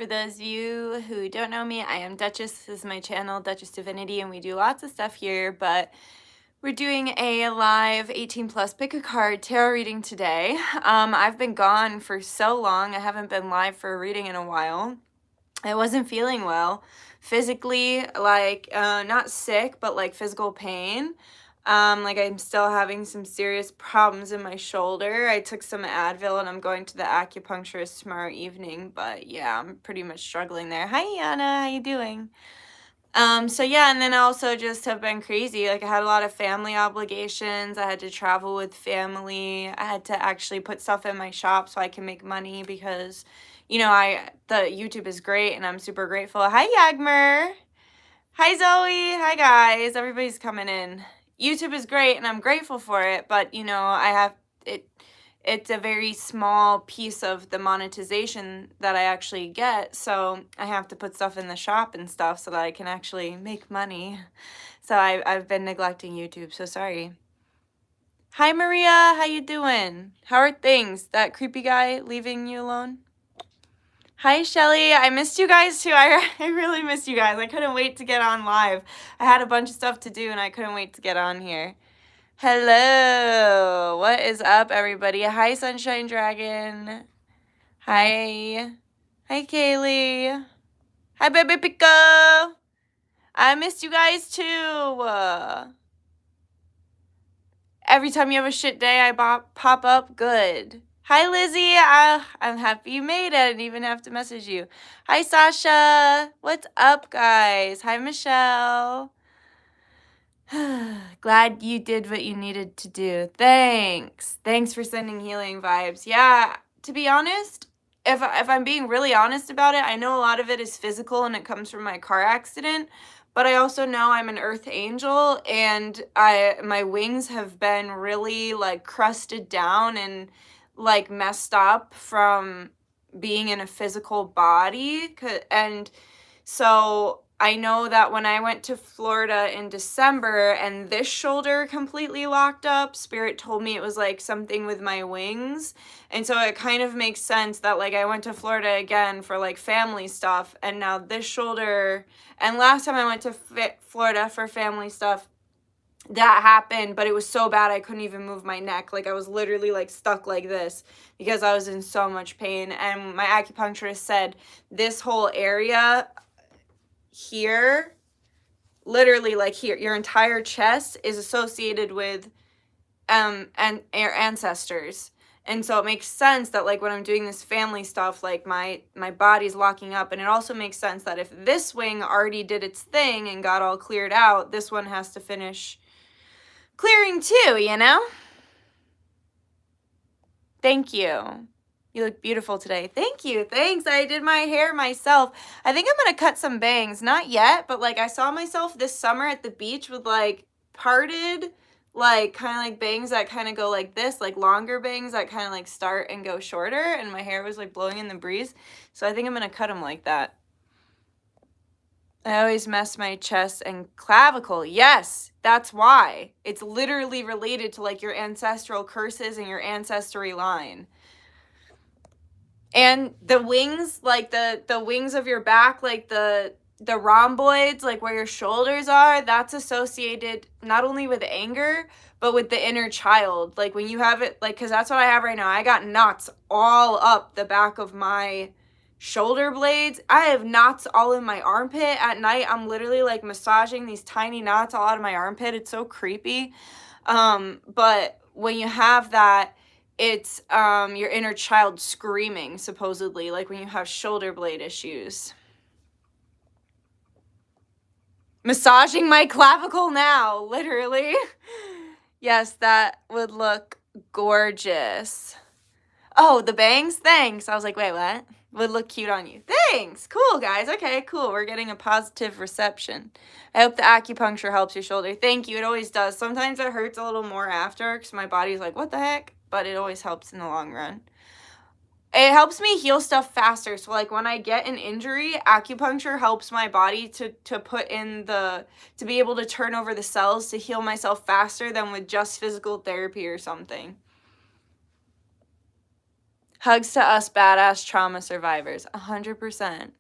For those of you who don't know me, I am Duchess. This is my channel, Duchess Divinity, and we do lots of stuff here, but we're doing a live 18 plus pick a card tarot reading today. I've been gone for so long. I haven't been live for a reading in a while. I wasn't feeling well physically, like not sick, but like physical pain. Like I'm still having some serious problems in my shoulder. I took some Advil and I'm going to the acupuncturist tomorrow evening, but yeah, I'm pretty much struggling there. Hi, Yana, how you doing? So yeah, and then I also just have been crazy. Like I had a lot of family obligations. I had to travel with family. I had to actually put stuff in my shop so I can make money because, you know, the YouTube is great and I'm super grateful. Hi, Yagmer. Hi, Zoe. Hi, guys. Everybody's coming in. YouTube is great and I'm grateful for it, but you know, it's a very small piece of the monetization that I actually get, so I have to put stuff in the shop and stuff so that I can actually make money. So I've been neglecting YouTube, so sorry. Hi, Maria. How you doing? How are things? That creepy guy leaving you alone? Hi, Shelly. I missed you guys too. I really missed you guys. I couldn't wait to get on live. I had a bunch of stuff to do and I couldn't wait to get on here. Hello. What is up, everybody? Hi, Sunshine Dragon. Hi. Hi, Kaylee. Hi, Baby Pico. I missed you guys too. Every time you have a shit day, I pop up. Good. Hi, Lizzie. I'm happy you made it. I didn't even have to message you. Hi, Sasha. What's up, guys? Hi, Michelle. Glad you did what you needed to do. Thanks. Thanks for sending healing vibes. Yeah, to be honest, if I'm being really honest about it, I know a lot of it is physical and it comes from my car accident, but I also know I'm an earth angel and my wings have been really like crusted down and like messed up from being in a physical body. And so I know that when I went to Florida in December and this shoulder completely locked up, Spirit told me it was like something with my wings. And so it kind of makes sense that like I went to Florida again for like family stuff and now this shoulder, and last time I went to Florida for family stuff, that happened, but it was so bad I couldn't even move my neck. Like I was literally like stuck like this because I was in so much pain. And my acupuncturist said this whole area here, literally like here, your entire chest is associated with and your ancestors. And so it makes sense that like when I'm doing this family stuff, like my body's locking up. And it also makes sense that if this wing already did its thing and got all cleared out, this one has to finish clearing too, you know? Thank you. You look beautiful today. Thank you. Thanks. I did my hair myself. I think I'm going to cut some bangs. Not yet, but like I saw myself this summer at the beach with like parted, like kind of like bangs that kind of go like this, like longer bangs that kind of like start and go shorter. And my hair was like blowing in the breeze. So I think I'm going to cut them like that. I always mess my chest and clavicle. Yes, that's why. It's literally related to like your ancestral curses and your ancestry line. And the wings, like the wings of your back, like the rhomboids, like where your shoulders are, that's associated not only with anger, but with the inner child. Like when you have it, like, because that's what I have right now. I got knots all up the back of my shoulder blades. I have knots all in my armpit. At night, I'm literally like massaging these tiny knots all out of my armpit. It's so creepy. But when you have that, it's your inner child screaming, supposedly, like when you have shoulder blade issues. Massaging my clavicle now, literally. Yes, that would look gorgeous. Oh, the bangs? Thanks. I was like, wait, what? Would look cute on you. Thanks. Cool, guys. Okay, cool. We're getting a positive reception. I hope the acupuncture helps your shoulder. Thank you. It always does. Sometimes it hurts a little more after because my body's like, what the heck? But it always helps in the long run. It helps me heal stuff faster. So like when I get an injury, acupuncture helps my body to put in to be able to turn over the cells to heal myself faster than with just physical therapy or something. Hugs to us badass trauma survivors. 100%.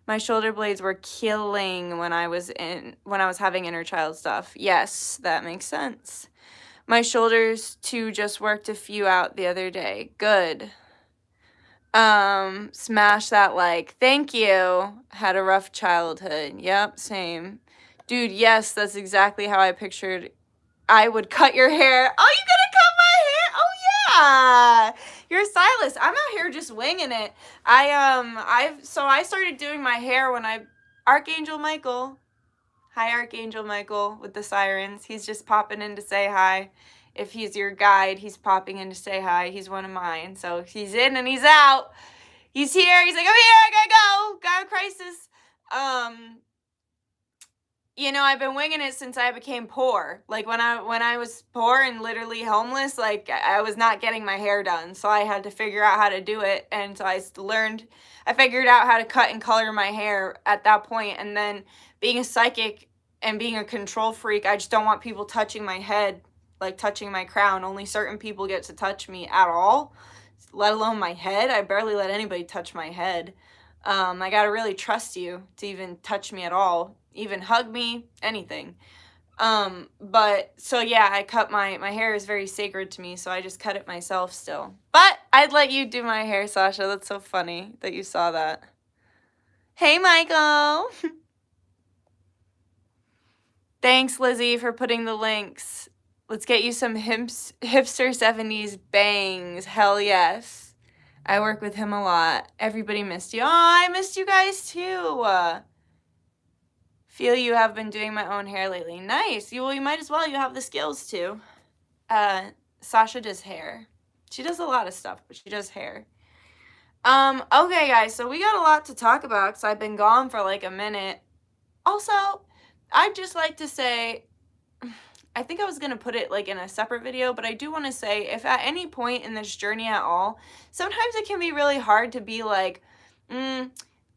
My shoulder blades were killing when I was having inner child stuff. Yes, that makes sense. My shoulders too just worked a few out the other day. Good. Smash that like. Thank you. Had a rough childhood. Yep, same. Dude, yes, that's exactly how I pictured I would cut your hair. Oh, you gonna cut my hair? Oh yeah. You're a stylist. I'm out here just winging it. I started doing my hair when Archangel Michael. Hi, Archangel Michael with the sirens. He's just popping in to say hi. If he's your guide, he's popping in to say hi. He's one of mine. So he's in and he's out. He's here. He's like, I'm here. I gotta go. Got a crisis. You know, I've been winging it since I became poor. Like when I was poor and literally homeless, like I was not getting my hair done. So I had to figure out how to do it. And so I figured out how to cut and color my hair at that point. And then being a psychic and being a control freak, I just don't want people touching my head, like touching my crown. Only certain people get to touch me at all, let alone my head. I barely let anybody touch my head. I gotta really trust you to even touch me at all, even hug me, anything. But so yeah, I cut my hair is very sacred to me, so I just cut it myself still. But I'd let you do my hair, Sasha. That's so funny that you saw that. Hey, Michael. Thanks, Lizzie, for putting the links. Let's get you some hipster 70s bangs. Hell yes. I work with him a lot. Everybody missed you. Oh, I missed you guys too. Feel you have been doing my own hair lately. Nice. You might as well. You have the skills too. Sasha does hair. She does a lot of stuff, but she does hair. Okay, guys. So we got a lot to talk about because I've been gone for like a minute. Also, I'd just like to say, I think I was going to put it like in a separate video, but I do want to say if at any point in this journey at all, sometimes it can be really hard to be like,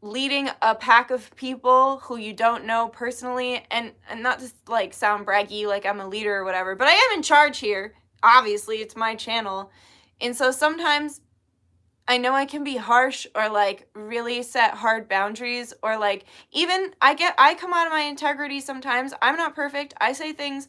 leading a pack of people who you don't know personally, and not to like sound braggy like I'm a leader or whatever, but I am in charge here. Obviously, it's my channel. And so sometimes I know I can be harsh or like really set hard boundaries, or like even I come out of my integrity sometimes. I'm not perfect. I say things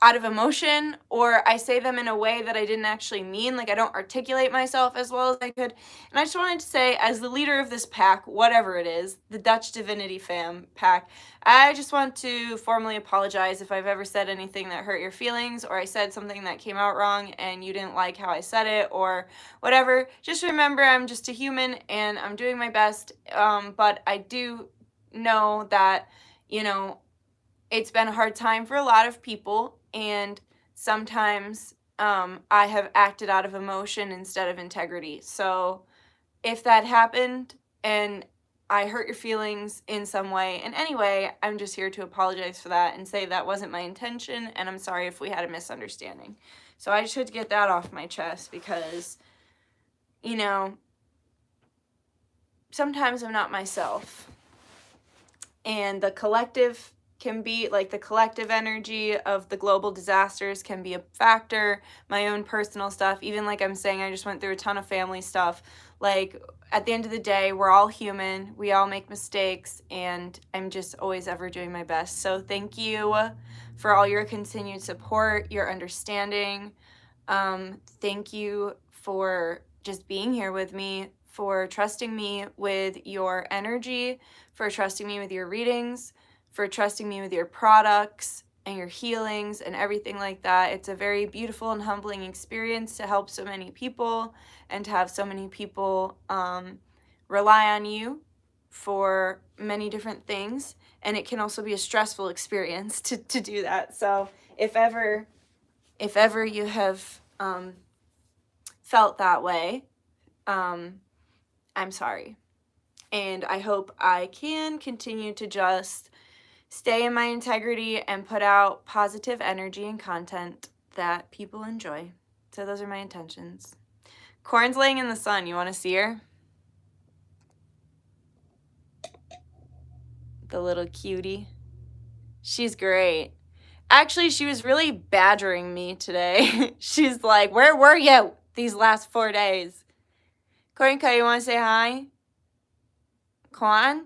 out of emotion, or I say them in a way that I didn't actually mean, like I don't articulate myself as well as I could. And I just wanted to say, as the leader of this pack, whatever it is, the Dutch Divinity Fam pack, I just want to formally apologize if I've ever said anything that hurt your feelings, or I said something that came out wrong and you didn't like how I said it, or whatever. Just remember, I'm just a human and I'm doing my best, but I do know that, you know, it's been a hard time for a lot of people, and sometimes I have acted out of emotion instead of integrity. So if that happened and I hurt your feelings in some way, in any way, I'm just here to apologize for that and say that wasn't my intention, and I'm sorry if we had a misunderstanding. So I just had to get that off my chest because, you know, sometimes I'm not myself. And the collective can be, like, the collective energy of the global disasters can be a factor. My own personal stuff, even like I'm saying, I just went through a ton of family stuff. Like, at the end of the day, we're all human. We all make mistakes, and I'm just always ever doing my best. So thank you for all your continued support, your understanding. Thank you for just being here with me, for trusting me with your energy, for trusting me with your readings, for trusting me with your products and your healings and everything like that. It's a very beautiful and humbling experience to help so many people and to have so many people rely on you for many different things. And it can also be a stressful experience to do that. So if ever you have felt that way, I'm sorry. And I hope I can continue to just stay in my integrity and put out positive energy and content that people enjoy. So those are my intentions. Corn's laying in the sun. You want to see her? The little cutie. She's great. Actually, she was really badgering me today. She's like, where were you these last 4 days? Korinka, you want to say hi? Come on.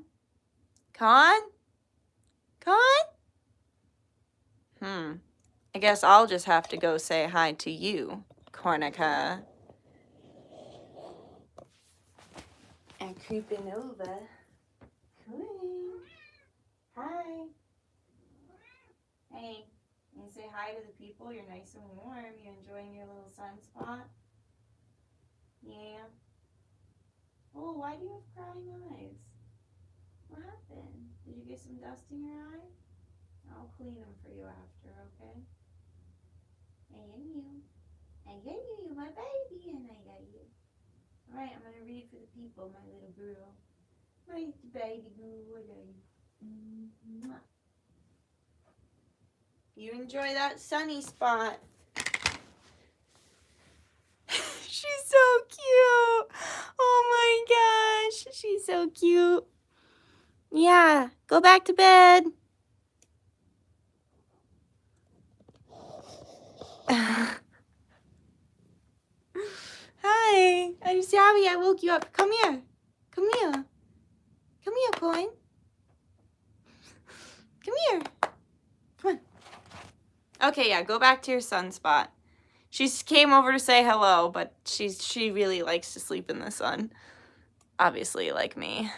Come on. Come on. I guess I'll just have to go say hi to you, Korinka. And creeping over. Queen. Hi. Hey, you say hi to the people. You're nice and warm. You enjoying your little sunspot? Yeah. Oh, why do you have crying eyes? What happened? Did you get some dust in your eye? I'll clean them for you after, okay? I get you, my baby, and I got you. Alright, I'm gonna read for the people, my little girl. My baby girl, I love you. Mwah. You enjoy that sunny spot. She's so cute. Oh my gosh, she's so cute. Yeah, go back to bed. Hi, I'm sorry I woke you up. Come here. Come here. Come here, Coin. Come here. Come on. Okay, yeah, go back to your sunspot. She came over to say hello, but she really likes to sleep in the sun. Obviously, like me.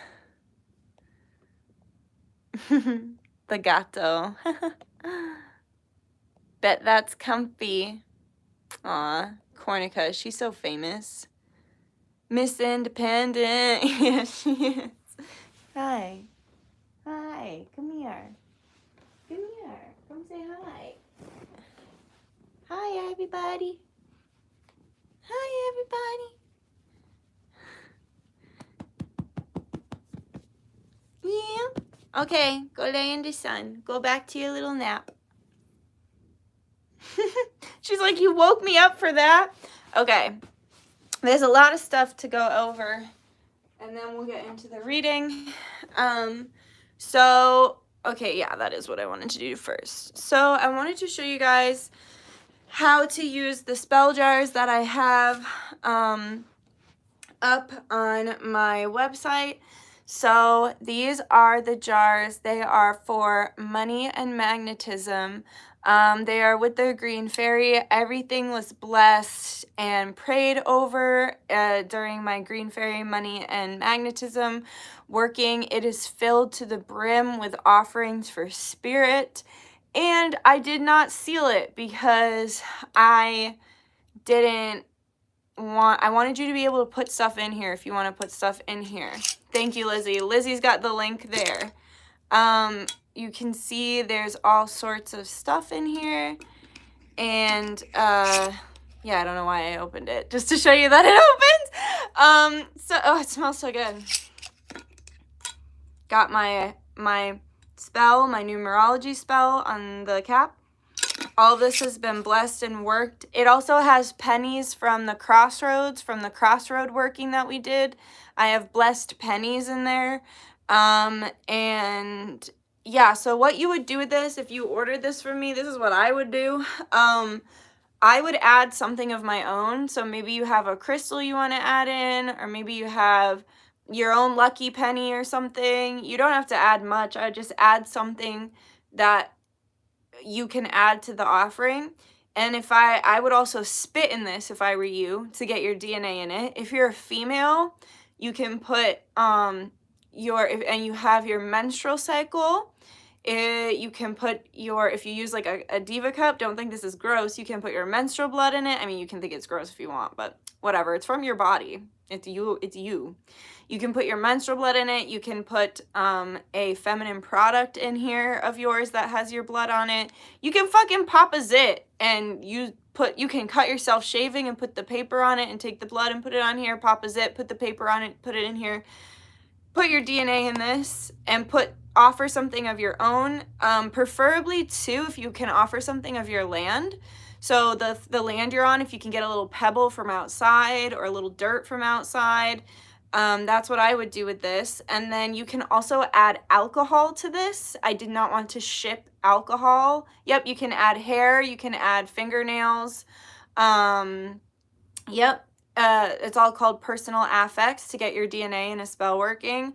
The gato. Bet that's comfy. Aw, Korinka, she's so famous. Miss Independent. Yeah, she is. Hi. Hi. Come here. Come here. Come say hi. Hi, everybody. Hi, everybody. Yeah. Okay, go lay in the sun. Go back to your little nap. She's like, you woke me up for that? Okay. There's a lot of stuff to go over, and then we'll get into the reading. Okay, yeah, that is what I wanted to do first. So I wanted to show you guys how to use the spell jars that I have up on my website. So these are the jars. They are for money and magnetism. They are with the green fairy. Everything was blessed and prayed over during my green fairy money and magnetism working. It is filled to the brim with offerings for spirit. And I did not seal it because I wanted you to be able to put stuff in here if you want to put stuff in here. Thank you, Lizzie. Lizzie's got the link there. You can see there's all sorts of stuff in here. And, yeah, I don't know why I opened it. Just to show you that it opens. Oh, it smells so good. Got my spell, my numerology spell on the cap. All this has been blessed and worked. It also has pennies from the crossroad working that we did. I have blessed pennies in there. And yeah, so what you would do with this, if you ordered this from me, this is what I would do. I would add something of my own. So maybe you have a crystal you want to add in, or maybe you have your own lucky penny or something. You don't have to add much. I just add something that you can add to the offering. And if I would also spit in this if I were you to get your DNA in it. If you're a female, you can put and you have your menstrual cycle, you can put if you use like a diva cup, don't think this is gross, you can put your menstrual blood in it. I mean, you can think it's gross if you want, but whatever, it's from your body. It's you. You can put your menstrual blood in it. You can put a feminine product in here of yours that has your blood on it. You can fucking pop a zit and you can cut yourself shaving and put the paper on it and take the blood and put it on here, pop a zit, put the paper on it, put it in here. Put your DNA in this and offer something of your own, preferably too if you can offer something of your land. So the land you're on, if you can get a little pebble from outside or a little dirt from outside, that's what I would do with this. And then you can also add alcohol to this. I did not want to ship alcohol. Yep, you can add hair, you can add fingernails. Yep. it's all called Personal Affects to get your DNA and a spell working.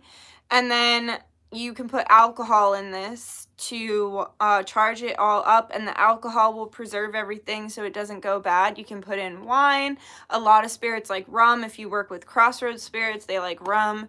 And then you can put alcohol in this to charge it all up, and the alcohol will preserve everything so it doesn't go bad. You can put in wine, a lot of spirits like rum. If you work with Crossroads Spirits, they like rum.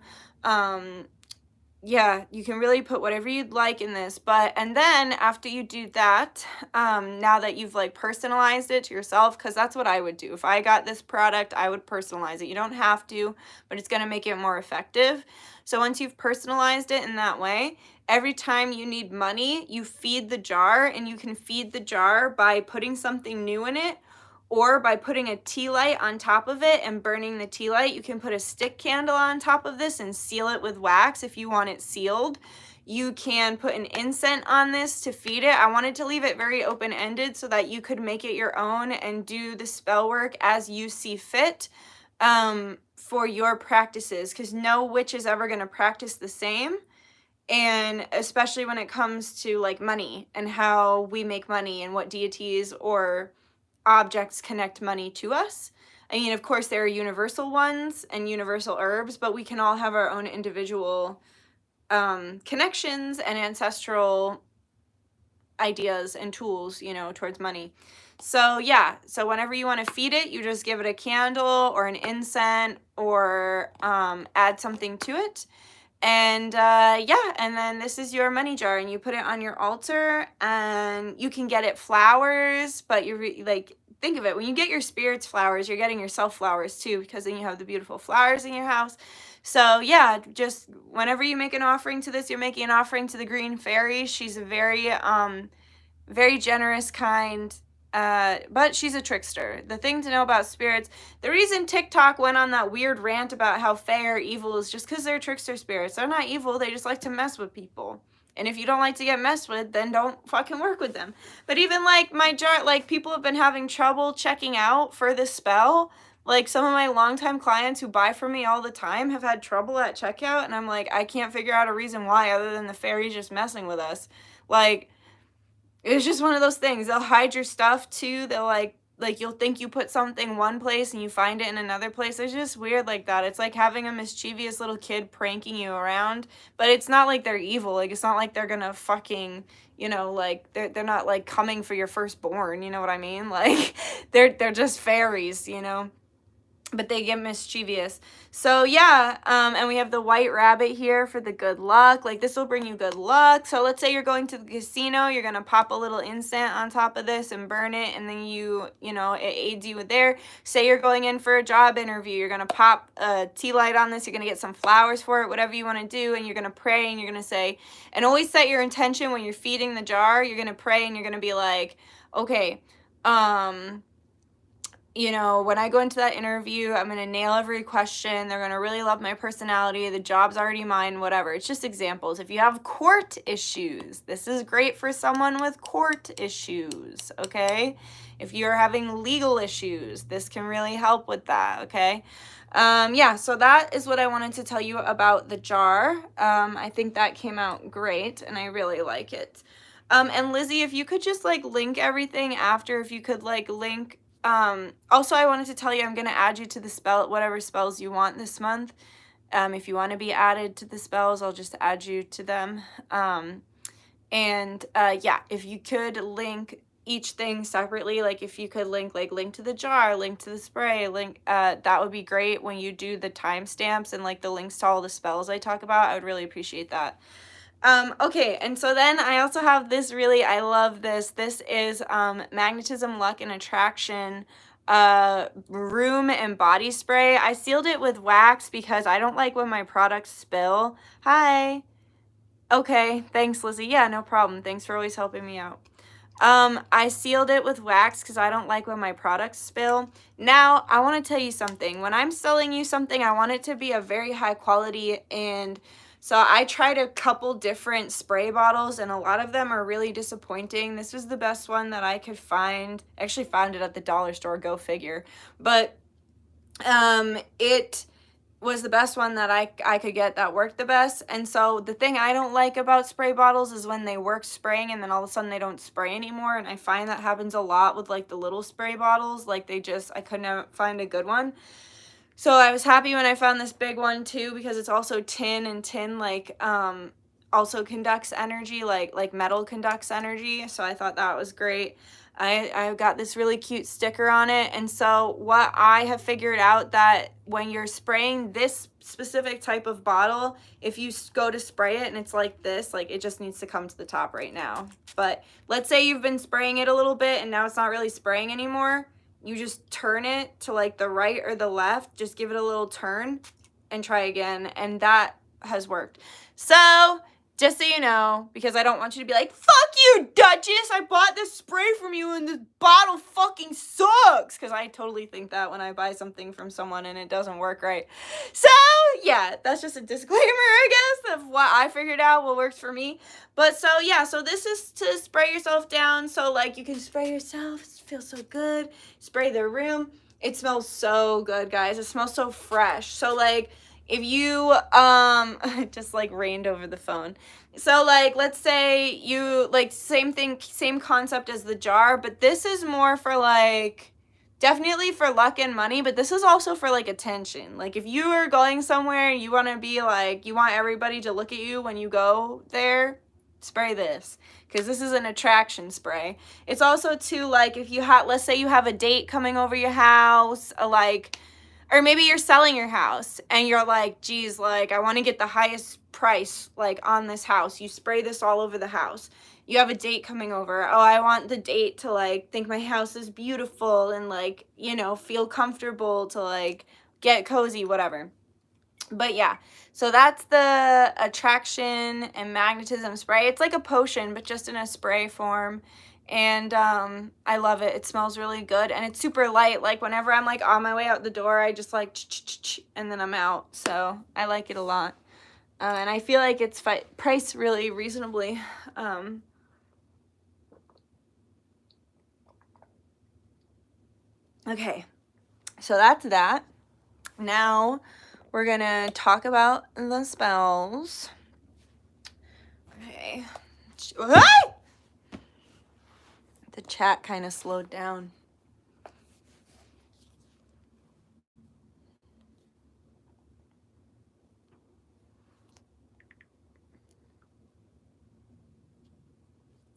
Yeah, you can really put whatever you'd like in this. And then after you do that, now that you've like personalized it to yourself, because that's what I would do. If I got this product, I would personalize it. You don't have to, but it's going to make it more effective. So once you've personalized it in that way, every time you need money, you feed the jar, and you can feed the jar by putting something new in it, or by putting a tea light on top of it and burning the tea light. You can put a stick candle on top of this and seal it with wax if you want it sealed. You can put an incense on this to feed it. I wanted to leave it very open-ended so that you could make it your own and do the spell work as you see fit for your practices, because no witch is ever going to practice the same. And especially when it comes to like money and how we make money and what deities or objects connect money to us. I mean, of course, there are universal ones and universal herbs, but we can all have our own individual connections and ancestral ideas and tools, you know, towards money. So yeah, so whenever you want to feed it, you just give it a candle or an incense, or add something to it. And yeah, and then this is your money jar, and you put it on your altar, and you can get it flowers, but you like, think of it, when you get your spirits flowers, you're getting yourself flowers too, because then you have the beautiful flowers in your house. So yeah, just whenever you make an offering to this, you're making an offering to the green fairy. She's a very generous, kind, but she's a trickster. The thing to know about spirits, the reason TikTok went on that weird rant about how fae are evil is just because they're trickster spirits. They're not evil, they just like to mess with people. And if you don't like to get messed with, then don't fucking work with them. But even like my jar, like people have been having trouble checking out for this spell. Like some of my longtime clients who buy from me all the time have had trouble at checkout, and I'm like, I can't figure out a reason why other than the fairies just messing with us. Like, it's just one of those things. They'll hide your stuff too. They'll like you'll think you put something one place and you find it in another place. It's just weird like that. It's like having a mischievous little kid pranking you around, but it's not like they're evil. Like, it's not like they're gonna fucking, you know, like they're not like coming for your firstborn, you know what I mean? Like they're just fairies, you know, but they get mischievous. So yeah, and we have the white rabbit here for the good luck. Like, this will bring you good luck. So let's say you're going to the casino, you're gonna pop a little incense on top of this and burn it, and then you know, it aids you with there. Say you're going in for a job interview, you're gonna pop a tea light on this, you're gonna get some flowers for it, whatever you want to do, and you're gonna pray, and you're gonna say, and always set your intention when you're feeding the jar. You're gonna pray, and you're gonna be like, okay, you know, when I go into that interview, I'm going to nail every question. They're going to really love my personality. The job's already mine, whatever. It's just examples. If you have court issues, this is great for someone with court issues, okay? If you're having legal issues, this can really help with that, okay? Yeah, so that is what I wanted to tell you about the jar. I think that came out great, and I really like it. And Lizzie, if you could just, like, link everything after, if you could, like, link... also, I wanted to tell you, I'm going to add you to the spell, whatever spells you want this month. If you want to be added to the spells, I'll just add you to them. Yeah, if you could link each thing separately, like if you could link to the jar, link to the spray, that would be great when you do the timestamps and like the links to all the spells I talk about. I would really appreciate that. Okay, and so then I also have this I love this. This is Magnetism, Luck, and Attraction room and body spray. I sealed it with wax because I don't like when my products spill. Hi. Okay, thanks, Lizzie. Yeah, no problem. Thanks for always helping me out. I sealed it with wax because I don't like when my products spill. Now, I want to tell you something. When I'm selling you something, I want it to be a very high quality, and so I tried a couple different spray bottles, and a lot of them are really disappointing. This was the best one that I could find. I actually found it at the dollar store, go figure. But it was the best one that I could get that worked the best. And so the thing I don't like about spray bottles is when they work spraying and then all of a sudden they don't spray anymore. And I find that happens a lot with like the little spray bottles. Like I couldn't find a good one. So I was happy when I found this big one too, because it's also tin, and tin like also conducts energy, like metal conducts energy. So I thought that was great. I got this really cute sticker on it. And so what I have figured out, that when you're spraying this specific type of bottle, if you go to spray it and it's like this, like it just needs to come to the top right now. But let's say you've been spraying it a little bit and now it's not really spraying anymore. You just turn it to like the right or the left, just give it a little turn and try again. And that has worked. So just so you know, because I don't want you to be like, fuck you, Duchess, I bought this spray from you and this bottle fucking sucks. Because I totally think that when I buy something from someone and it doesn't work right. So yeah, that's just a disclaimer, I guess, of what I figured out, what works for me. But so yeah, so this is to spray yourself down. So like you can spray yourself, it feels so good. Spray the room. It smells so good, guys. It smells so fresh. So like, if you it just like rained over the phone. So like, let's say you like, same thing, same concept as the jar, but this is more for like, definitely for luck and money, but this is also for like attention. Like if you are going somewhere and you want to be like, you want everybody to look at you when you go there, spray this, because this is an attraction spray. It's also too, like if you have, let's say you have a date coming over your house, like, or maybe you're selling your house and you're like, geez, like I want to get the highest price like on this house. You spray this all over the house. You have a date coming over. Oh, I want the date to like think my house is beautiful and like, you know, feel comfortable, to like get cozy, whatever. But yeah, so that's the attraction and magnetism spray. It's like a potion, but just in a spray form. And I love it. It smells really good, and it's super light. Like whenever I'm like on my way out the door, I just like and then I'm out. So I like it a lot. And I feel like it's priced really reasonably. Okay, so that's that. Now we're gonna talk about the spells. Okay. The chat kind of slowed down.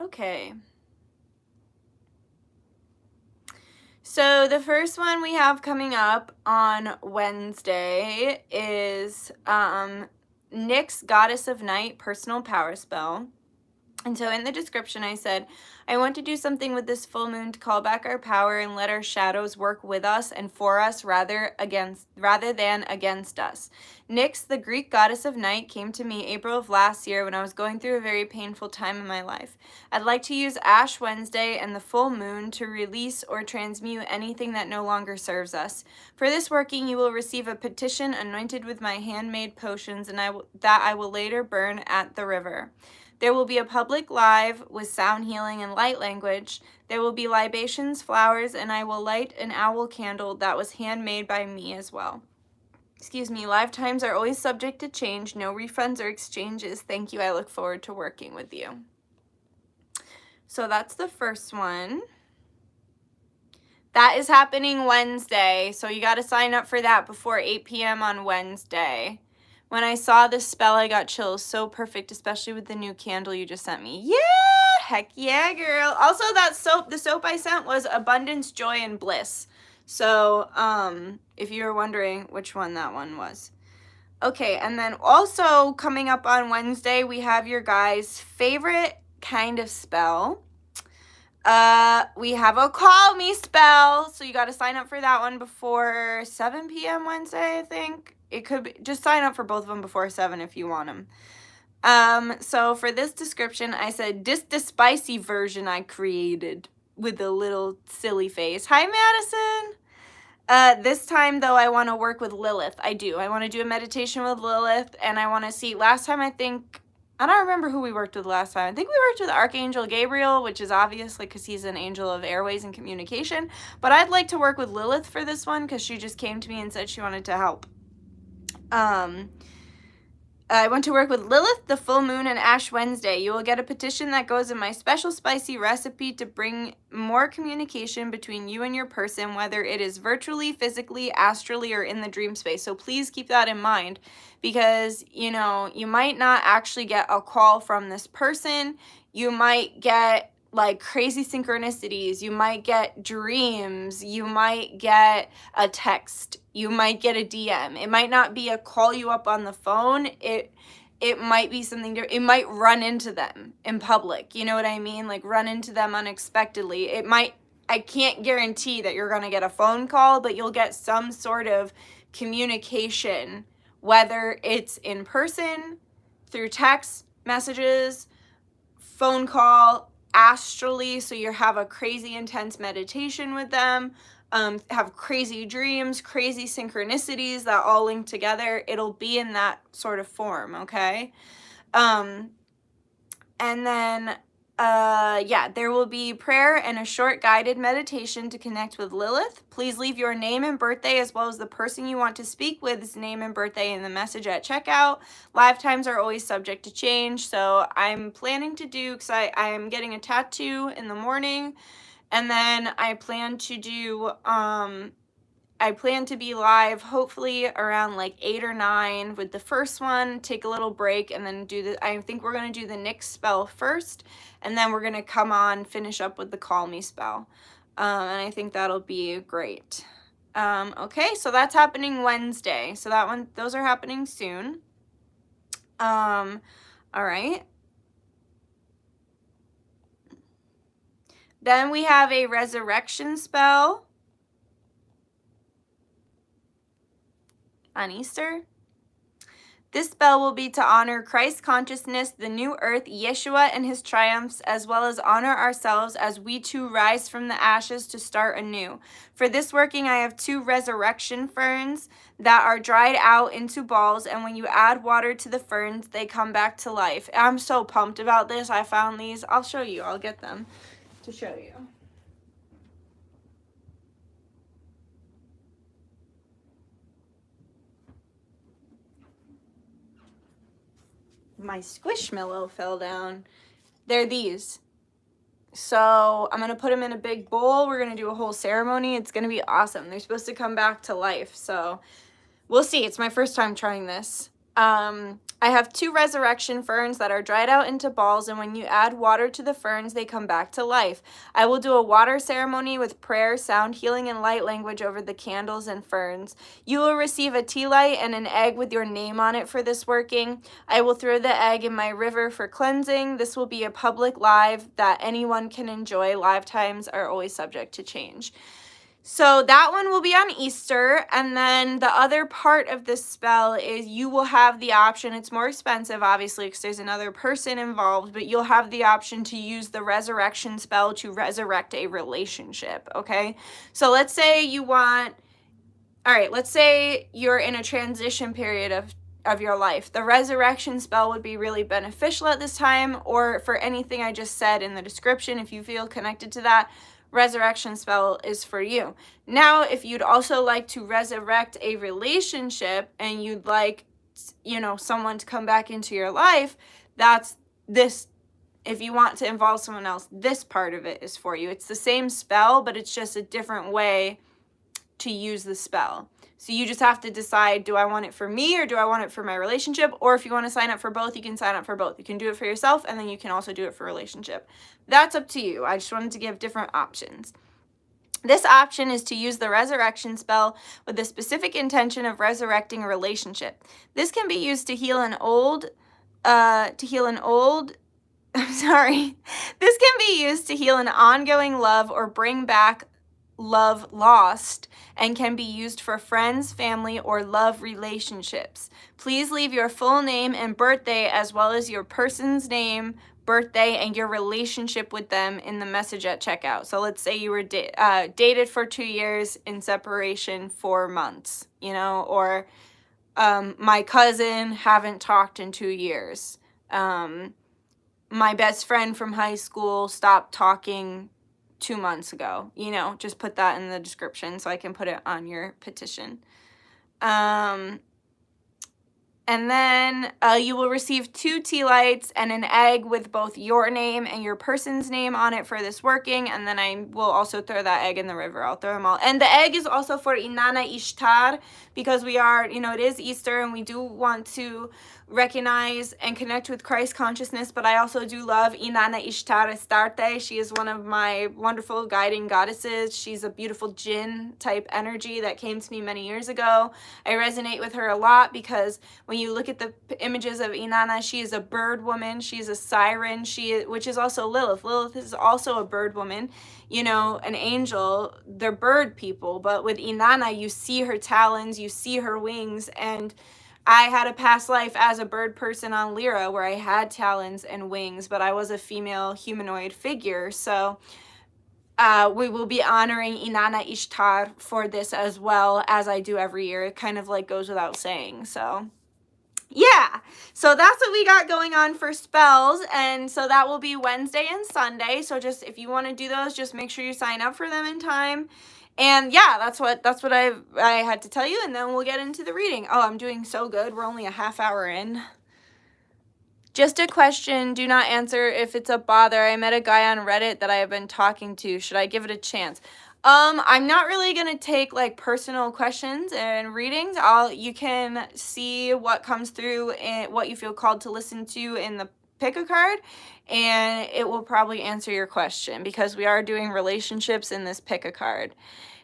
Okay. So the first one we have coming up on Wednesday is Nyx Goddess of Night personal power spell. And so in the description I said, I want to do something with this full moon to call back our power and let our shadows work with us and for us rather than against us. Nyx, the Greek goddess of night, came to me April of last year when I was going through a very painful time in my life. I'd like to use Ash Wednesday and the full moon to release or transmute anything that no longer serves us. For this working, you will receive a petition anointed with my handmade potions and that I will later burn at the river. There will be a public live with sound healing and light language. There will be libations, flowers, and I will light an owl candle that was handmade by me as well. Excuse me, live times are always subject to change. No refunds or exchanges. Thank you. I look forward to working with you. So that's the first one. That is happening Wednesday, so you got to sign up for that before 8 p.m. on Wednesday. When I saw this spell, I got chills. So perfect, especially with the new candle you just sent me. Yeah, heck yeah, girl. Also, that soap, the soap I sent was Abundance, Joy, and Bliss. So, if you were wondering which one that one was. Okay, and then also coming up on Wednesday, we have your guys' favorite kind of spell. We have a call me spell, so you got to sign up for that one before 7 p.m. Wednesday, I think. It could be, just sign up for both of them before 7 if you want them. So for this description, I said, this the spicy version I created with a little silly face. Hi, Madison. This time, though, I want to work with Lilith. I do. I want to do a meditation with Lilith, and I want to see, last time I don't remember who we worked with last time. I think we worked with Archangel Gabriel, which is obvious, like, because he's an angel of airways and communication. But I'd like to work with Lilith for this one, because she just came to me and said she wanted to help. I went to work with Lilith, the full moon, and Ash Wednesday. You will get a petition that goes in my special spicy recipe to bring more communication between you and your person, whether it is virtually, physically, astrally, or in the dream space. So please keep that in mind, because, you know, you might not actually get a call from this person. You might get like crazy synchronicities. You might get dreams. You might get a text. You might get a DM. It might not be a call you up on the phone. It might be something it might run into them in public. You know what I mean? Like run into them unexpectedly. It might, I can't guarantee that you're going to get a phone call, but you'll get some sort of communication, whether it's in person, through text messages, phone call, astrally, so you have a crazy intense meditation with them, have crazy dreams, crazy synchronicities that all link together. It'll be in that sort of form, okay? And then yeah, there will be prayer and a short guided meditation to connect with Lilith. Please leave your name and birthday as well as the person you want to speak with's name and birthday in the message at checkout. Live times are always subject to change, so I'm planning to do, because I'm getting a tattoo in the morning, and then I plan to do I plan to be live hopefully around like 8 or 9 with the first one, take a little break, and then do the, I think we're going to do the Nyx spell first, and then we're going to come on, finish up with the Call Me spell. And I think that'll be great. Okay, so that's happening Wednesday. So that one, those are happening soon. All right. Then we have a resurrection spell on Easter. This spell will be to honor Christ's consciousness, the new earth, Yeshua and his triumphs, as well as honor ourselves as we too rise from the ashes to start anew. For this working, I have 2 resurrection ferns that are dried out into balls, and when you add water to the ferns, they come back to life. I'm so pumped about this. I found these. I'll show you. I'll get them to show you. My squishmallow fell down. They're these. So I'm going to put them in a big bowl. We're going to do a whole ceremony. It's going to be awesome. They're supposed to come back to life. So we'll see. It's my first time trying this. I have 2 resurrection ferns that are dried out into balls, and when you add water to the ferns, they come back to life. I will do a water ceremony with prayer, sound healing, and light language over the candles and ferns. You will receive a tea light and an egg with your name on it for this working. I will throw the egg in my river for cleansing. This will be a public live that anyone can enjoy. Live times are always subject to change. So that one will be on Easter, and then the other part of this spell is you will have the option, it's more expensive obviously because there's another person involved, but you'll have the option to use the resurrection spell to resurrect a relationship, okay? So let's say you want, all right, let's say you're in a transition period of your life. The resurrection spell would be really beneficial at this time, or for anything I just said in the description, if you feel connected to that, resurrection spell is for you. Now, if you'd also like to resurrect a relationship and you'd like, you know, someone to come back into your life, that's this. If you want to involve someone else, this part of it is for you. It's the same spell, but it's just a different way to use the spell. So you just have to decide, do I want it for me or do I want it for my relationship? Or if you want to sign up for both, you can sign up for both. You can do it for yourself, and then you can also do it for a relationship. That's up to you. I just wanted to give different options. This option is to use the resurrection spell with the specific intention of resurrecting a relationship. This can be used to heal an old, I'm sorry. This can be used to heal an ongoing love or bring back love lost, and can be used for friends, family, or love relationships. Please leave your full name and birthday as well as your person's name, birthday, and your relationship with them in the message at checkout. So let's say you were dated for 2 years, in separation 4 months, you know, or my cousin, haven't talked in 2 years. My best friend from high school stopped talking 2 months ago. You know, just put that in the description so I can put it on your petition. And then you will receive 2 tea lights and an egg with both your name and your person's name on it for this working. And then I will also throw that egg in the river. I'll throw them all. And the egg is also for Inanna Ishtar, because we are, you know, it is Easter and we do want to recognize and connect with Christ consciousness. But I also do love Inanna Ishtar Astarte. She is one of my wonderful guiding goddesses. She's a beautiful jinn type energy that came to me many years ago. I resonate with her a lot because when you look at the images of Inanna, she is a bird woman. She's a siren. Which is also Lilith. Lilith is also a bird woman, you know, an angel. They're bird people. But with Inanna, you see her talons, you see her wings. And I had a past life as a bird person on Lyra where I had talons and wings, but I was a female humanoid figure. So we will be honoring Inanna Ishtar for this as well, as I do every year. It kind of like goes without saying. So yeah, so that's what we got going on for spells. And so that will be Wednesday and Sunday. So just if you want to do those, just make sure you sign up for them in time. And yeah, that's what I had to tell you, and then we'll get into the reading. Oh, I'm doing so good. We're only a half hour in. Just a question, do not answer if it's a bother. I met a guy on Reddit that I have been talking to. Should I give it a chance? I'm not really going to take like personal questions and readings. You can see what comes through and what you feel called to listen to in the pick a card, and it will probably answer your question because we are doing relationships in this pick a card.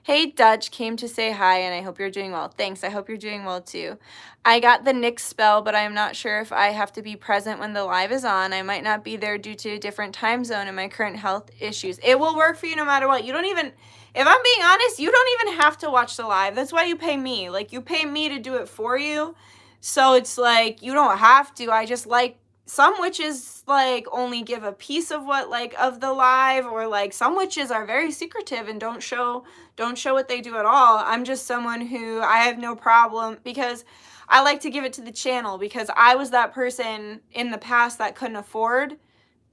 Hey Dutch, came to say hi and I hope you're doing well. Thanks, I hope you're doing well too. I got the Nyx spell, but I am not sure if I have to be present when the live is on. I might not be there due to a different time zone and my current health issues. It will work for you no matter what. You don't even, if I'm being honest, you don't even have to watch the live. That's why you pay me. Like, you pay me to do it for you. So it's like, you don't have to. I just like, some witches like only give a piece of what like of the live, or like some witches are very secretive and don't show what they do at all. I'm just someone who, I have no problem, because I like to give it to the channel, because I was that person in the past that couldn't afford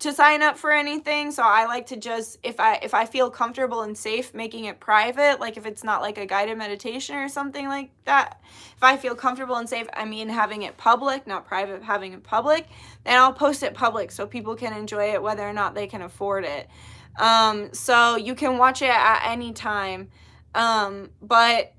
to sign up for anything. So I like to just, if I feel comfortable and safe making it private, like if it's not like a guided meditation or something like that, if I feel comfortable and safe, I mean having it public, not private, having it public, then I'll post it public so people can enjoy it whether or not they can afford it. So you can watch it at any time. But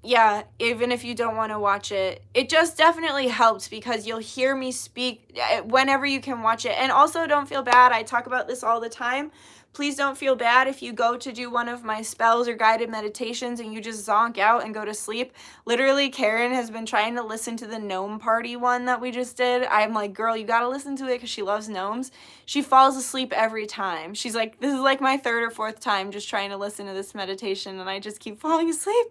yeah, even if you don't want to watch it, it just definitely helps because you'll hear me speak whenever you can watch it. And also, don't feel bad. I talk about this all the time. Please don't feel bad if you go to do one of my spells or guided meditations and you just zonk out and go to sleep. Literally, Karen has been trying to listen to the gnome party one that we just did. I'm like, girl, you gotta listen to it because she loves gnomes. She falls asleep every time. She's like, this is like my 3rd or 4th time just trying to listen to this meditation and I just keep falling asleep.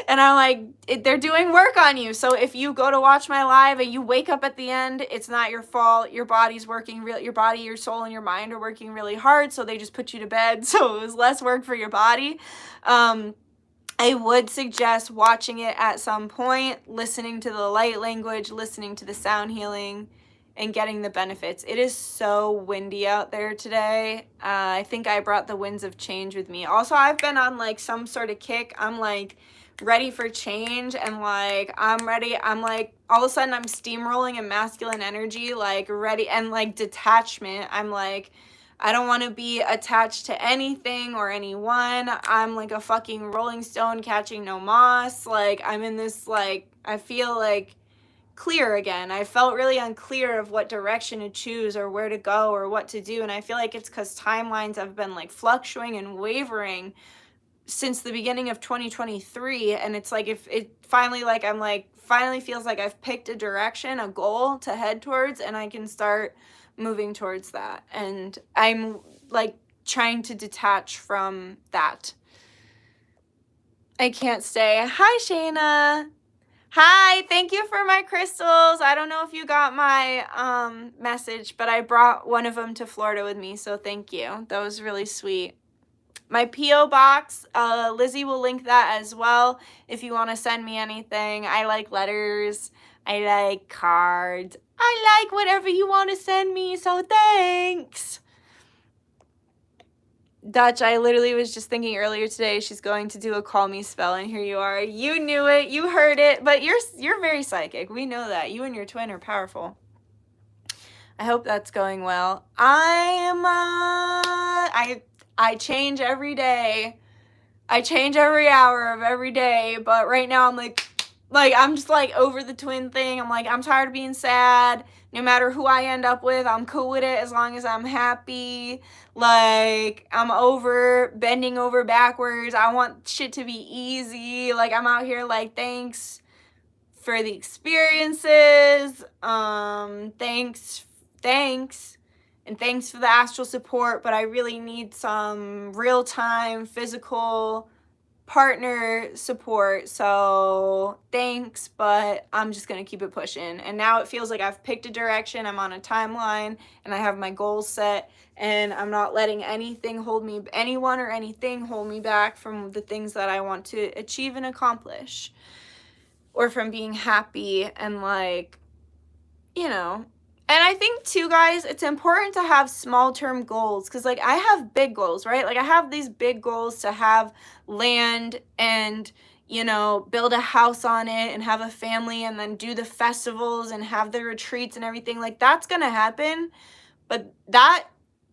And I'm like, they're doing work on you. So if you go to watch my live and you wake up at the end, it's not your fault. Your body's working your body, your soul, and your mind are working really hard. So they just put you to bed. So it was less work for your body. I would suggest watching it at some point, listening to the light language, listening to the sound healing, and getting the benefits. It is so windy out there today. I think I brought the winds of change with me. Also, I've been on like some sort of kick. I'm like ready for change, and like I'm ready. I'm like, all of a sudden I'm steamrolling in masculine energy, like ready, and like detachment. I'm like, I don't want to be attached to anything or anyone. I'm like a fucking rolling stone catching no moss. Like, I'm in this, like, I feel like clear again. I felt really unclear of what direction to choose or where to go or what to do. And I feel like it's because timelines have been like fluctuating and wavering since the beginning of 2023. And it's like, if it finally, like, I'm like, finally feels like I've picked a direction, a goal to head towards, and I can start moving towards that. And I'm like trying to detach from that. I can't stay. Hi, Shayna. Hi, thank you for my crystals. I don't know if you got my message, but I brought one of them to Florida with me, so thank you. That was really sweet. My P.O. box, Lizzie will link that as well if you want to send me anything. I like letters. I like cards. I like whatever you want to send me, so thanks. Dutch, I literally was just thinking earlier today she's going to do a call me spell, and here you are. You knew it, you heard it, but you're very psychic. We know that. You and your twin are powerful. I hope that's going well. I change every day. I change every hour of every day, but right now I'm like I'm just like over the twin thing. I'm like, I'm tired of being sad. No matter who I end up with, I'm cool with it as long as I'm happy. Like, I'm over bending over backwards. I want shit to be easy. Like, I'm out here like, thanks for the experiences. Thanks. And thanks for the astral support, but I really need some real-time physical partner support, so thanks, but I'm just gonna keep it pushing. And now it feels like I've picked a direction, I'm on a timeline, and I have my goals set, and I'm not letting anyone or anything hold me back from the things that I want to achieve and accomplish, or from being happy and like, you know. And I think too, guys, it's important to have small term goals, because like I have big goals, right? Like I have these big goals to have land and, you know, build a house on it and have a family and then do the festivals and have the retreats and everything. Like that's gonna happen, but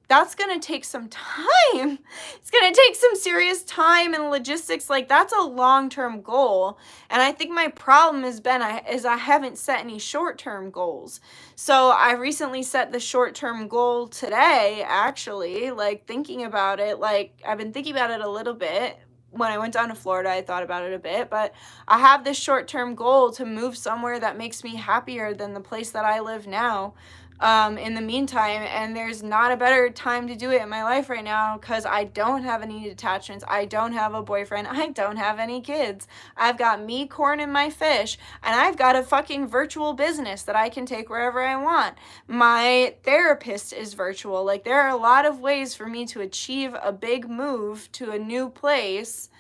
that's gonna take some time. It's gonna take some serious time and logistics. Like that's a long-term goal. And I think my problem has been I haven't set any short-term goals. So I recently set the short-term goal today, actually, like thinking about it. Like I've been thinking about it a little bit. When I went down to Florida, I thought about it a bit, but I have this short-term goal to move somewhere that makes me happier than the place that I live now. In the meantime, and there's not a better time to do it in my life right now, because I don't have any attachments, I don't have a boyfriend, I don't have any kids, I've got me, corn, and my fish, and I've got a fucking virtual business that I can take wherever I want. My therapist is virtual. Like there are a lot of ways for me to achieve a big move to a new place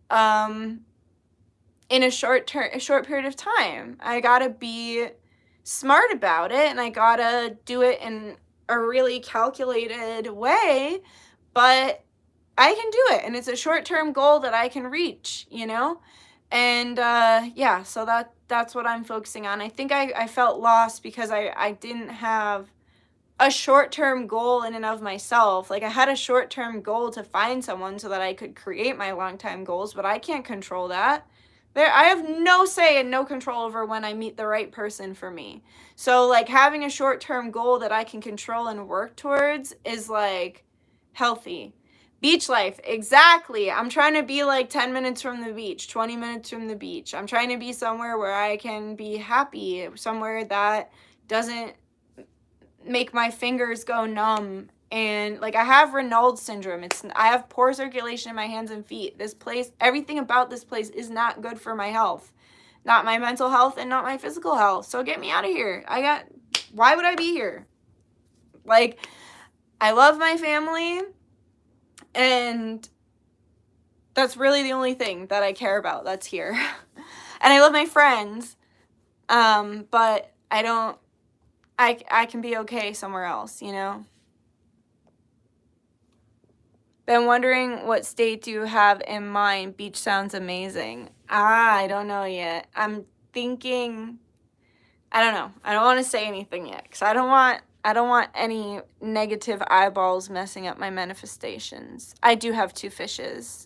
in a short period of time. I gotta be smart about it, and I gotta do it in a really calculated way, but I can do it, and it's a short-term goal that I can reach, you know? And yeah, so that's what I'm focusing on. I think I felt lost because I didn't have a short-term goal in and of myself. Like I had a short-term goal to find someone so that I could create my long-time goals, but I can't control that. I have no say and no control over when I meet the right person for me. So like having a short-term goal that I can control and work towards is like healthy. Beach life, exactly. I'm trying to be like 10 minutes from the beach, 20 minutes from the beach. I'm trying to be somewhere where I can be happy, somewhere that doesn't make my fingers go numb. And like I have Raynaud's syndrome. I have poor circulation in my hands and feet. This place, everything about this place is not good for my health. Not my mental health and not my physical health. So get me out of here. Why would I be here? Like, I love my family, and that's really the only thing that I care about that's here. And I love my friends, but I can be okay somewhere else, you know? Been wondering what state do you have in mind? Beach sounds amazing. I don't know yet. I'm thinking, I don't know. I don't want to say anything yet, because I don't want any negative eyeballs messing up my manifestations. I do have 2 fishes.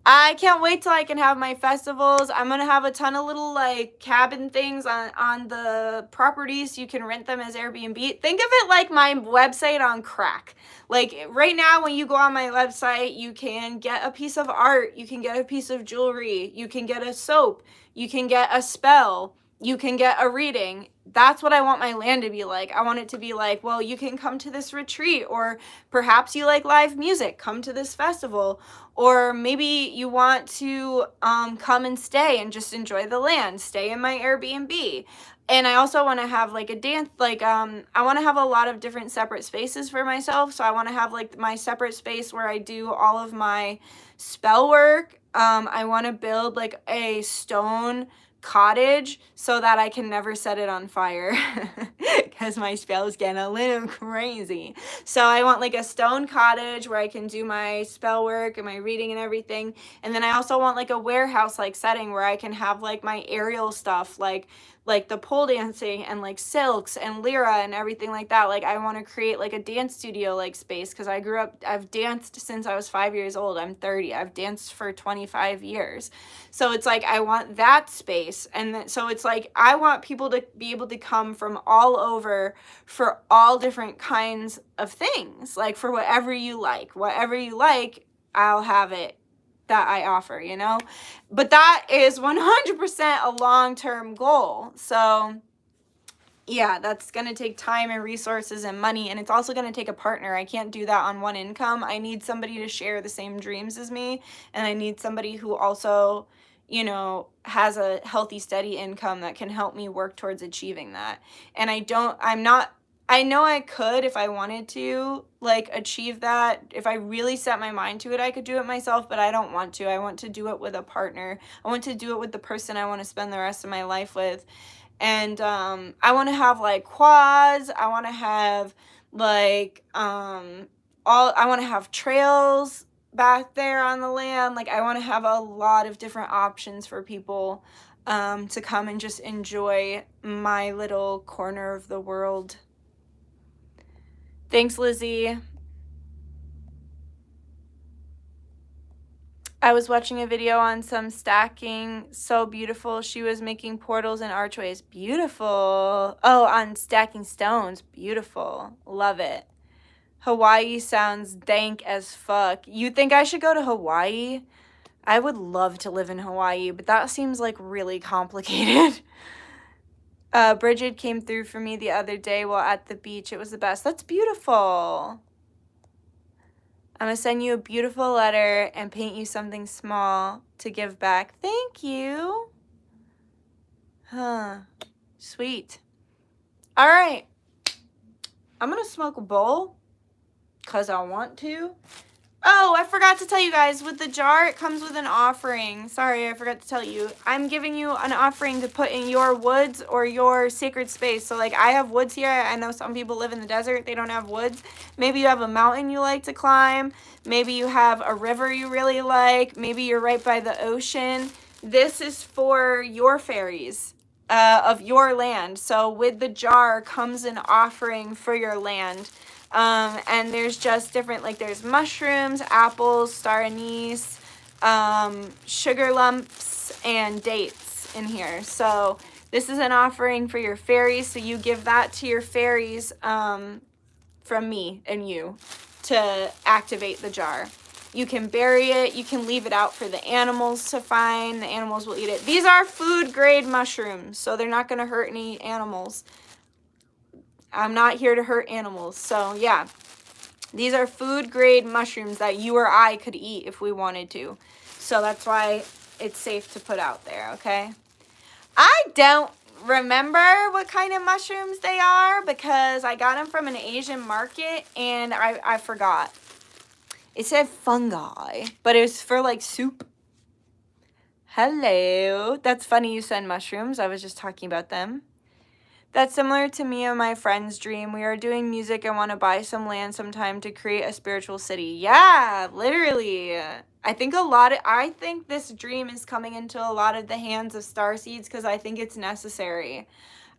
I can't wait till I can have my festivals. I'm gonna have a ton of little like cabin things on the properties. You can rent them as Airbnb. Think of it like my website on crack. Like right now when you go on my website, you can get a piece of art, you can get a piece of jewelry, you can get a soap, you can get a spell, you can get a reading. That's what I want my land to be like. I want it to be like, well, you can come to this retreat, or perhaps you like live music, come to this festival, or maybe you want to come and stay and just enjoy the land, stay in my Airbnb. And I also want to have like a dance, like I want to have a lot of different separate spaces for myself. So I want to have like my separate space where I do all of my spell work. I want to build like a stone cottage so that I can never set it on fire. because my spells get a little crazy. So I want like a stone cottage where I can do my spell work and my reading and everything. And then I also want like a warehouse like setting where I can have like my aerial stuff, like the pole dancing and like silks and lyra and everything like that. Like I want to create like a dance studio like space, because I've danced since I was 5 years old. I'm 30. I've danced for 25 years. So it's like I want that space. And then, so it's like I want people to be able to come from all over for all different kinds of things. Like for whatever you like, I'll have it that I offer, you know? But that is 100% a long-term goal. So yeah, that's going to take time and resources and money, and it's also going to take a partner. I can't do that on one income. I need somebody to share the same dreams as me, and I need somebody who also, you know, has a healthy, steady income that can help me work towards achieving that. And I know I could, if I wanted to, like, achieve that. If I really set my mind to it, I could do it myself, but I don't want to. I want to do it with a partner. I want to do it with the person I want to spend the rest of my life with. And I want to have like quads. I want to have like I want to have trails back there on the land. Like I want to have a lot of different options for people to come and just enjoy my little corner of the world. Thanks, Lizzie. I was watching a video on some stacking. So beautiful. She was making portals and archways. Beautiful. Oh, on stacking stones. Beautiful. Love it. Hawaii sounds dank as fuck. You think I should go to Hawaii? I would love to live in Hawaii, but that seems like really complicated. Bridget came through for me the other day while at the beach. It was the best. That's beautiful. I'm going to send you a beautiful letter and paint you something small to give back. Thank you. Huh. Sweet. All right. I'm going to smoke a bowl because I want to. Oh, I forgot to tell you guys, with the jar, it comes with an offering. Sorry, I forgot to tell you. I'm giving you an offering to put in your woods or your sacred space. So, like, I have woods here. I know some people live in the desert. They don't have woods. Maybe you have a mountain you like to climb. Maybe you have a river you really like. Maybe you're right by the ocean. This is for your fairies of your land. So, with the jar comes an offering for your land. And there's just different, like there's mushrooms, apples, star anise, sugar lumps, and dates in here. So this is an offering for your fairies. So you give that to your fairies from me and you to activate the jar. You can bury it. You can leave it out for the animals to find. The animals will eat it. These are food grade mushrooms, so they're not going to hurt any animals. I'm not here to hurt animals. So yeah, these are food grade mushrooms that you or I could eat if we wanted to. So that's why it's safe to put out there, okay? I don't remember what kind of mushrooms they are because I got them from an Asian market and I forgot. It said fungi, but it was for like soup. Hello. That's funny you said mushrooms. I was just talking about them. That's similar to me and my friend's dream. We are doing music and want to buy some land sometime to create a spiritual city. Yeah, literally. I think this dream is coming into a lot of the hands of starseeds because I think it's necessary.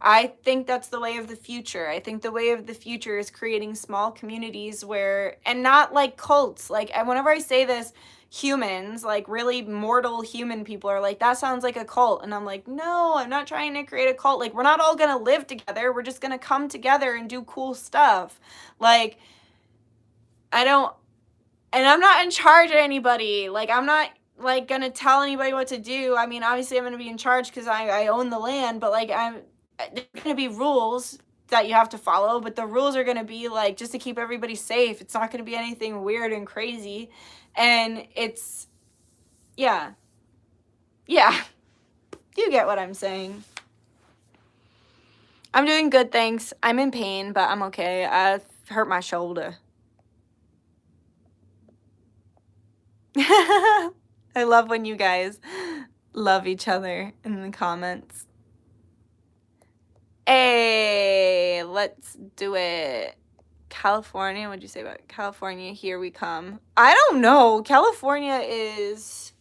I think that's the way of the future. I think the way of the future is creating small communities where, and not like cults. Like, whenever I say this, humans, like really mortal human people are like, that sounds like a cult. And I'm like, no, I'm not trying to create a cult. Like, we're not all going to live together. We're just going to come together and do cool stuff. Like, and I'm not in charge of anybody. Like, I'm not like going to tell anybody what to do. I mean, obviously I'm going to be in charge because I own the land, but like, there's going to be rules that you have to follow, but the rules are going to be like just to keep everybody safe. It's not going to be anything weird and crazy. And it's, yeah, you get what I'm saying. I'm doing good, thanks. I'm in pain, but I'm okay. I hurt my shoulder. I love when you guys love each other in the comments. Hey, let's do it. California, what'd you say about California? Here we come. I don't know. California is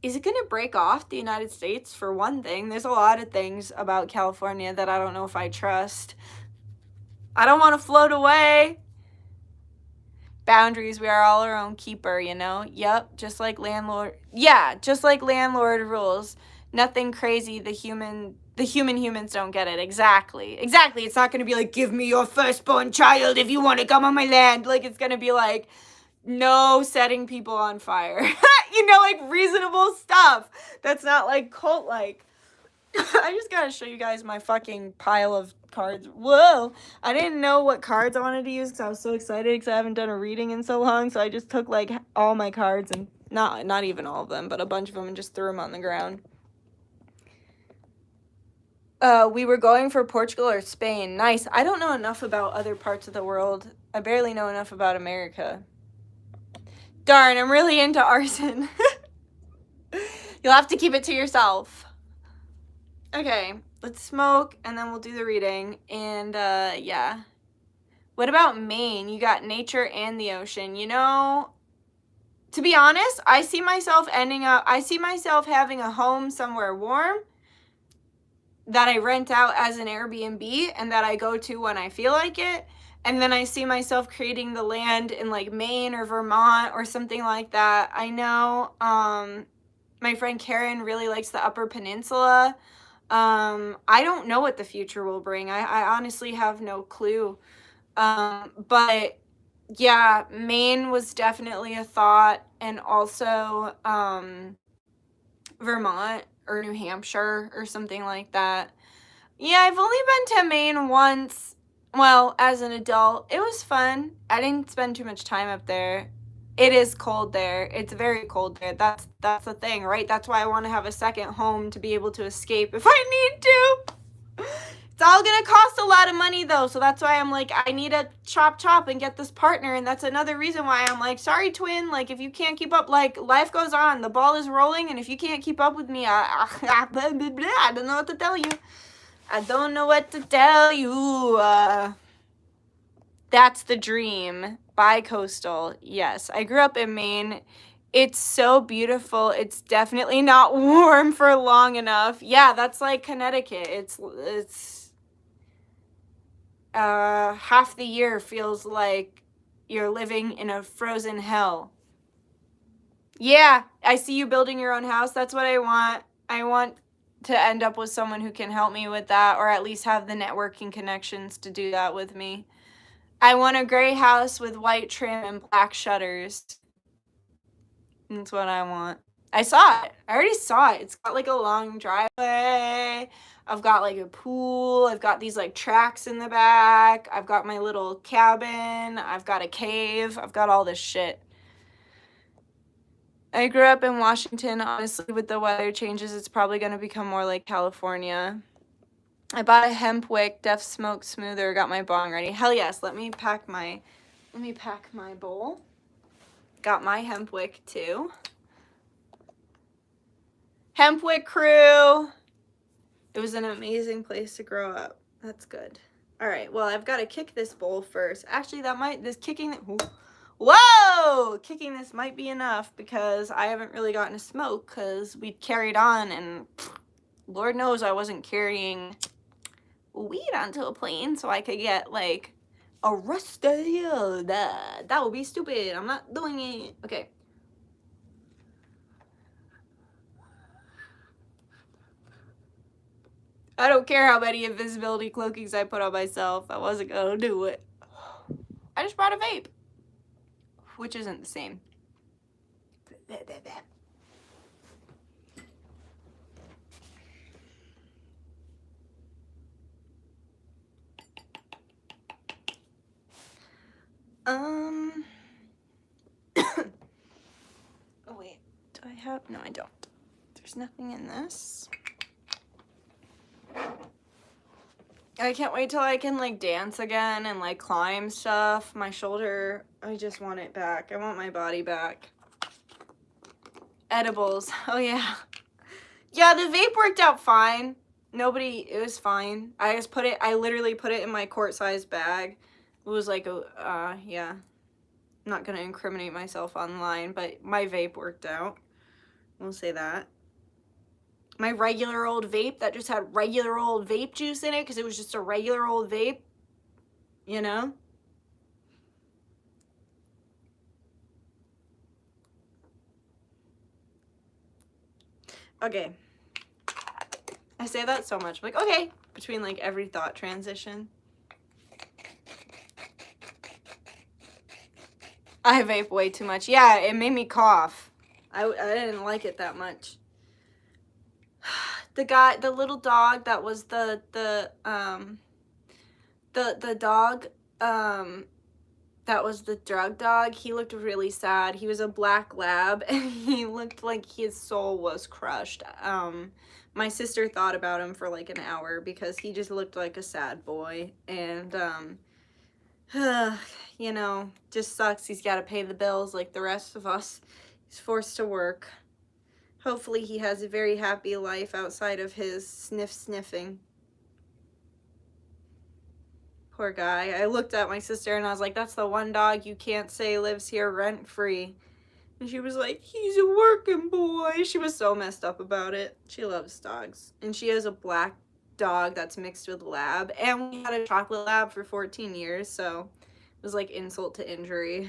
it going to break off the United States for one thing? There's a lot of things about California that I don't know if I trust. I don't want to float away. Boundaries, we are all our own keeper, you know? Yep, just like landlord. Yeah, just like landlord rules. Nothing crazy. The humans don't get it. Exactly. It's not going to be like, give me your firstborn child if you want to come on my land. Like, it's going to be like, no setting people on fire. You know, like reasonable stuff. That's not like cult-like. I just gotta show you guys my fucking pile of cards. Whoa! I didn't know what cards I wanted to use because I was so excited because I haven't done a reading in so long. So I just took like all my cards and not even all of them, but a bunch of them and just threw them on the ground. We were going for Portugal or Spain. Nice. I don't know enough about other parts of the world. I barely know enough about America. Darn, I'm really into arson. You'll have to keep it to yourself. Okay, let's smoke and then we'll do the reading. And yeah. What about Maine? You got nature and the ocean. You know, to be honest, I see myself having a home somewhere warm that I rent out as an Airbnb and that I go to when I feel like it. And then I see myself creating the land in like Maine or Vermont or something like that. I know my friend Karen really likes the Upper Peninsula. I don't know what the future will bring. I honestly have no clue. But yeah, Maine was definitely a thought, and also Vermont or New Hampshire or something like that. Yeah, I've only been to Maine once. Well, as an adult, it was fun. I didn't spend too much time up there. It is cold there. It's very cold there. That's the thing, right? That's why I want to have a second home to be able to escape if I need to. It's all gonna cost a lot of money though, so that's why I'm like, I need to chop and get this partner, and that's another reason why I'm like, sorry twin, like if you can't keep up, like life goes on, the ball is rolling, and if you can't keep up with me, I don't know what to tell you. I don't know what to tell you. That's the dream. Bi-coastal. Yes, I grew up in Maine. It's so beautiful. It's definitely not warm for long enough. Yeah, that's like Connecticut. It's half the year feels like you're living in a frozen hell. Yeah, I see you building your own house. That's what I want. I want to end up with someone who can help me with that, or at least have the networking connections to do that with me. I want a gray house with white trim and black shutters. That's what I want. I saw it. I already saw it. It's got like a long driveway. I've got like a pool. I've got these like tracks in the back. I've got my little cabin. I've got a cave. I've got all this shit. I grew up in Washington. Honestly, with the weather changes, it's probably going to become more like California. I bought a hemp wick, Def Smoke Smoother, got my bong ready. Hell yes, let me pack my bowl. Got my hemp wick too. Hemp wick crew. It was an amazing place to grow up. That's good. All right, well, I've got to kick this bowl first. Actually, kicking this might be enough because I haven't really gotten to smoke because we carried on, and Lord knows I wasn't carrying weed onto a plane so I could get like arrested. That would be stupid. I'm not doing it. Okay. I don't care how many invisibility cloakings I put on myself. I wasn't gonna do it. I just brought a vape, which isn't the same. Oh wait, do I have? No, I don't. There's nothing in this. I can't wait till I can like dance again and like climb stuff. My shoulder, I just want it back. I want my body back. Edibles. Oh yeah. Yeah, the vape worked out fine. Nobody, it was fine. I literally put it in my quart size bag. It was like yeah. I'm not gonna incriminate myself online, but my vape worked out. We'll say that. My regular old vape that just had regular old vape juice in it because it was just a regular old vape, you know? Okay. I say that so much. I'm like, okay, between like every thought transition. I vape way too much. Yeah, it made me cough. I didn't like it that much. The little dog that was the dog, that was the drug dog, he looked really sad. He was a black lab and he looked like his soul was crushed. My sister thought about him for like an hour because he just looked like a sad boy. And you know, just sucks. He's got to pay the bills like the rest of us. He's forced to work. Hopefully he has a very happy life outside of his sniffing. Poor guy. I looked at my sister and I was like, that's the one dog you can't say lives here rent-free. And she was like, he's a working boy. She was so messed up about it. She loves dogs. And she has a black dog that's mixed with lab. And we had a chocolate lab for 14 years, so it was like insult to injury.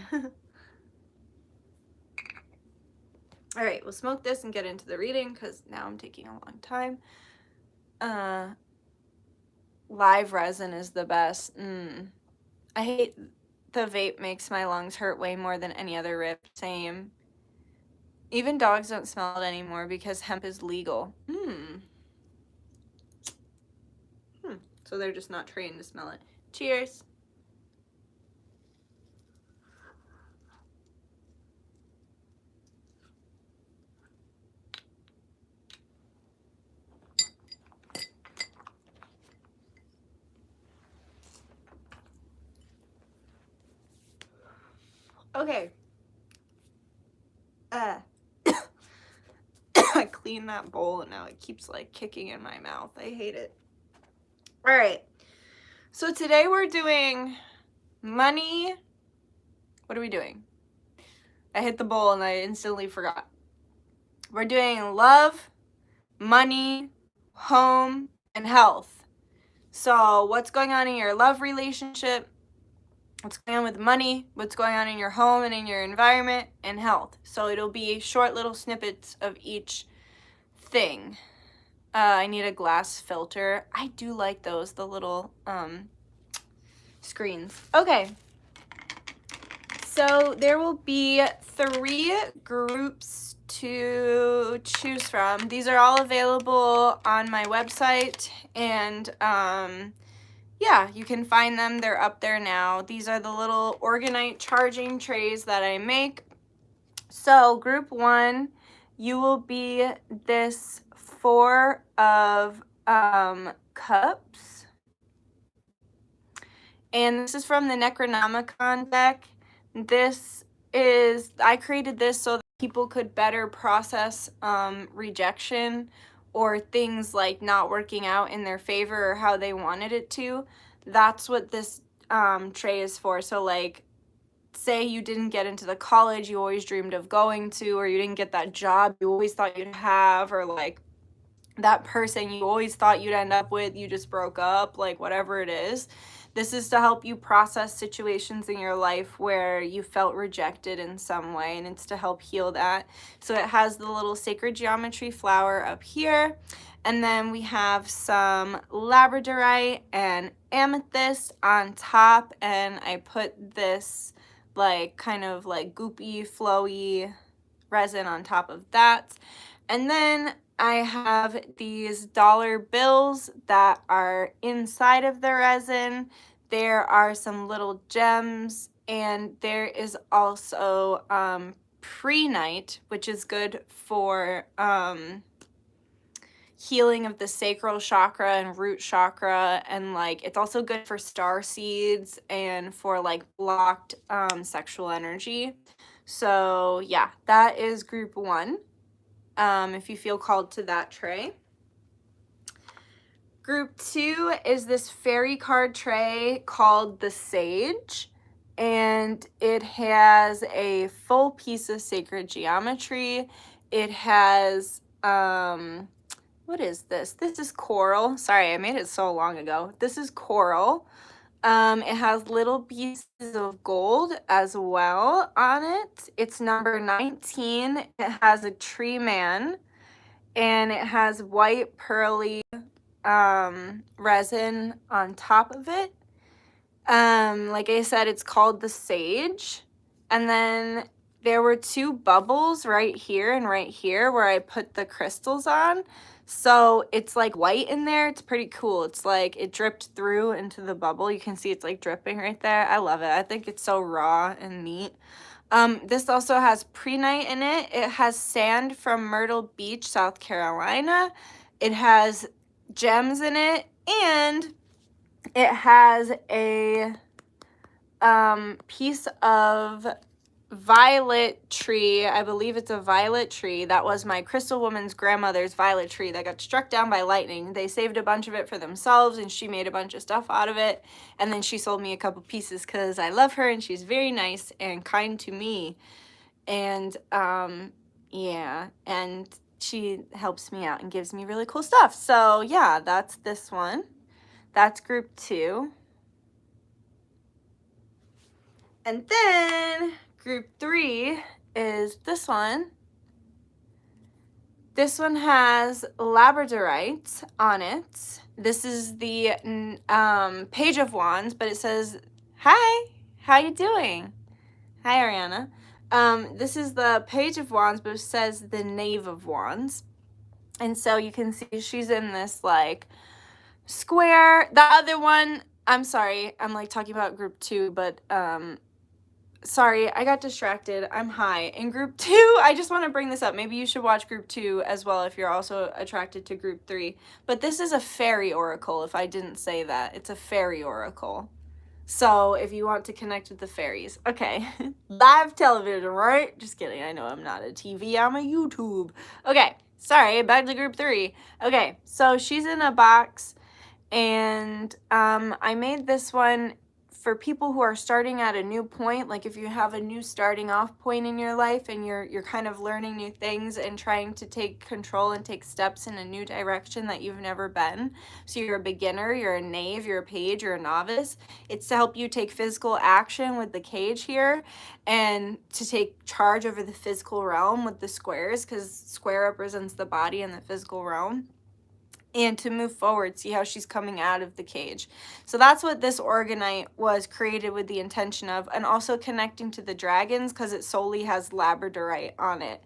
All right, we'll smoke this and get into the reading because now I'm taking a long time. Live resin is the best. I hate the vape, makes my lungs hurt way more than any other rip. Same. Even dogs don't smell it anymore because hemp is legal. So they're just not trained to smell it. Cheers. Okay. I cleaned that bowl and now it keeps like kicking in my mouth. I hate it. All right. So today we're doing money. What are we doing? I hit the bowl and I instantly forgot. We're doing love, money, home, and health. So what's going on in your love relationship? What's going on with money, what's going on in your home and in your environment, and health. So it'll be short little snippets of each thing. I need a glass filter. I do like those, the little screens. Okay. So there will be 3 groups to choose from. These are all available on my website, and yeah, you can find them. They're up there now. These are the little Orgonite charging trays that I make. So group 1, you will be this 4 of cups. And this is from the Necronomicon deck. I created this so that people could better process rejection or things like not working out in their favor or how they wanted it to. That's what this tray is for. So like, say you didn't get into the college you always dreamed of going to, or you didn't get that job you always thought you'd have, or like that person you always thought you'd end up with, you just broke up, like whatever it is. This is to help you process situations in your life where you felt rejected in some way, and it's to help heal that. So it has the little sacred geometry flower up here, and then we have some labradorite and amethyst on top, and I put this like kind of like goopy, flowy resin on top of that. And then I have these dollar bills that are inside of the resin. There are some little gems, and there is also prehnite, which is good for healing of the sacral chakra and root chakra, and like it's also good for star seeds and for like blocked sexual energy. So yeah, that is group 1. If you feel called to that tray. Group 2 is this fairy card tray called the Sage, and it has a full piece of sacred geometry. It has, what is this? This is coral. Sorry, I made it so long ago. This is coral. It has little pieces of gold as well on it. It's number 19. It has a tree man, and it has white pearly resin on top of it. Like I said, it's called the Sage. And then there were 2 bubbles right here and right here where I put the crystals on. So it's like white in there. It's pretty cool. It's like it dripped through into the bubble. You can see it's like dripping right there. I love it. I think it's so raw and neat. This also has prehnite in it. It has sand from Myrtle Beach, South Carolina. It has gems in it, and it has a piece of violet tree. I believe it's a violet tree. That was my crystal woman's grandmother's violet tree that got struck down by lightning. They saved a bunch of it for themselves, and she made a bunch of stuff out of it, and then she sold me a couple pieces because I love her and she's very nice and kind to me. And yeah, and she helps me out and gives me really cool stuff. So yeah, that's this one. That's group 2. And then group 3 is this one. This one has labradorite on it. This is the Page of Wands, but it says, "Hi, how you doing?" Hi, Ariana. This is the Page of Wands, but it says the Knave of Wands. And so you can see she's in this like square. The other one, I'm sorry, I'm like talking about group 2, but sorry, I got distracted. I'm high. In group 2, I just want to bring this up. Maybe you should watch group 2 as well if you're also attracted to group 3. But this is a fairy oracle, if I didn't say that. It's a fairy oracle. So if you want to connect with the fairies. Okay. Live television, right? Just kidding. I know I'm not a TV. I'm a YouTube. Okay. Sorry. Back to group 3. Okay. So she's in a box. And I made this one for people who are starting at a new point. Like if you have a new starting off point in your life and you're kind of learning new things and trying to take control and take steps in a new direction that you've never been. So you're a beginner, you're a knave, you're a page, you're a novice. It's to help you take physical action with the cage here and to take charge over the physical realm with the squares, because square represents the body in the physical realm. And to move forward, see how she's coming out of the cage. So that's what this Orgonite was created with the intention of, and also connecting to the dragons because it solely has labradorite on it.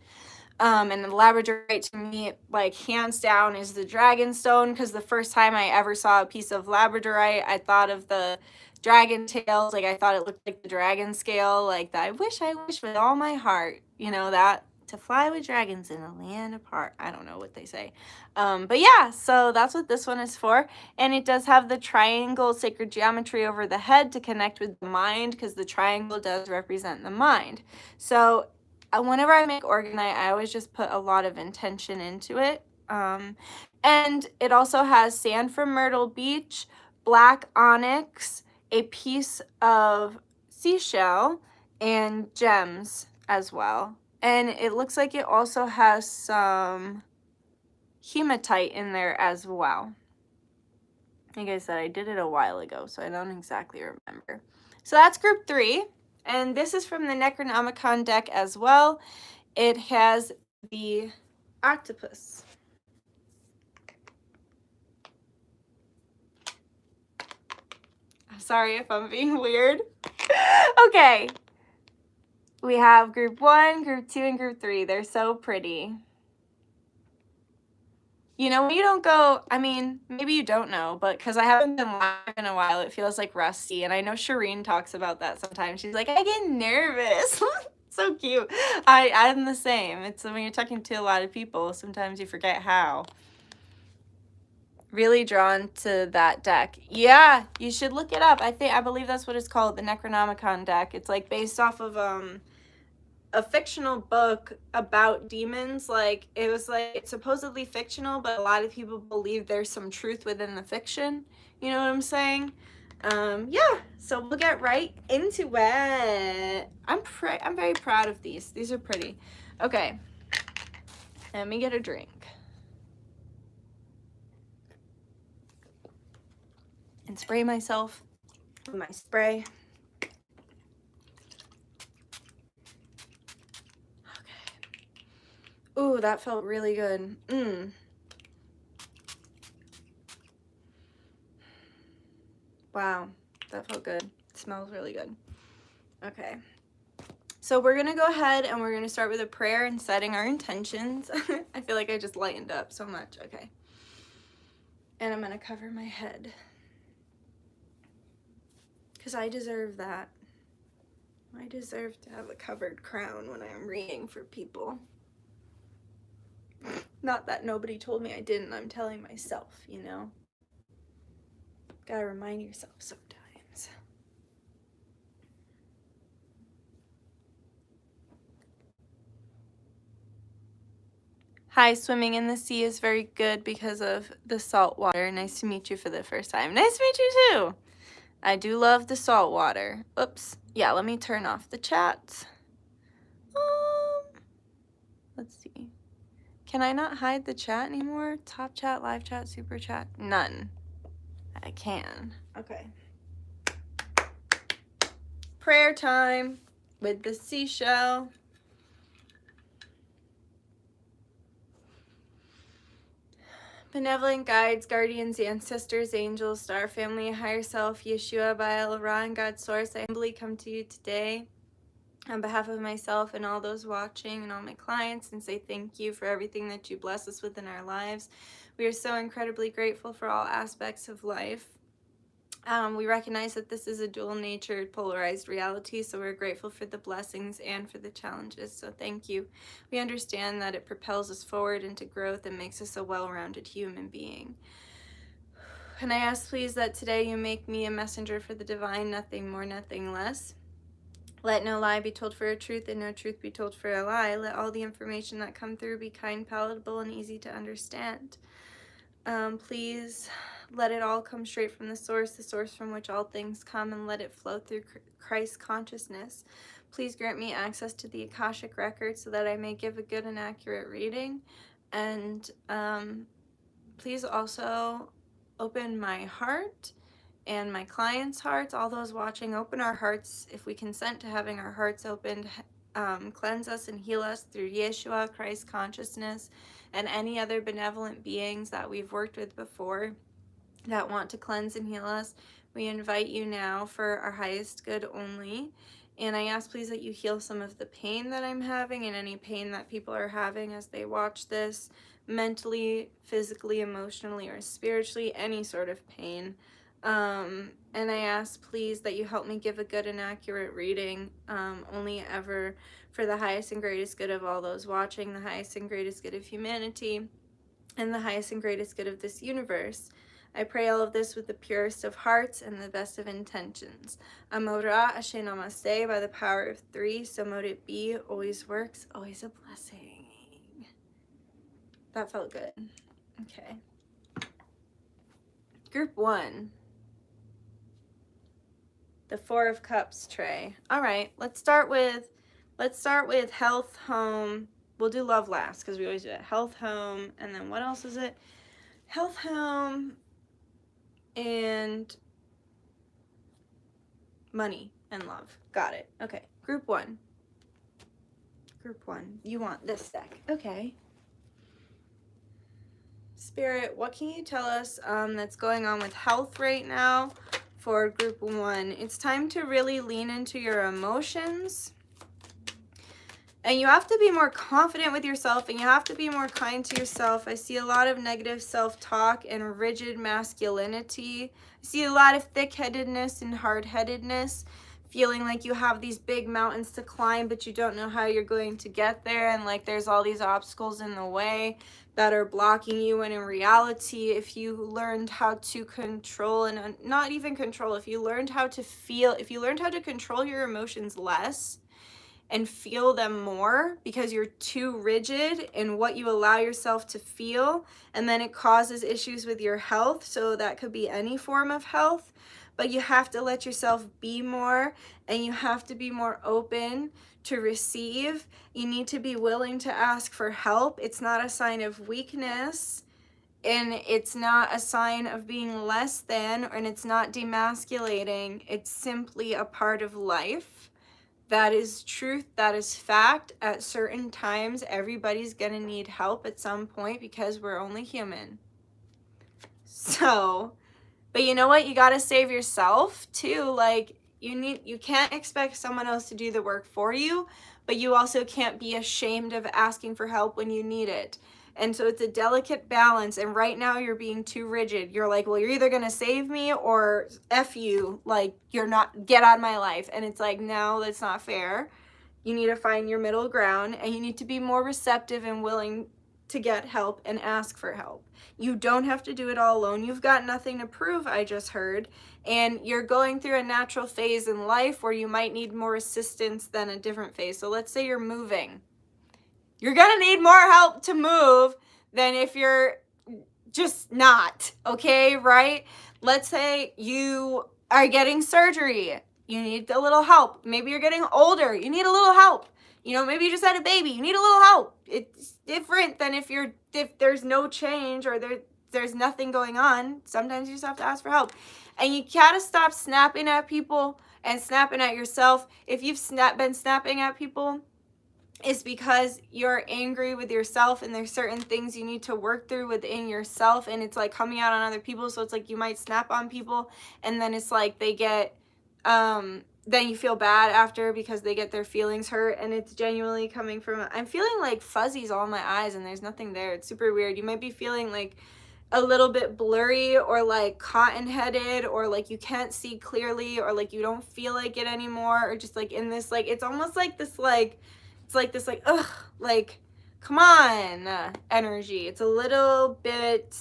And the labradorite to me, like hands down, is the dragon stone, because the first time I ever saw a piece of labradorite, I thought of the dragon tails. Like I thought it looked like the dragon scale, like that. I wish with all my heart, you know, that to fly with dragons in a land apart. I don't know what they say. But yeah, so that's what this one is for. And it does have the triangle sacred geometry over the head to connect with the mind, because the triangle does represent the mind. So whenever I make Orgonite, I always just put a lot of intention into it. And it also has sand from Myrtle Beach, black onyx, a piece of seashell, and gems as well. And it looks like it also has some hematite in there as well. Like I said, I did it a while ago, so I don't exactly remember. So that's group 3. And this is from the Necronomicon deck as well. It has the octopus. Sorry if I'm being weird. Okay. We have group 1, group 2, and group 3. They're so pretty. You know, when you don't go, I mean, maybe you don't know, but because I haven't been live in a while, it feels like rusty. And I know Shireen talks about that sometimes. She's like, I get nervous. So cute. I'm the same. It's when you're talking to a lot of people, sometimes you forget how. Really drawn to that deck. Yeah, you should look it up. I believe that's what it's called, the Necronomicon deck. It's like based off of a fictional book about demons. Like, it was like, it's supposedly fictional, but a lot of people believe there's some truth within the fiction. You know what I'm saying? Yeah, so we'll get right into it. I'm very proud of these. These are pretty. Okay, let me get a drink and spray myself with my spray. Okay. Ooh, that felt really good. Wow, that felt good. It smells really good. Okay. So we're going to go ahead and we're going to start with a prayer and setting our intentions. I feel like I just lightened up so much. Okay. And I'm going to cover my head, because I deserve that. I deserve to have a covered crown when I'm reading for people. Not that nobody told me I didn't. I'm telling myself, you know. Gotta remind yourself sometimes. Hi, swimming in the sea is very good because of the salt water. Nice to meet you for the first time. Nice to meet you too. I do love the salt water. Oops. Yeah, let me turn off the chat. Let's see. Can I not hide the chat anymore? Top chat, live chat, super chat? None. I can. Okay. Prayer time with the seashell. Benevolent guides, guardians, ancestors, angels, star family, higher self, Yeshua, Baal, Ra, and God's source, I humbly come to you today on behalf of myself and all those watching and all my clients, and say thank you for everything that you bless us with in our lives. We are so incredibly grateful for all aspects of life. We recognize that this is a dual-natured, polarized reality, so we're grateful for the blessings and for the challenges, so thank you. We understand that it propels us forward into growth and makes us a well-rounded human being. And I ask, please, that today you make me a messenger for the divine, nothing more, nothing less. Let no lie be told for a truth, and no truth be told for a lie. Let all the information that come through be kind, palatable, and easy to understand. Please let it all come straight from the source from which all things come, and let it flow through Christ consciousness. Please grant me access to the Akashic record so that I may give a good and accurate reading. And please also open my heart and my clients' hearts, all those watching, open our hearts if we consent to having our hearts opened. Cleanse us and heal us through Yeshua, Christ consciousness, and any other benevolent beings that we've worked with before that want to cleanse and heal us. We invite you now for our highest good only. And I ask, please, that you heal some of the pain that I'm having and any pain that people are having as they watch this, mentally, physically, emotionally, or spiritually, any sort of pain. And I ask, please, that you help me give a good and accurate reading, only ever for the highest and greatest good of all those watching, the highest and greatest good of humanity, and the highest and greatest good of this universe. I pray all of this with the purest of hearts and the best of intentions. Amora Ashe Namaste, by the power of 3, so mote it be, always works, always a blessing. That felt good. Okay. Group 1. The 4 of Cups tray. All right, let's start with health, home. We'll do love last because we always do it. Health, home, and then what else is it? Health, home, and money and love. Got it. Okay. Group 1. Group 1. You want this deck. Okay. Spirit, what can you tell us that's going on with health right now for group 1? It's time to really lean into your emotions. And you have to be more confident with yourself, and you have to be more kind to yourself. I see a lot of negative self-talk and rigid masculinity. I see a lot of thick-headedness and hard-headedness, feeling like you have these big mountains to climb, but you don't know how you're going to get there, and like there's all these obstacles in the way that are blocking you. And in reality, if you learned how to control, and not even control, if you learned how to feel, if you learned how to control your emotions less, and feel them more because you're too rigid in what you allow yourself to feel, and then it causes issues with your health. So that could be any form of health, but you have to let yourself be more, and you have to be more open to receive. You need to be willing to ask for help. It's not a sign of weakness, and it's not a sign of being less than, and it's not demasculating. It's simply a part of life. That is truth, that is fact. At certain times, everybody's gonna need help at some point because we're only human. So, but you know what? You gotta save yourself too. Like, you can't expect someone else to do the work for you, but you also can't be ashamed of asking for help when you need it. And so it's a delicate balance. And right now you're being too rigid. You're like, well, you're either gonna save me or F you, like, you're not, get out of my life. And it's like, no, that's not fair. You need to find your middle ground, and you need to be more receptive and willing to get help and ask for help. You don't have to do it all alone. You've got nothing to prove, I just heard. And you're going through a natural phase in life where you might need more assistance than a different phase. So let's say you're moving. You're gonna need more help to move than if you're just not, okay, right? Let's say you are getting surgery. You need a little help. Maybe you're getting older. You need a little help. You know, maybe you just had a baby. You need a little help. It's different than if there's no change or there's nothing going on. Sometimes you just have to ask for help. And you gotta stop snapping at people and snapping at yourself. If you've been snapping at people, is because you're angry with yourself, and there's certain things you need to work through within yourself, and it's like coming out on other people. So it's like you might snap on people, and then it's like they get then you feel bad after because they get their feelings hurt, and it's genuinely coming from, I'm feeling like fuzzies all in my eyes and there's nothing there. It's super weird. You might be feeling like a little bit blurry, or like cotton headed, or like you can't see clearly, or like you don't feel like it anymore, or just like in this, like, it's almost like this, like, it's like this, like, ugh, like, come on, energy. It's a little bit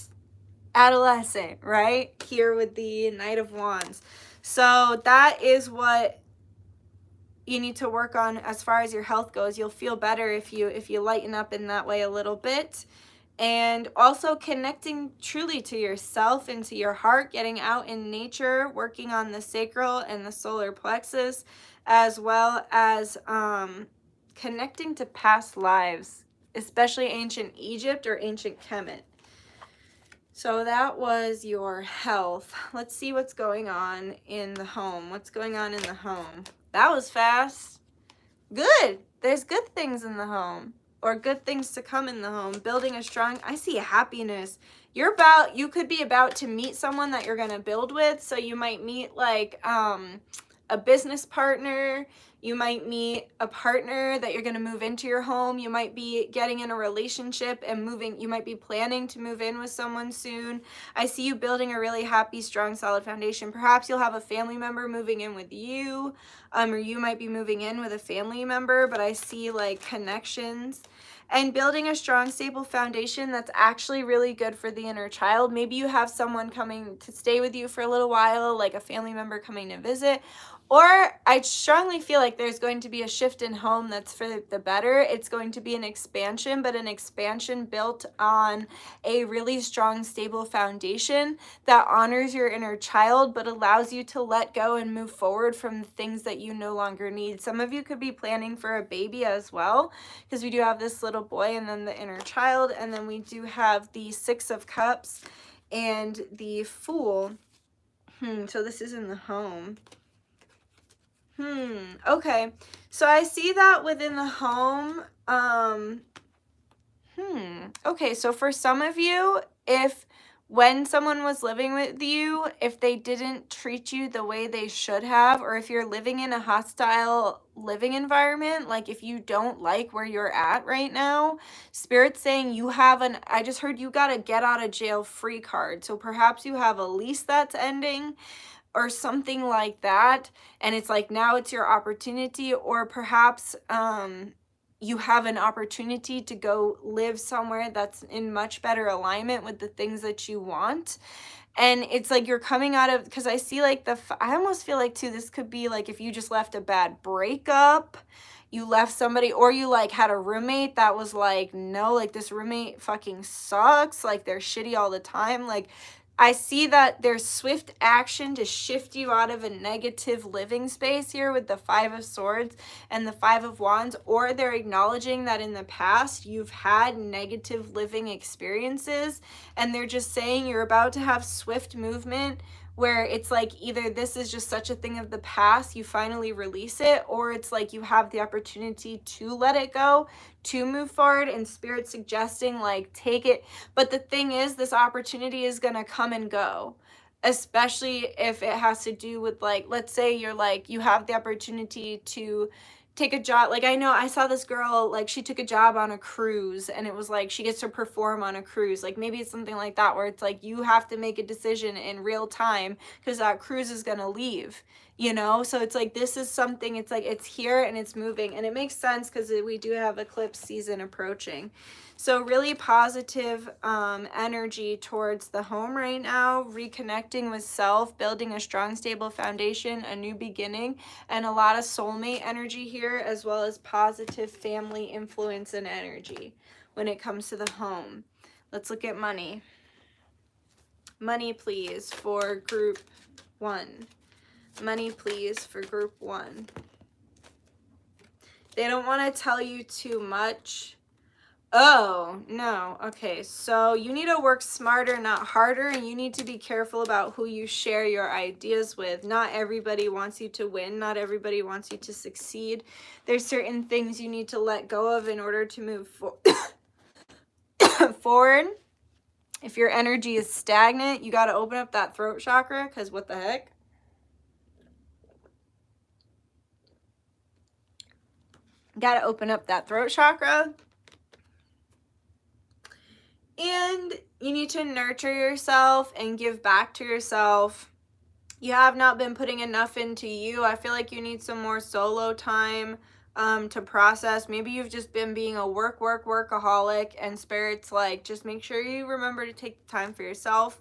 adolescent, right? Here with the Knight of Wands. So that is what you need to work on as far as your health goes. You'll feel better if you lighten up in that way a little bit. And also connecting truly to yourself and to your heart, getting out in nature, working on the sacral and the solar plexus, as well as connecting to past lives, especially ancient Egypt or ancient Kemet. So that was your health. Let's see what's going on in the home. What's going on in the home? That was fast. Good. There's good things in the home, or good things to come in the home. Building a strong, I see happiness. You could be about to meet someone that you're going to build with. So you might meet like a business partner. You might meet a partner that you're going to move into your home. You might be getting in a relationship and moving. You might be planning to move in with someone soon. I see you building a really happy, strong, solid foundation. Perhaps you'll have a family member moving in with you, or you might be moving in with a family member, but I see like connections. And building a strong, stable foundation that's actually really good for the inner child. Maybe you have someone coming to stay with you for a little while, like a family member coming to visit. Or I strongly feel like there's going to be a shift in home that's for the better. It's going to be an expansion, but an expansion built on a really strong, stable foundation that honors your inner child, but allows you to let go and move forward from the things that you no longer need. Some of you could be planning for a baby as well, because we do have this little boy and then the inner child, and then we do have the Six of Cups and the Fool. So this is in the home. Okay. So I see that within the home. Okay, so for some of you, when someone was living with you, if they didn't treat you the way they should have, or if you're living in a hostile living environment, like if you don't like where you're at right now, Spirit's saying I just heard you got a get out of jail free card. So perhaps you have a lease that's ending, or something like that, and it's like now it's your opportunity, or perhaps you have an opportunity to go live somewhere that's in much better alignment with the things that you want. And it's like you're coming out of, because I see like I almost feel like too, this could be like if you just left a bad breakup, you left somebody, or you like had a roommate that was like, no, like this roommate fucking sucks, like they're shitty all the time. Like I see that there's swift action to shift you out of a negative living space here with the Five of Swords and the Five of Wands, or they're acknowledging that in the past you've had negative living experiences, and they're just saying you're about to have swift movement where it's like either this is just such a thing of the past, you finally release it, or it's like you have the opportunity to let it go, to move forward, and Spirit suggesting like take it. But the thing is, this opportunity is going to come and go, especially if it has to do with like, let's say you're like, you have the opportunity to take a job. Like I know I saw this girl, like she took a job on a cruise, and it was like she gets to perform on a cruise. Like maybe it's something like that where it's like you have to make a decision in real time because that cruise is gonna leave, you know. So it's like this is something, it's like it's here and it's moving, and it makes sense because we do have eclipse season approaching. So really positive energy towards the home right now, reconnecting with self, building a strong, stable foundation, a new beginning, and a lot of soulmate energy here, as well as positive family influence and energy when it comes to the home. Let's look at money. Money, please, for group 1. Money, please, for group 1. They don't want to tell you too much. Oh, no. Okay, so you need to work smarter, not harder, and you need to be careful about who you share your ideas with. Not everybody wants you to win. Not everybody wants you to succeed. There's certain things you need to let go of in order to move forward. If your energy is stagnant, you got to open up that throat chakra, because what the heck? Got to open up that throat chakra. And you need to nurture yourself and give back to yourself. You have not been putting enough into you. I feel like you need some more solo time to process. Maybe you've just been being a workaholic, and Spirit's like, just make sure you remember to take the time for yourself.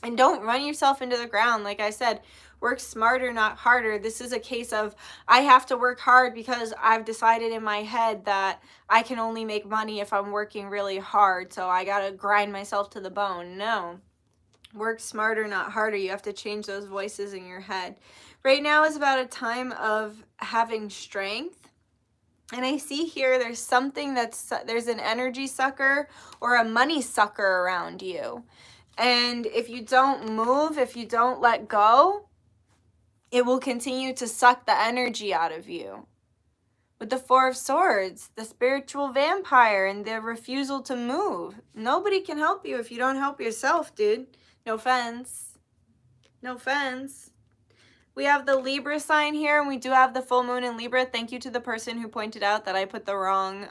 And don't run yourself into the ground. Like I said, work smarter, not harder. This is a case of I have to work hard because I've decided in my head that I can only make money if I'm working really hard. So I got to grind myself to the bone. No. Work smarter, not harder. You have to change those voices in your head. Right now is about a time of having strength. And I see here there's something there's an energy sucker or a money sucker around you. And if you don't move, if you don't let go, it will continue to suck the energy out of you. With the Four of Swords, the spiritual vampire, and the refusal to move. Nobody can help you if you don't help yourself, dude. No offense. No offense. We have the Libra sign here, and we do have the full moon in Libra. Thank you to the person who pointed out that I put the wrong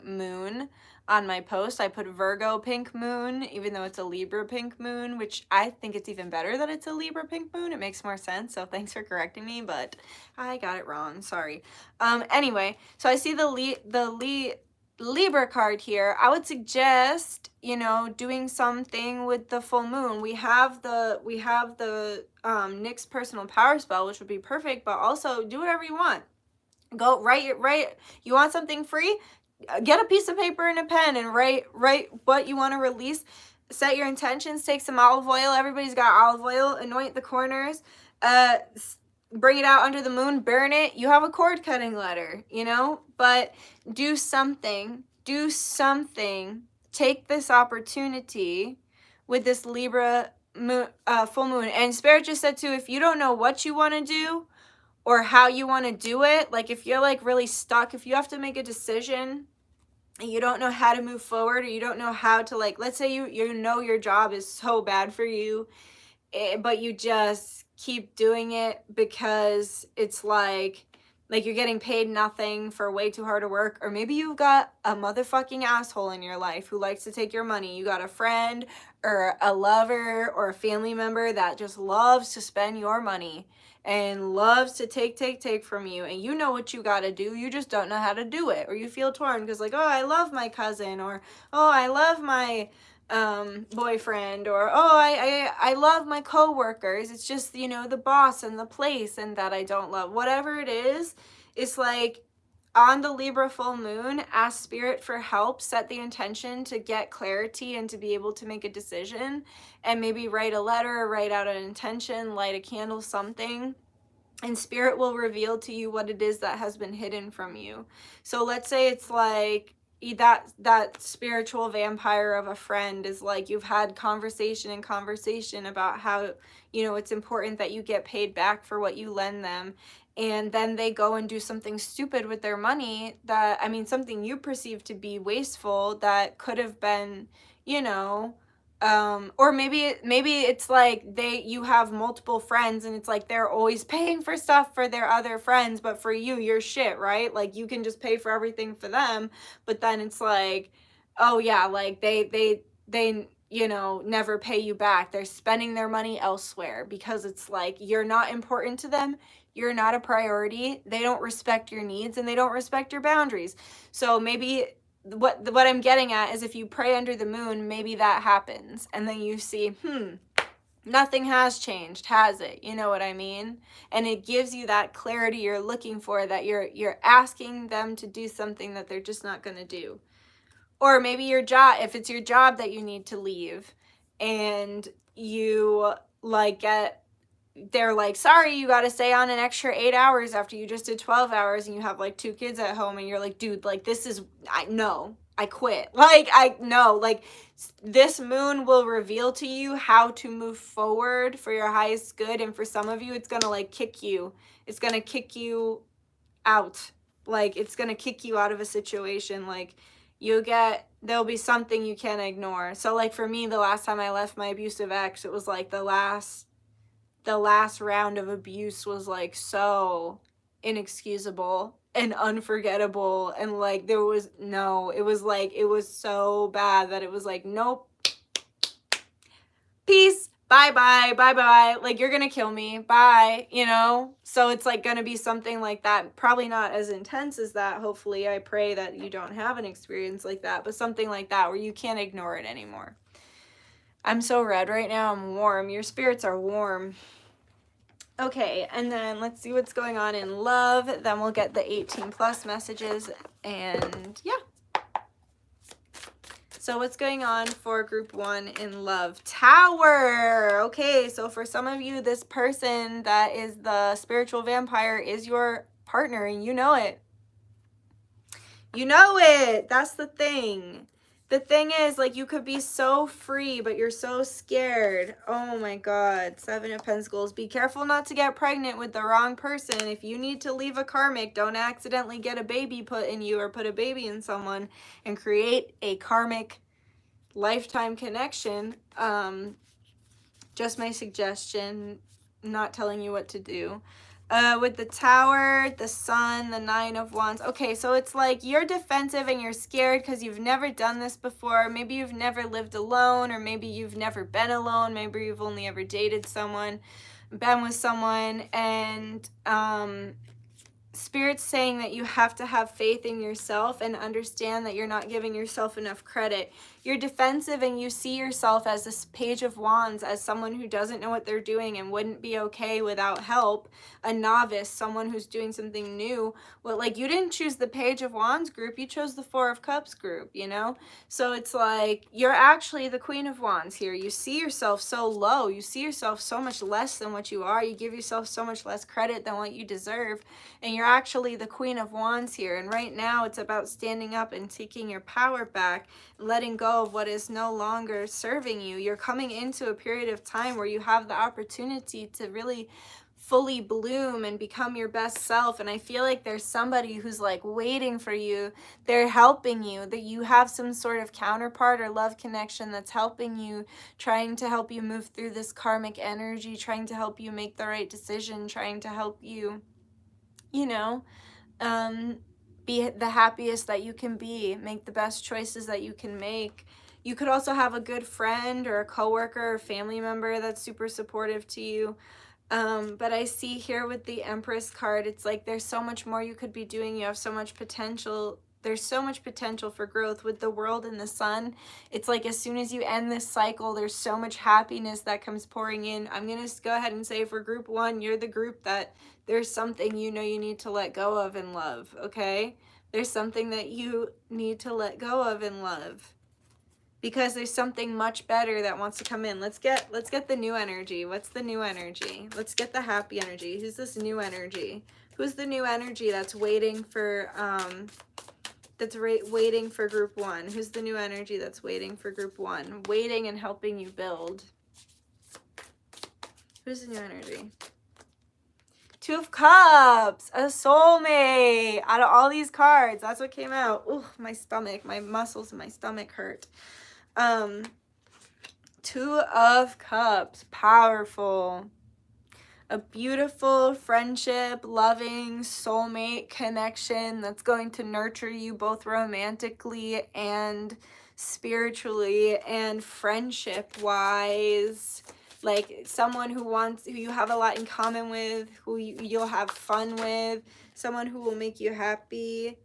moon on my post. I put Virgo pink moon, even though it's a Libra pink moon, which I think it's even better that it's a Libra pink moon. It makes more sense, so thanks for correcting me, but I got it wrong. Sorry. Anyway, so I see the Libra card here. I would suggest, you know, doing something with the full moon. We have the Nyx personal power spell, which would be perfect, but also do whatever you want. Go write. You want something free? Get a piece of paper and a pen and write what you want to release. Set your intentions. Take some olive oil. Everybody's got olive oil. Anoint the corners. Bring it out under the moon. Burn it. You have a cord cutting letter, you know. But do something. Do something. Take this opportunity with this Libra moon, full moon. And Spirit just said too, if you don't know what you want to do or how you want to do it, like if you're like really stuck, if you have to make a decision and you don't know how to move forward, or you don't know how to, like, let's say you know your job is so bad for you, but you just keep doing it because it's like you're getting paid nothing for way too hard to work. Or maybe you've got a motherfucking asshole in your life who likes to take your money. You got a friend or a lover or a family member that just loves to spend your money and loves to take from you, and you know what you got to do, you just don't know how to do it, or you feel torn because like, oh, I love my cousin, or oh, I love my boyfriend, or oh, I love my coworkers, it's just, you know, the boss and the place and that I don't love, whatever it is. It's like on the Libra full moon, ask spirit for help, set the intention to get clarity and to be able to make a decision, and maybe write a letter or write out an intention, light a candle, something, and spirit will reveal to you what it is that has been hidden from you. So let's say it's like that spiritual vampire of a friend is like, you've had conversation and conversation about how, you know, it's important that you get paid back for what you lend them, and then they go and do something stupid with their money, that, I mean, something you perceive to be wasteful that could have been, you know, or maybe it's like you have multiple friends and it's like they're always paying for stuff for their other friends, but for you, you're shit, right? Like you can just pay for everything for them, but then it's like, oh yeah, like they you know, never pay you back. They're spending their money elsewhere because it's like you're not important to them, you're not a priority, they don't respect your needs, and they don't respect your boundaries. So maybe what I'm getting at is, if you pray under the moon, maybe that happens, and then you see, nothing has changed, has it? You know what I mean? And it gives you that clarity you're looking for, that you're asking them to do something that they're just not going to do. Or maybe your job, if it's your job that you need to leave, and you like they're like, sorry, you got to stay on an extra 8 hours after you just did 12 hours, and you have like 2 kids at home, and you're like, dude, like this is, I quit. Like, I know, like this moon will reveal to you how to move forward for your highest good. And for some of you, it's going to like kick you. It's going to kick you out. Like it's going to kick you out of a situation. Like there'll be something you can't ignore. So like for me, the last time I left my abusive ex, it was like the last round of abuse was like so inexcusable and unforgettable, and like it was like, it was so bad that it was like, nope, peace, bye bye, bye bye, like you're gonna kill me, bye, you know. So it's like gonna be something like that, probably not as intense as that, hopefully. I pray that you don't have an experience like that, but something like that where you can't ignore it anymore. I'm so red right now, I'm warm. Your spirits are warm. Okay, and then let's see what's going on in love. Then we'll get the 18 plus messages, and yeah. So what's going on for group 1 in love? Tower. Okay, so for some of you, this person that is the spiritual vampire is your partner, and you know it. You know it. That's the thing. The thing is, like, you could be so free, but you're so scared. Oh my God. 7 of Pentacles. Be careful not to get pregnant with the wrong person. If you need to leave a karmic, don't accidentally get a baby put in you, or put a baby in someone and create a karmic lifetime connection. Just my suggestion, not telling you what to do. With the Tower, the Sun, the 9 of Wands. Okay, so it's like you're defensive and you're scared because you've never done this before. Maybe you've never lived alone, or maybe you've never been alone. Maybe you've only ever dated someone, been with someone, and Spirit's saying that you have to have faith in yourself and understand that you're not giving yourself enough credit. You're defensive and you see yourself as this Page of Wands, as someone who doesn't know what they're doing and wouldn't be okay without help, a novice, someone who's doing something new. Well, like, you didn't choose the Page of Wands group, you chose the 4 of Cups group, you know? So it's like, you're actually the Queen of Wands here. You see yourself so low, you see yourself so much less than what you are, you give yourself so much less credit than what you deserve, and you're actually the Queen of Wands here. And right now it's about standing up and taking your power back, letting go of what is no longer serving you. You're coming into a period of time where you have the opportunity to really fully bloom and become your best self. And I feel like there's somebody who's like waiting for you. They're helping you, that you have some sort of counterpart or love connection that's helping you, trying to help you move through this karmic energy, trying to help you make the right decision, trying to help you, you know, be the happiest that you can be, make the best choices that you can make. You could also have a good friend or a coworker or family member that's super supportive to you. But I see here with the Empress card, it's like there's so much more you could be doing. You have so much potential There's so much potential for growth with the world and the sun. It's like as soon as you end this cycle, there's so much happiness that comes pouring in. I'm going to go ahead and say for group 1, you're the group that there's something you know you need to let go of and love, okay? There's something that you need to let go of and love, because there's something much better that wants to come in. Let's get the new energy. What's the new energy? Let's get the happy energy. Who's this new energy? Who's the new energy that's waiting for waiting for group 1? Who's the new energy that's waiting for group 1? Waiting and helping you build. Who's the new energy? 2 of Cups, a soulmate. Out of all these cards, that's what came out. Ooh, my stomach, my muscles in my stomach hurt. 2 of Cups, powerful. A beautiful friendship, loving, soulmate connection that's going to nurture you both romantically and spiritually and friendship-wise. Like someone who you have a lot in common with, who you'll have fun with, someone who will make you happy.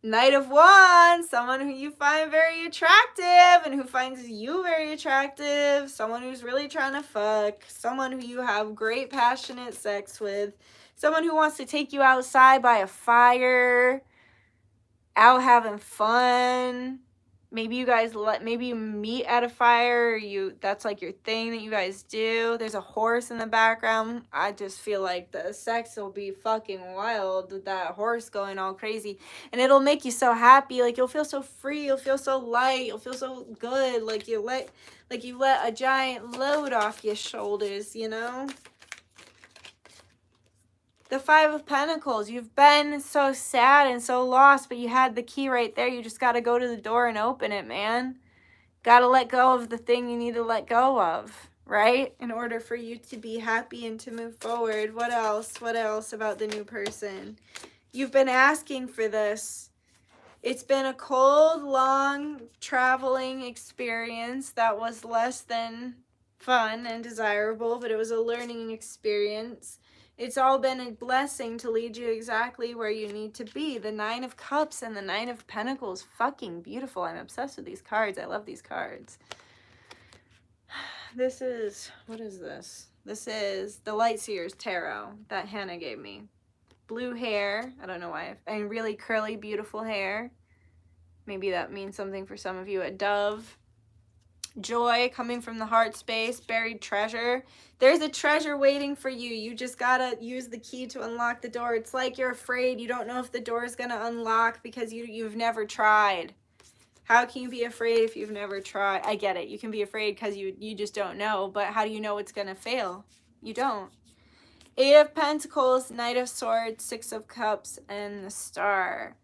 Knight of Wands, someone who you find very attractive and who finds you very attractive, someone who's really trying to fuck, someone who you have great passionate sex with, someone who wants to take you outside by a fire, out having fun. Maybe you guys maybe you meet at a fire, that's like your thing that you guys do. There's a horse in the background. I just feel like the sex will be fucking wild with that horse going all crazy, and it'll make you so happy. Like you'll feel so free, you'll feel so light, you'll feel so good, like you let a giant load off your shoulders, you know? The 5 of Pentacles, you've been so sad and so lost, but you had the key right there. You just got to go to the door and open it, man. Got to let go of the thing you need to let go of, right? In order for you to be happy and to move forward. What else? What else about the new person? You've been asking for this. It's been a cold, long, traveling experience that was less than fun and desirable, but it was a learning experience. It's all been a blessing to lead you exactly where you need to be. The 9 of Cups and the 9 of Pentacles, fucking beautiful. I'm obsessed with these cards. I love these cards. This is, what is this? This is the Lightseers Tarot that Hannah gave me. Blue hair. I don't know why. And really curly, beautiful hair. Maybe that means something for some of you. A dove. Joy coming from the heart space. Buried treasure. There's a treasure waiting for you. You just gotta use the key to unlock the door. It's like you're afraid. You don't know if the door is gonna unlock because you've never tried. How can you be afraid if you've never tried? I get it. You can be afraid because you just don't know. But how do you know it's gonna fail? You don't. 8 of Pentacles, Knight of Swords, 6 of Cups, and the Star.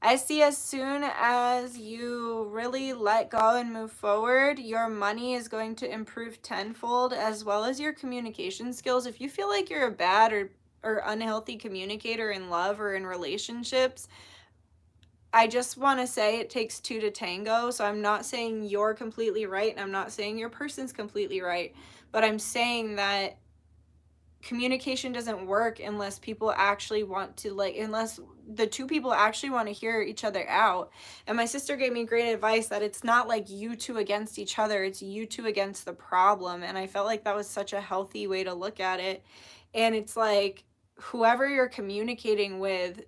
I see as soon as you really let go and move forward, your money is going to improve tenfold, as well as your communication skills. If you feel like you're a bad or unhealthy communicator in love or in relationships, I just want to say it takes 2 to tango. So I'm not saying you're completely right, and I'm not saying your person's completely right, but I'm saying that communication doesn't work unless people actually want to, unless the 2 people actually want to hear each other out. And my sister gave me great advice that it's not like you 2 against each other, it's you 2 against the problem. And I felt like that was such a healthy way to look at it. And it's like whoever you're communicating with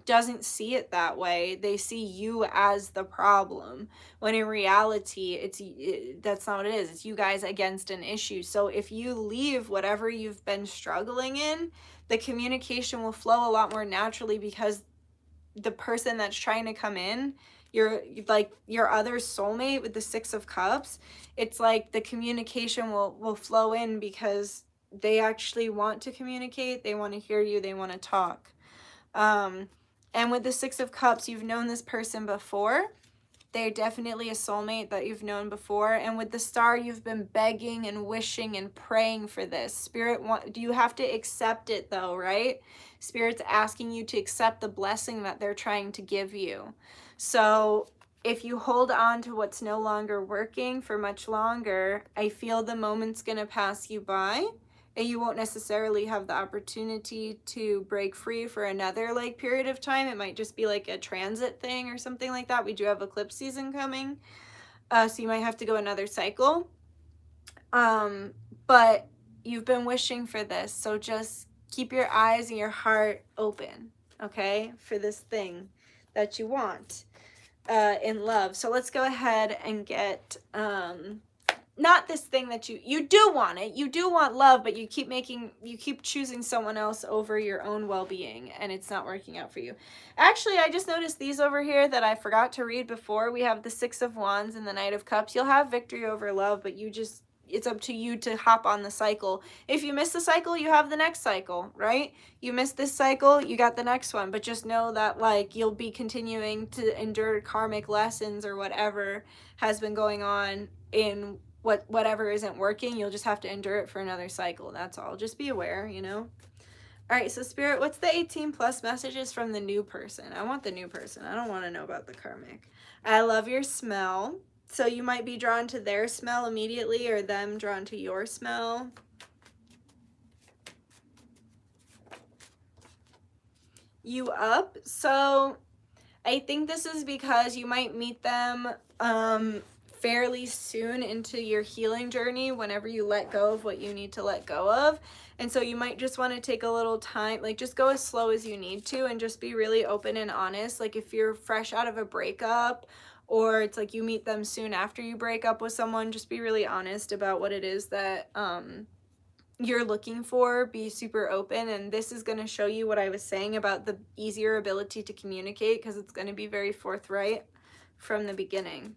doesn't see it that way. They see you as the problem, when in reality that's not what it is. It's you guys against an issue. So if you leave whatever you've been struggling in, the communication will flow a lot more naturally, because the person that's trying to come in, your other soulmate with the 6 of Cups, it's like the communication will flow in because they actually want to communicate, they want to hear you, they want to talk. And with the 6 of Cups, you've known this person before. They're definitely a soulmate that you've known before. And with the Star, you've been begging and wishing and praying for this. Spirit, you have to accept it though, right? Spirit's asking you to accept the blessing that they're trying to give you. So if you hold on to what's no longer working for much longer, I feel the moment's going to pass you by. and you won't necessarily have the opportunity to break free for another like period of time. It might just be like a transit thing or something like that. We do have eclipse season coming, so you might have to go another cycle. But you've been wishing for this, so just keep your eyes and your heart open, okay, for this thing that you want in love. So let's go ahead and get not this thing that you do want it. You do want love, but you keep choosing someone else over your own well-being, and it's not working out for you. Actually, I just noticed these over here that I forgot to read before. We have the Six of Wands and the Knight of Cups. You'll have victory over love, but it's up to you to hop on the cycle. If you miss the cycle, you have the next cycle, right? You miss this cycle, you got the next one. But just know that like you'll be continuing to endure karmic lessons or whatever has been going on in whatever isn't working. You'll just have to endure it for another cycle. That's all. Just be aware, you know? All right, so Spirit, what's the 18 plus messages from the new person? I want the new person. I don't want to know about the karmic. I love your smell. So you might be drawn to their smell immediately or them drawn to your smell. You up. So I think this is because you might meet them fairly soon into your healing journey whenever you let go of what you need to let go of. And so you might just want to take a little time, like just go as slow as you need to and just be really open and honest. Like if you're fresh out of a breakup or it's like you meet them soon after you break up with someone, just be really honest about what it is that you're looking for. Be super open, and this is going to show you what I was saying about the easier ability to communicate, because it's going to be very forthright from the beginning.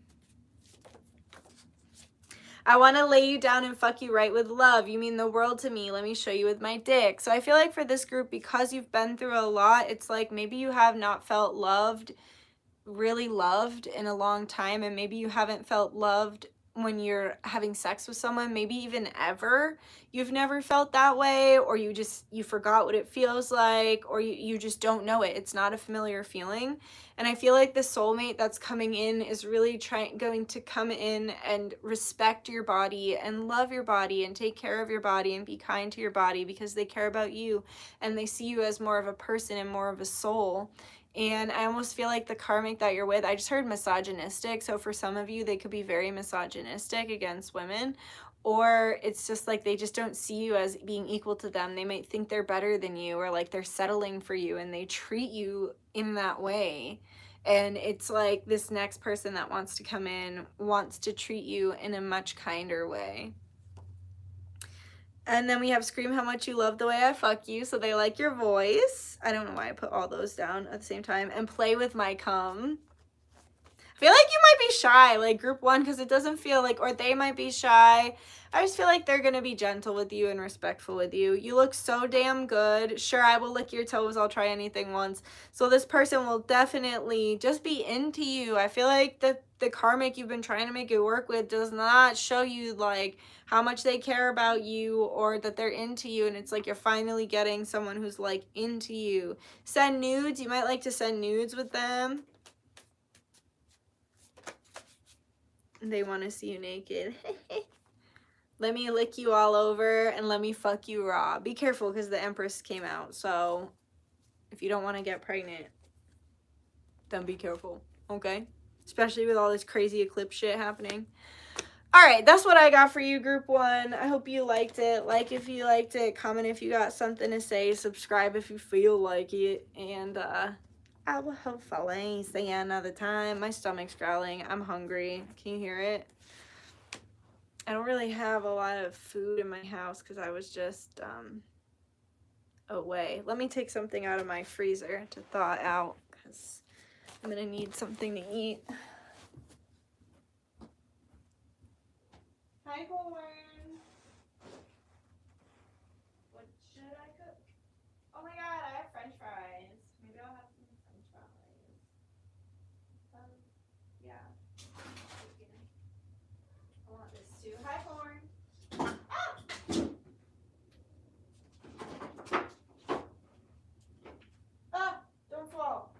I want to lay you down and fuck you right with love. You mean the world to me. Let me show you with my dick. So I feel like for this group, because you've been through a lot, it's like maybe you have not felt loved, really loved in a long time, and maybe you haven't felt loved when you're having sex with someone, maybe even ever. You've never felt that way, or you forgot what it feels like, or you just don't know it. It's not a familiar feeling. And I feel like the soulmate that's coming in is really going to come in and respect your body and love your body and take care of your body and be kind to your body, because they care about you and they see you as more of a person and more of a soul. And I almost feel like the karmic that you're with, I just heard misogynistic. So for some of you, they could be very misogynistic against women, or it's just like they just don't see you as being equal to them. They might think they're better than you, or like they're settling for you, and they treat you in that way. And it's like this next person that wants to come in wants to treat you in a much kinder way. And then we have scream how much you love the way I fuck you. So they like your voice. I don't know why I put all those down at the same time. And play with my cum. I feel like you might be shy, like group one, because it doesn't feel like, or they might be shy. I just feel like they're going to be gentle with you and respectful with you. You look so damn good. Sure, I will lick your toes. I'll try anything once. So this person will definitely just be into you. I feel like the karmic you've been trying to make it work with does not show you like how much they care about you or that they're into you. And it's like you're finally getting someone who's like into you. Send nudes. You might like to send nudes with them. They want to see you naked. Let me lick you all over and let me fuck you raw. Be careful, because the Empress came out. So if you don't want to get pregnant, then be careful, okay? Especially with all this crazy eclipse shit happening. All right, that's what I got for you, group one. I hope you liked it. Like if you liked it. Comment if you got something to say. Subscribe if you feel like it. And I will hopefully see you another time. My stomach's growling. I'm hungry. Can you hear it? I don't really have a lot of food in my house because I was just away. Let me take something out of my freezer to thaw out, because I'm going to need something to eat. Hi, Corn. What should I cook? Oh my god, I have French fries. Maybe I'll have some French fries. Yeah. I want this too. Hi, Corn. Ah! Don't fall.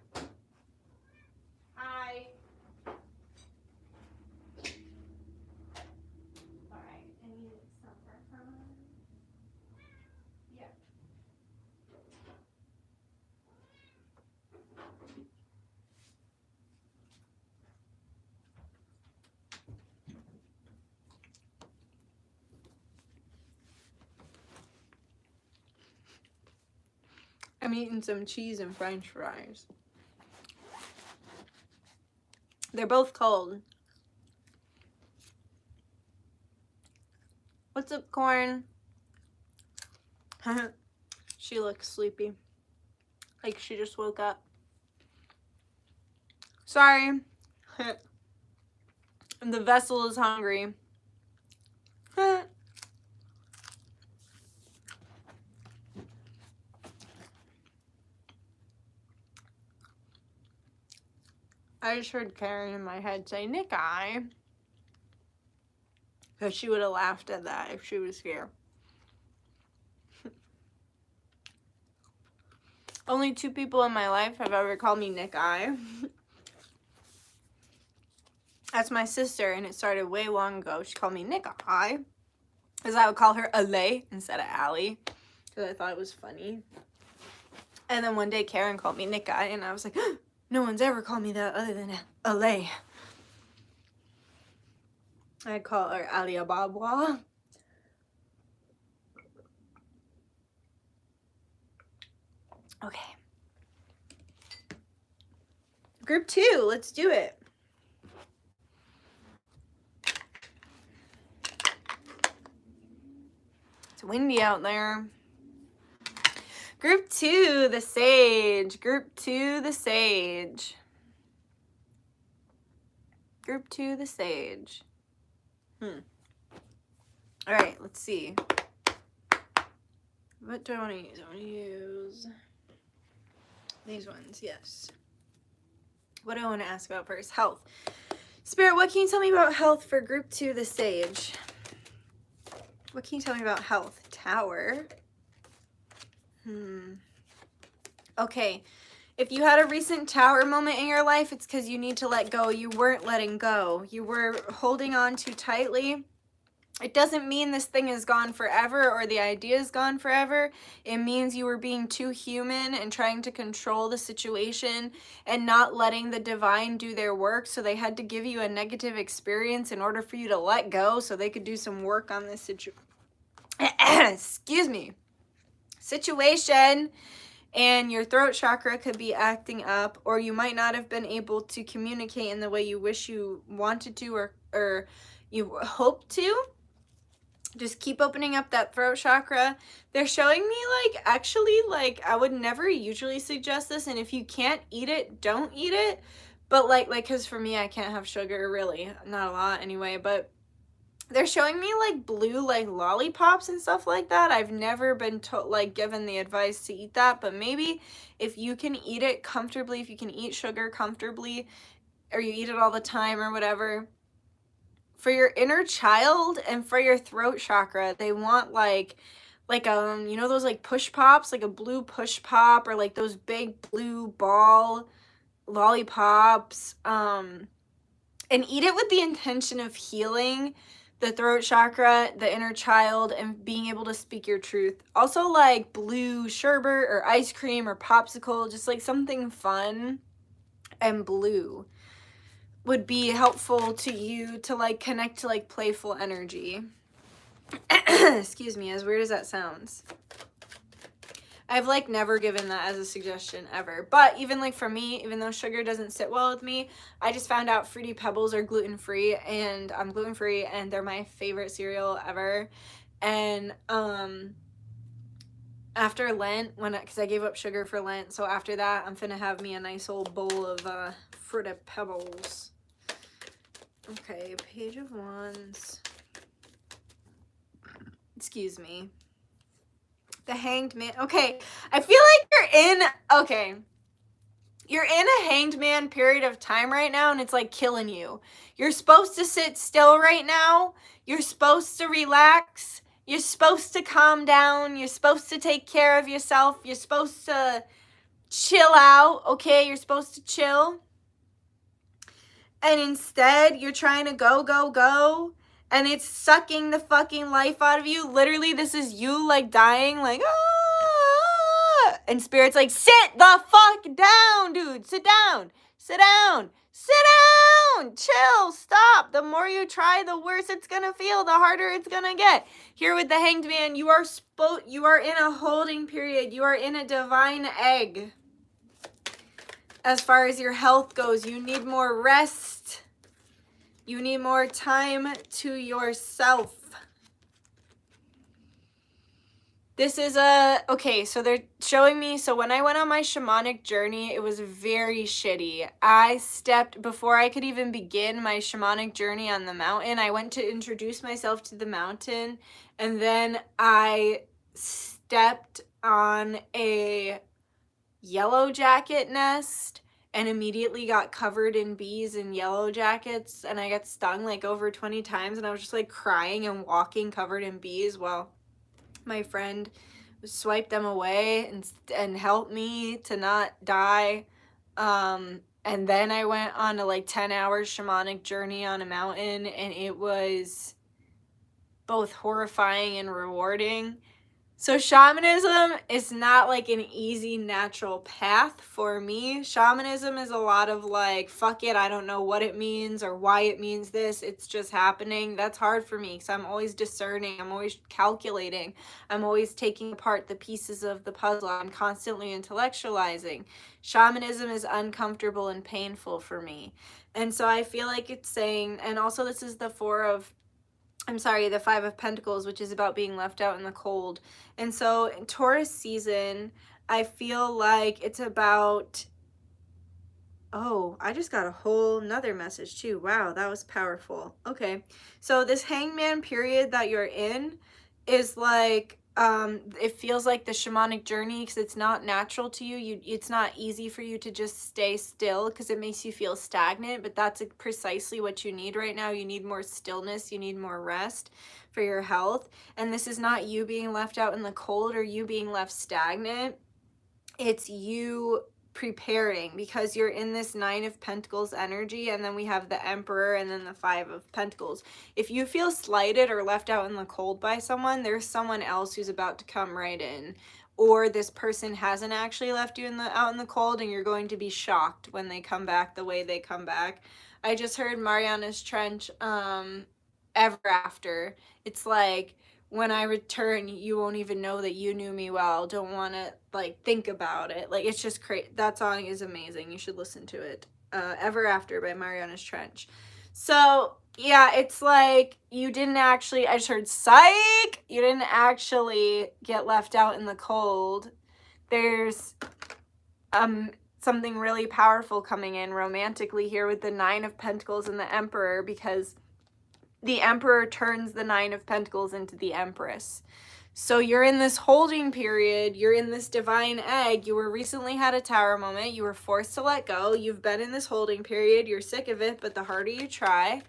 Hi. Alright, I need I'm eating some cheese and french fries. They're both cold. What's up, Corn? She looks sleepy. Like she just woke up. Sorry. The vessel is hungry. I just heard Karen in my head say, Nick Eye. Because she would have laughed at that if she was here. Only 2 people in my life have ever called me Nick Eye. That's my sister, and it started way long ago. She called me Nick Eye. Because I would call her Ale instead of Allie. Because I thought it was funny. And then one day Karen called me Nick Eye, and I was like, no one's ever called me that other than Ale. I call her Alibaba. Okay. Group 2, let's do it. It's windy out there. Group 2, the Sage. Group 2, the Sage. Group 2, the Sage. All right, let's see. What do I want to use? I want to use these ones, yes. What do I want to ask about first? Health. Spirit, what can you tell me about health for Group 2, the Sage? What can you tell me about health? Tower. Okay. If you had a recent tower moment in your life, it's because you need to let go. You weren't letting go. You were holding on too tightly. It doesn't mean this thing is gone forever or the idea is gone forever. It means you were being too human and trying to control the situation and not letting the divine do their work. So they had to give you a negative experience in order for you to let go so they could do some work on this situation. And your throat chakra could be acting up, or you might not have been able to communicate in the way you wish you wanted to or you hoped to. Just keep opening up that throat chakra. They're showing me, like, actually, like, I would never usually suggest this, and if you can't eat it, don't eat it. But, like, because for me, I can't have sugar, really. Not a lot, anyway, but they're showing me, like, blue, like, lollipops and stuff like that. I've never been, given the advice to eat that, but maybe if you can eat it comfortably, if you can eat sugar comfortably, or you eat it all the time or whatever, for your inner child and for your throat chakra, they want, you know those, like, push pops, like a blue push pop, or, like, those big blue ball lollipops, and eat it with the intention of healing the throat chakra, the inner child, and being able to speak your truth. Also, like, blue sherbet or ice cream or popsicle, just, like, something fun and blue would be helpful to you to, like, connect to, like, playful energy. Excuse me, as weird as that sounds. I've, like, never given that as a suggestion ever. But even, like, for me, even though sugar doesn't sit well with me, I just found out Fruity Pebbles are gluten-free, and I'm gluten-free, and they're my favorite cereal ever. And after Lent, because I gave up sugar for Lent, so after that, I'm finna have me a nice old bowl of Fruity Pebbles. Okay, Page of Wands. Excuse me. The Hanged Man. Okay, I feel like you're in a hanged man period of time right now, and it's, like, killing you. You're supposed to sit still right now. You're supposed to relax. You're supposed to calm down. You're supposed to take care of yourself. You're supposed to chill out, okay? You're supposed to chill. And instead, you're trying to go, go, go, and it's sucking the fucking life out of you. Literally, this is you, like, dying, like, ah! And Spirit's like, sit the fuck down, dude. Sit down. Sit down. Sit down! Chill! Stop! The more you try, the worse it's gonna feel, the harder it's gonna get. Here with the Hanged Man, you are in a holding period. You are in a divine egg. As far as your health goes, you need more rest. You need more time to yourself. This is okay, so they're showing me, so when I went on my shamanic journey, it was very shitty. Before I could even begin my shamanic journey on the mountain, I went to introduce myself to the mountain, and then I stepped on a yellow jacket nest and immediately got covered in bees and yellow jackets, and I got stung like over 20 times, and I was just like crying and walking covered in bees while my friend swiped them away and helped me to not die. And then I went on a like 10-hour shamanic journey on a mountain, and it was both horrifying and rewarding. So shamanism is not like an easy natural path for me. Shamanism is a lot of like, fuck it, I don't know what it means or why it means this, it's just happening. That's hard for me because I'm always discerning, I'm always calculating, I'm always taking apart the pieces of the puzzle, I'm constantly intellectualizing. Shamanism is uncomfortable and painful for me. And so I feel like it's saying, and also this is the the Five of Pentacles, which is about being left out in the cold. And so in Taurus season, I feel like it's about, oh, I just got a whole nother message too. Wow, that was powerful. Okay, so this hangman period that you're in is like, it feels like the shamanic journey because it's not natural to you. It's not easy for you to just stay still because it makes you feel stagnant, but that's precisely what you need right now. You need more stillness, you need more rest for your health. And this is not you being left out in the cold or you being left stagnant. It's you preparing because you're in this Nine of Pentacles energy, and then we have the Emperor and then the Five of Pentacles. If you feel slighted or left out in the cold by someone, there's someone else who's about to come right in, or this person hasn't actually left you out in the cold, and you're going to be shocked when they come back the way they come back. I just heard Mariana's Trench, Ever After. It's like, when I return, you won't even know that you knew me well. Don't want to like think about it. Like, it's just crazy. That song is amazing. You should listen to it. Ever After by Mariana's Trench. So yeah, it's like you didn't actually, I just heard psych, you didn't actually get left out in the cold. There's something really powerful coming in romantically here with the Nine of Pentacles and the Emperor, because the Emperor turns the Nine of Pentacles into the Empress. So you're in this holding period, you're in this divine egg, you were recently had a tower moment, you were forced to let go, you've been in this holding period, you're sick of it, but the harder you try,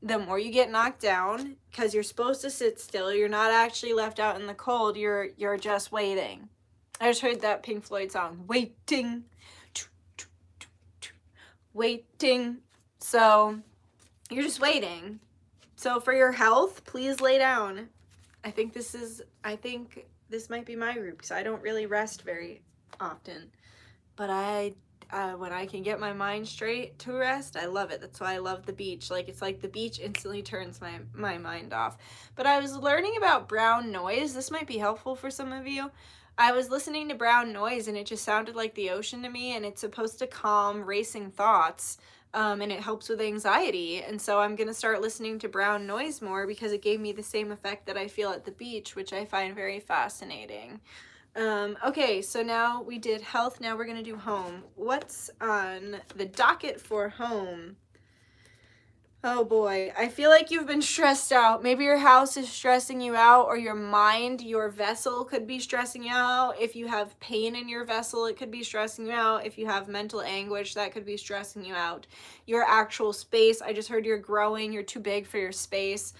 the more you get knocked down, because you're supposed to sit still, you're not actually left out in the cold, you're just waiting. I just heard that Pink Floyd song, waiting, waiting. So you're just waiting. So for your health, please lay down. I think this might be my group because I don't really rest very often. But when I can get my mind straight to rest, I love it. That's why I love the beach. Like, it's like the beach instantly turns my mind off. But I was learning about brown noise. This might be helpful for some of you. I was listening to brown noise and it just sounded like the ocean to me, and it's supposed to calm racing thoughts. And it helps with anxiety, and so I'm gonna start listening to brown noise more because it gave me the same effect that I feel at the beach, which I find very fascinating. Okay, so now we did health, now we're gonna do home. What's on the docket for home? Oh boy, I feel like you've been stressed out. Maybe your house is stressing you out, or your mind, your vessel could be stressing you out. If you have pain in your vessel, it could be stressing you out. If you have mental anguish, that could be stressing you out. Your actual space, I just heard you're growing, you're too big for your space.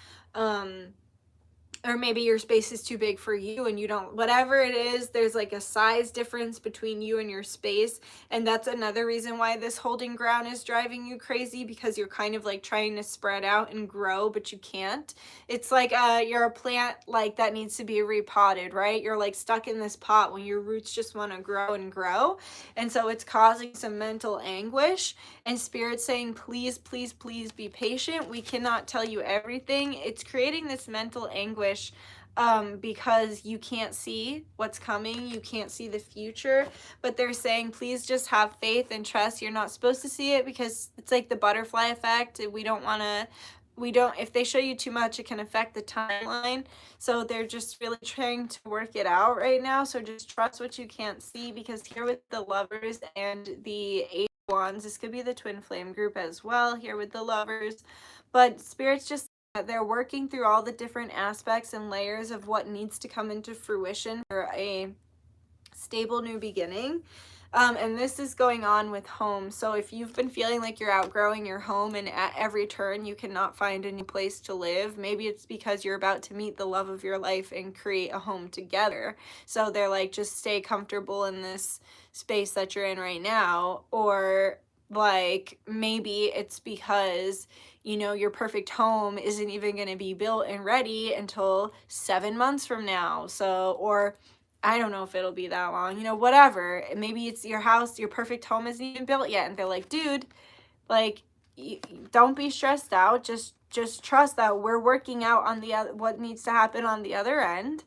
or maybe your space is too big for you and you don't, whatever it is, there's like a size difference between you and your space. And that's another reason why this holding ground is driving you crazy, because you're kind of like trying to spread out and grow, but you can't. It's like you're a plant like that needs to be repotted, right? You're like stuck in this pot when your roots just want to grow and grow. And so it's causing some mental anguish, and Spirit's saying, please, please, please be patient. We cannot tell you everything. It's creating this mental anguish because you can't see what's coming. You can't see the future. But they're saying, please just have faith and trust. You're not supposed to see it because it's like the butterfly effect. We don't want to, if they show you too much, it can affect the timeline. So they're just really trying to work it out right now. So just trust what you can't see, because here with the Lovers and the Eight of Wands, this could be the twin flame group as well here with the Lovers. But Spirit's just, they're working through all the different aspects and layers of what needs to come into fruition for a stable new beginning. And this is going on with home. So if you've been feeling like you're outgrowing your home and at every turn you cannot find a new place to live, maybe it's because you're about to meet the love of your life and create a home together. So they're like, just stay comfortable in this space that you're in right now. Or like maybe it's because, you know, your perfect home isn't even going to be built and ready until 7 months from now. So, or I don't know if it'll be that long, you know, whatever. Maybe it's your house, your perfect home isn't even built yet. And they're like, dude, like, don't be stressed out. Just trust that we're working out on the other, what needs to happen on the other end.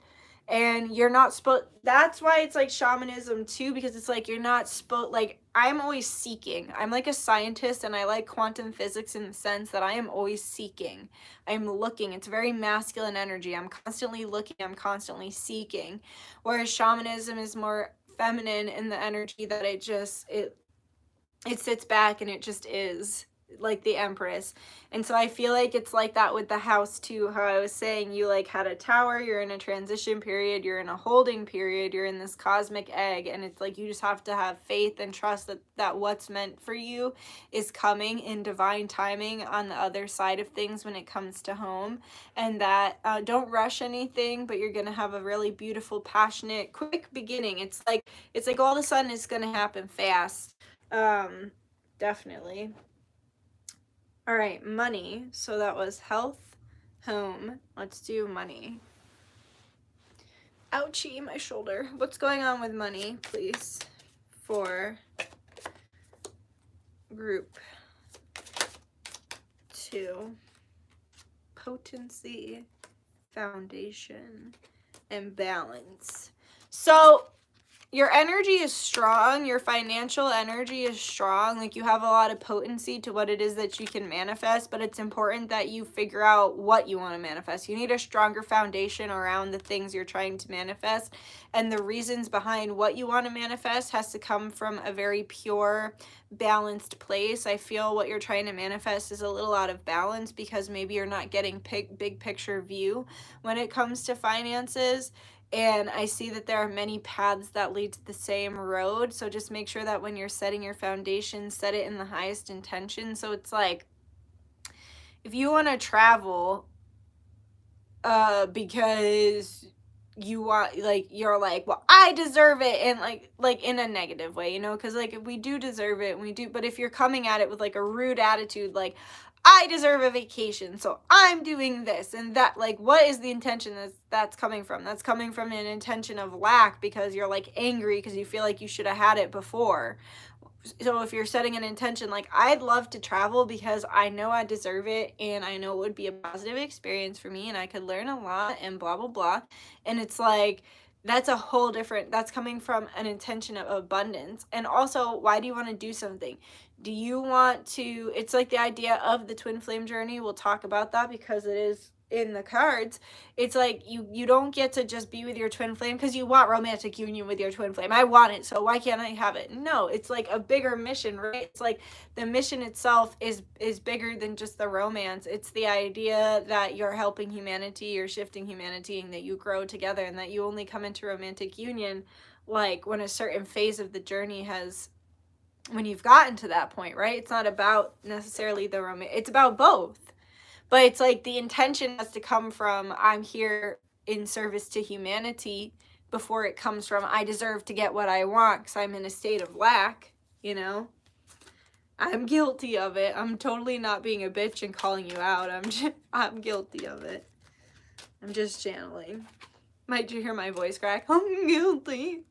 And you're not supposed, that's why it's like shamanism too, because it's like, you're not supposed, like, I'm always seeking. I'm like a scientist, and I like quantum physics in the sense that I am always seeking. I'm looking. It's very masculine energy. I'm constantly looking. I'm constantly seeking. Whereas shamanism is more feminine in the energy that it sits back and it just is, like the Empress. And so I feel like it's like that with the house too, how I was saying, you like had a tower, you're in a transition period, you're in a holding period, you're in this cosmic egg, and it's like you just have to have faith and trust that what's meant for you is coming in divine timing on the other side of things when it comes to home. And that don't rush anything, but you're gonna have a really beautiful, passionate, quick beginning. It's like all of a sudden it's gonna happen fast. Definitely. All right, money. So that was health, home. Let's do money. Ouchie, my shoulder. What's going on with money, please, for group 2? Potency, foundation, and balance. So your energy is strong, your financial energy is strong, like you have a lot of potency to what it is that you can manifest, but it's important that you figure out what you want to manifest. You need a stronger foundation around the things you're trying to manifest, and the reasons behind what you want to manifest has to come from a very pure, balanced place. I feel what you're trying to manifest is a little out of balance because maybe you're not getting big picture view when it comes to finances. And I see that there are many paths that lead to the same road. So just make sure that when you're setting your foundation, set it in the highest intention. So it's like, if you want to travel because you want, like, you're like, well, I deserve it, and like in a negative way, you know, because like we do deserve it, and we do, but if you're coming at it with like a rude attitude, like, I deserve a vacation, so I'm doing this and that, like, what is the intention that's coming from? That's coming from an intention of lack, because you're like angry because you feel like you should have had it before. So if you're setting an intention like, I'd love to travel because I know I deserve it and I know it would be a positive experience for me and I could learn a lot and blah blah blah, and it's like, that's a whole different, that's coming from an intention of abundance. And also, why do you want to do something? Do you want to, it's like the idea of the twin flame journey, we'll talk about that because it is in the cards. It's like you don't get to just be with your twin flame because you want romantic union with your twin flame. I want it, so why can't I have it? No, it's like a bigger mission, right? It's like the mission itself is bigger than just the romance. It's the idea that you're helping humanity, you're shifting humanity, and that you grow together, and that you only come into romantic union like when a certain phase of the journey has, when you've gotten to that point, right? It's not about necessarily the it's about both. But it's like the intention has to come from, I'm here in service to humanity before it comes from I deserve to get what I want because I'm in a state of lack, you know? I'm guilty of it. I'm totally not being a bitch and calling you out. I'm guilty of it. I'm just channeling. Might you hear my voice crack? I'm guilty.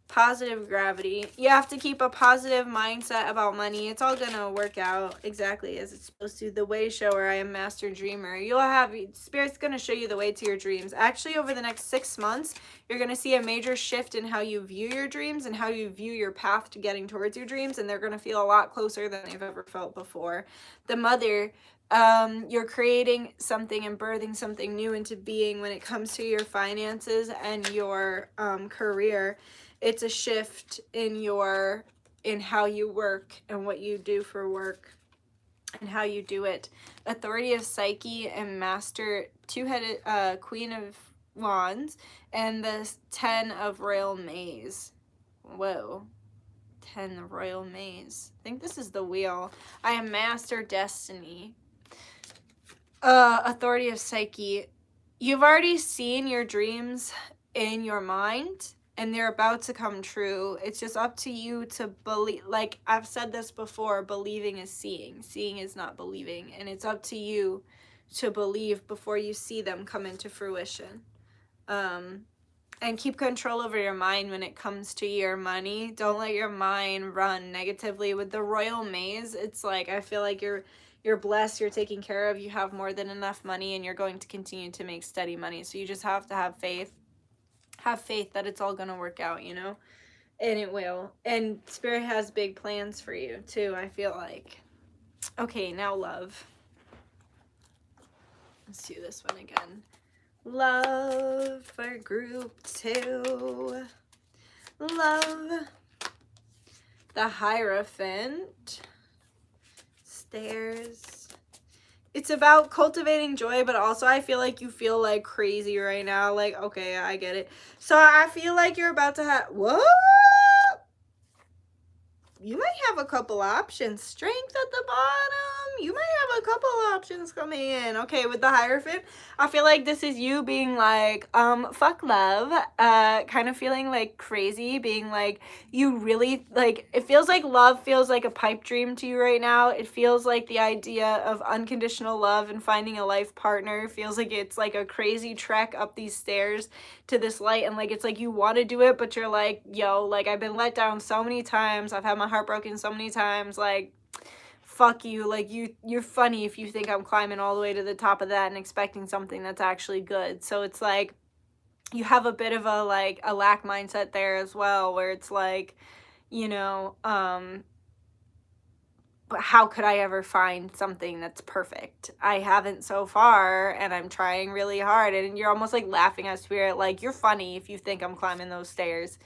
Positive gravity. You have to keep a positive mindset about money. It's all gonna work out exactly as it's supposed to. The way shower, I am master dreamer. You'll have, Spirit's gonna show you the way to your dreams. Actually, over the next 6 months, you're gonna see a major shift in how you view your dreams and how you view your path to getting towards your dreams, and they're gonna feel a lot closer than they've ever felt before. The mother, you're creating something and birthing something new into being when it comes to your finances and your career. It's a shift in how you work and what you do for work and how you do it. Authority of Psyche and Master, two-headed Queen of Wands, and the 10 of Royal Maze. Whoa. 10 of Royal Maze. I think this is the wheel. I am Master Destiny. Authority of Psyche. You've already seen your dreams in your mind, and they're about to come true. It's just up to you to believe. Like I've said this before, believing is seeing. Seeing is not believing. And it's up to you to believe before you see them come into fruition. And keep control over your mind when it comes to your money. Don't let your mind run negatively. With the Royal Maze, it's like, I feel like you're blessed, you're taken care of, you have more than enough money, and you're going to continue to make steady money. So you just have to have faith. Have faith that it's all going to work out, you know? And it will. And Spirit has big plans for you, too, I feel like. Okay, now love. Let's do this one again. Love for group 2. Love. The Hierophant. Stairs. It's about cultivating joy, but also I feel like you feel like crazy right now. Like, okay, I get it. So I feel like you're about to have, what? You might have a couple options. Strength at the bottom. You might have a couple options coming in. Okay, with the Hierophant, I feel like this is you being like, fuck love. Kind of feeling like crazy, being like, you really, like, it feels like love feels like a pipe dream to you right now. It feels like the idea of unconditional love and finding a life partner feels like it's like a crazy trek up these stairs to this light, and like it's like you want to do it, but you're like, yo, like I've been let down so many times, I've had my heart broken so many times, like fuck you, like you're funny if you think I'm climbing all the way to the top of that and expecting something that's actually good. So it's like you have a bit of a like a lack mindset there as well, where it's like, you know, but how could I ever find something that's perfect? I haven't so far, and I'm trying really hard. And you're almost like laughing at Spirit, like, you're funny if you think I'm climbing those stairs.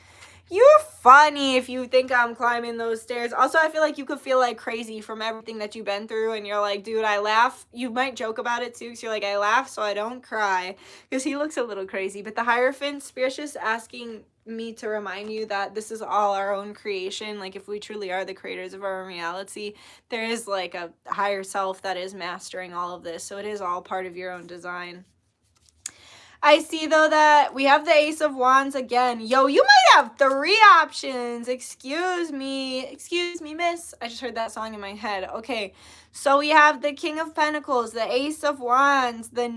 You're funny if you think I'm climbing those stairs. Also, I feel like you could feel like crazy from everything that you've been through, and you're like, dude, I laugh. You might joke about it too, because you're like, I laugh so I don't cry, because he looks a little crazy. But the Hierophant, Spirit's just asking me to remind you that this is all our own creation. Like, if we truly are the creators of our own reality, there is like a higher self that is mastering all of this. So it is all part of your own design. I see, though, that we have the Ace of Wands again. Yo, you might have 3 options. Excuse me, miss. I just heard that song in my head. Okay, so we have the King of Pentacles, the Ace of Wands, the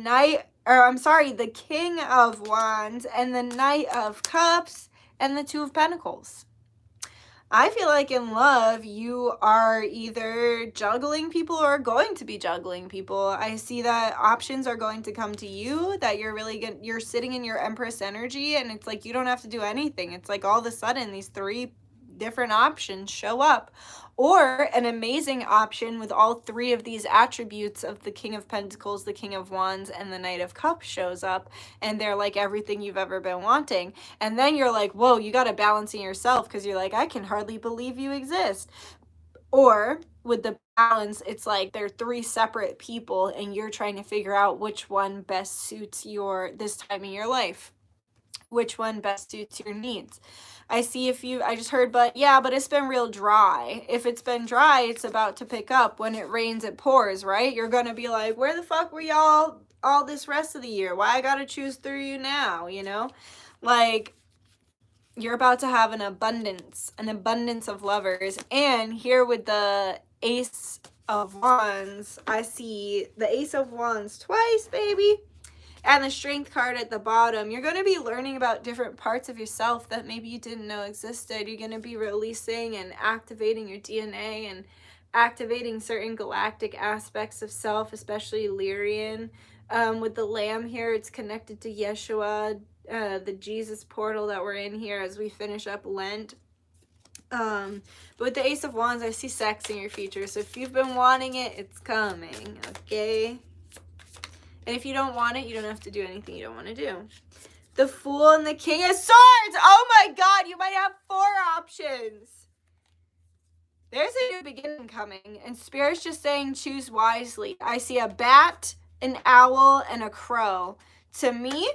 King of Wands, and the Knight of Cups, and the 2 of Pentacles. I feel like in love, you are either juggling people or going to be juggling people. I see that options are going to come to you, that you're really good. You're sitting in your Empress energy, and it's like you don't have to do anything. It's like all of a sudden these 3 different options show up, or an amazing option with all 3 of these attributes of the King of Pentacles, the King of Wands, and the Knight of Cups shows up, and they're like everything you've ever been wanting. And then you're like, whoa, you got to balance in yourself, because you're like, I can hardly believe you exist. Or with the balance, it's like they're 3 separate people, and you're trying to figure out which one best suits this time in your life, which one best suits your needs. I see I just heard, but it's been real dry. If it's been dry, it's about to pick up. When it rains, it pours, right? You're going to be like, where the fuck were y'all all this rest of the year? Why I gotta choose through you now, you know? Like, you're about to have an abundance of lovers. And here with the Ace of Wands, I see the Ace of Wands twice, baby. And the Strength card at the bottom. You're going to be learning about different parts of yourself that maybe you didn't know existed. You're going to be releasing and activating your DNA and activating certain galactic aspects of self, especially Lyrian. With the Lamb here, it's connected to Yeshua, the Jesus portal that we're in here as we finish up Lent. But with the Ace of Wands, I see sex in your future. So if you've been wanting it, it's coming, okay? And if you don't want it, you don't have to do anything you don't want to do. The Fool and the King of Swords. Oh my God, you might have 4 options. There's a new beginning coming. And Spirit's just saying choose wisely. I see a bat, an owl, and a crow. To me,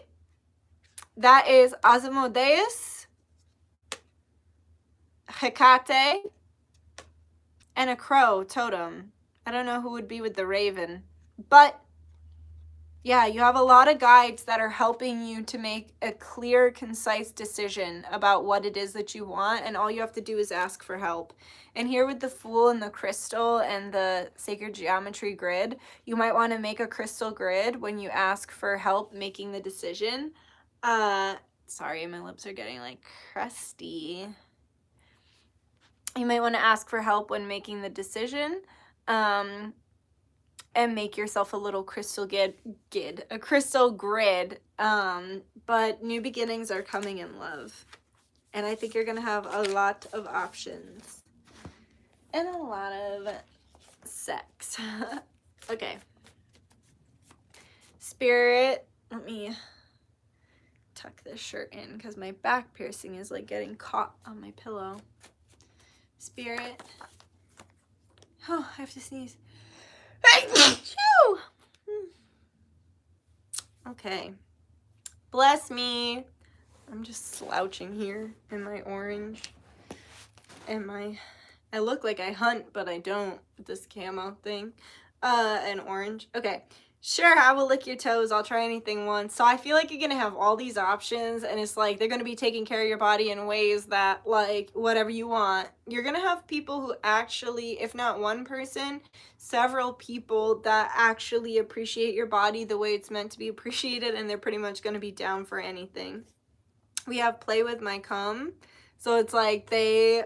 that is Asmodeus, Hecate, and a crow totem. I don't know who would be with the raven. But yeah, you have a lot of guides that are helping you to make a clear, concise decision about what it is that you want, and all you have to do is ask for help. And here with the Fool and the crystal and the sacred geometry grid, you might want to make a crystal grid when you ask for help making the decision. Sorry, my lips are getting like crusty. You might want to ask for help when making the decision. And make yourself a little crystal crystal grid. But new beginnings are coming in love. And I think you're going to have a lot of options. And a lot of sex. Okay. Spirit, let me tuck this shirt in because my back piercing is like getting caught on my pillow. Spirit. Oh, I have to sneeze. Okay. Bless me. I'm just slouching here in my orange. And I look like I hunt, but I don't with this camo thing. And orange. Okay. Sure, I will lick your toes. I'll try anything once. So I feel like you're going to have all these options, and it's like they're going to be taking care of your body in ways that, like, whatever you want. You're going to have people who actually, if not one person, several people that actually appreciate your body the way it's meant to be appreciated, and they're pretty much going to be down for anything. We have Play With My Cum. So it's like they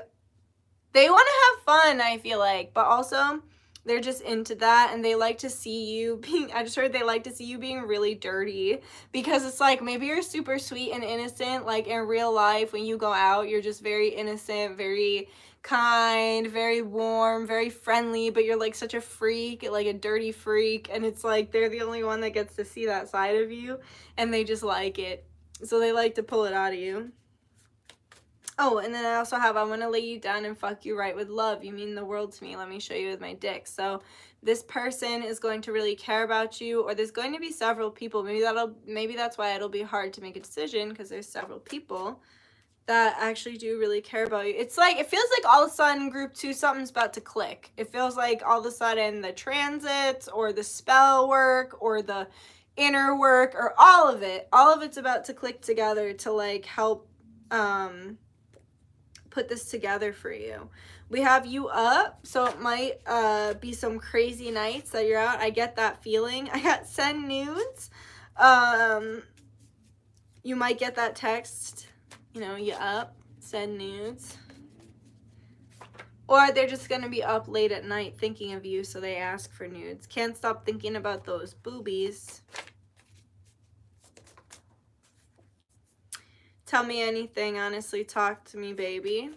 want to have fun, I feel like, but also they're just into that, and they like to see you being, I just heard they like to see you being really dirty, because it's like, maybe you're super sweet and innocent, like in real life, when you go out, you're just very innocent, very kind, very warm, very friendly, but you're like such a freak, like a dirty freak, and it's like, they're the only one that gets to see that side of you, and they just like it, so they like to pull it out of you. Oh, and then I also have, I want to lay you down and fuck you right with love. You mean the world to me. Let me show you with my dick. So this person is going to really care about you, or there's going to be several people. Maybe that's why it'll be hard to make a decision, because there's several people that actually do really care about you. It's like, it feels like all of a sudden group 2, something's about to click. It feels like all of a sudden the transits or the spell work or the inner work or all of it's about to click together to like help, put this together for you. We have you up, so it might be some crazy nights that you're out. I get that feeling. I got send nudes. You might get that text, you know, you up, send nudes. Or they're just gonna be up late at night thinking of you, so they ask for nudes. Can't stop thinking about those boobies. Tell me anything, honestly, talk to me, baby.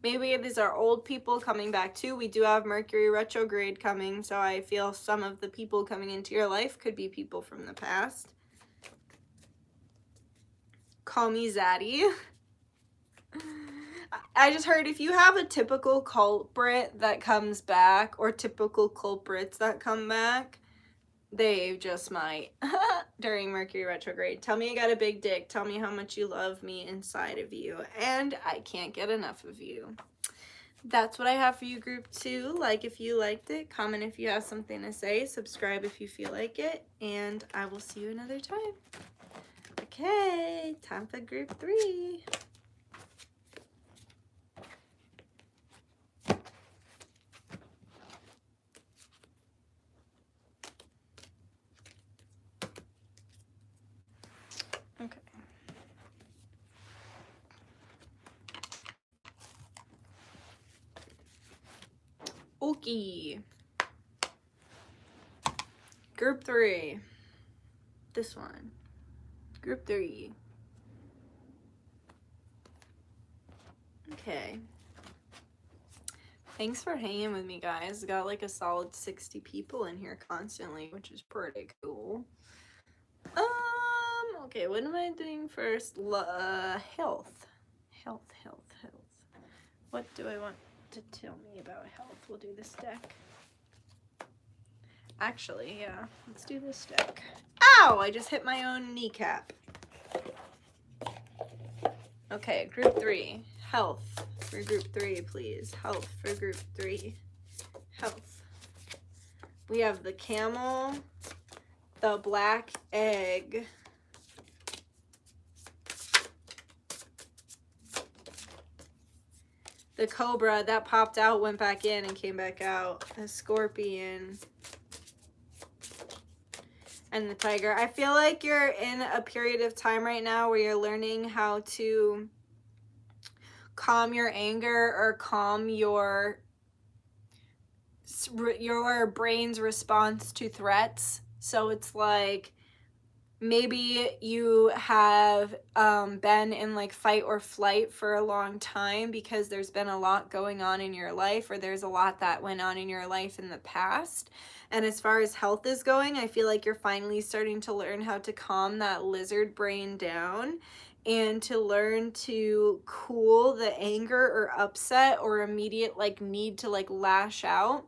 Maybe these are old people coming back too. We do have Mercury retrograde coming, so I feel some of the people coming into your life could be people from the past. Call me Zaddy. I just heard if you have a typical culprit that comes back, or typical culprits that come back, they just might during Mercury retrograde. Tell me you got a big dick. Tell me how much you love me inside of you. And I can't get enough of you. That's what I have for you, group 2. Like if you liked it, comment if you have something to say, subscribe if you feel like it, and I will see you another time. Okay, time for group 3. Okay. Okay. Group 3. This one. Group 3. Okay. Thanks for hanging with me, guys. Got like a solid 60 people in here constantly, which is pretty cool. Okay, what am I doing first? Health. Health. What do I want to tell me about health? We'll do this deck. Actually, yeah, let's do this deck. Ow! I just hit my own kneecap. Okay, group 3. Health for group 3, please. Health for group 3. Health. We have the camel, the black egg, the cobra that popped out, went back in, and came back out, the scorpion, and the tiger. I feel like you're in a period of time right now where you're learning how to calm your anger or calm your brain's response to threats. So it's like maybe you have been in like fight or flight for a long time because there's been a lot going on in your life, or there's a lot that went on in your life in the past. And as far as health is going, I feel like you're finally starting to learn how to calm that lizard brain down and to learn to cool the anger or upset or immediate like need to like lash out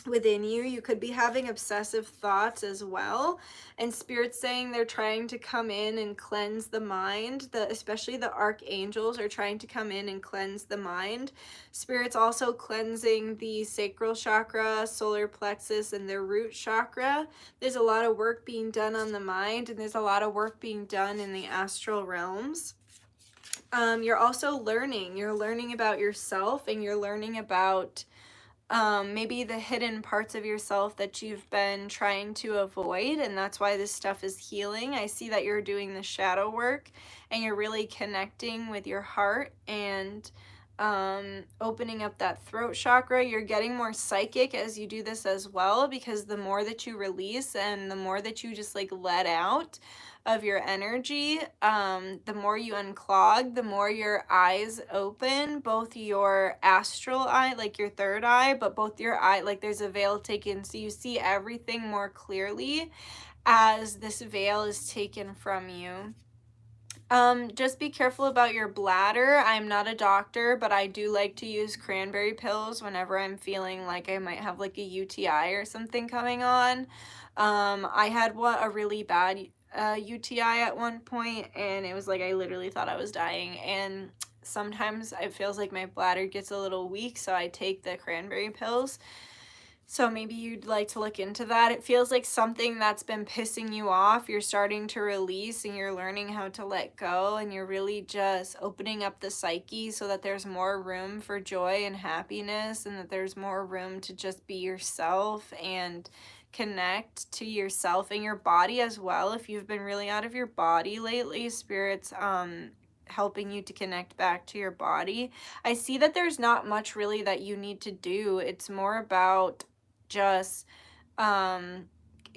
within you. You could be having obsessive thoughts as well, and Spirit's saying they're trying to come in and cleanse the mind. Especially the archangels are trying to come in and cleanse the mind. Spirit's also cleansing the sacral chakra, solar plexus, and the root chakra. There's a lot of work being done on the mind, and there's a lot of work being done in the astral realms. You're also learning. You're learning about yourself, and you're learning about maybe the hidden parts of yourself that you've been trying to avoid, and that's why this stuff is healing. I see that you're doing the shadow work and you're really connecting with your heart and opening up that throat chakra. You're getting more psychic as you do this as well, because the more that you release and the more that you just like let out of your energy, the more you unclog, the more your eyes open, both your astral eye, like your third eye, but both your eye, like there's a veil taken, so you see everything more clearly as this veil is taken from you. Just be careful about your bladder. I'm not a doctor, but I do like to use cranberry pills whenever I'm feeling like I might have like a UTI or something coming on. I had a really bad UTI at one point, and it was like I literally thought I was dying, and sometimes it feels like my bladder gets a little weak, so I take the cranberry pills. So maybe you'd like to look into that. It feels like something that's been pissing you off, you're starting to release, and you're learning how to let go, and you're really just opening up the psyche so that there's more room for joy and happiness, and that there's more room to just be yourself and connect to yourself and your body as well. If you've been really out of your body lately, Spirit's helping you to connect back to your body. I see that there's not much really that you need to do. It's more about just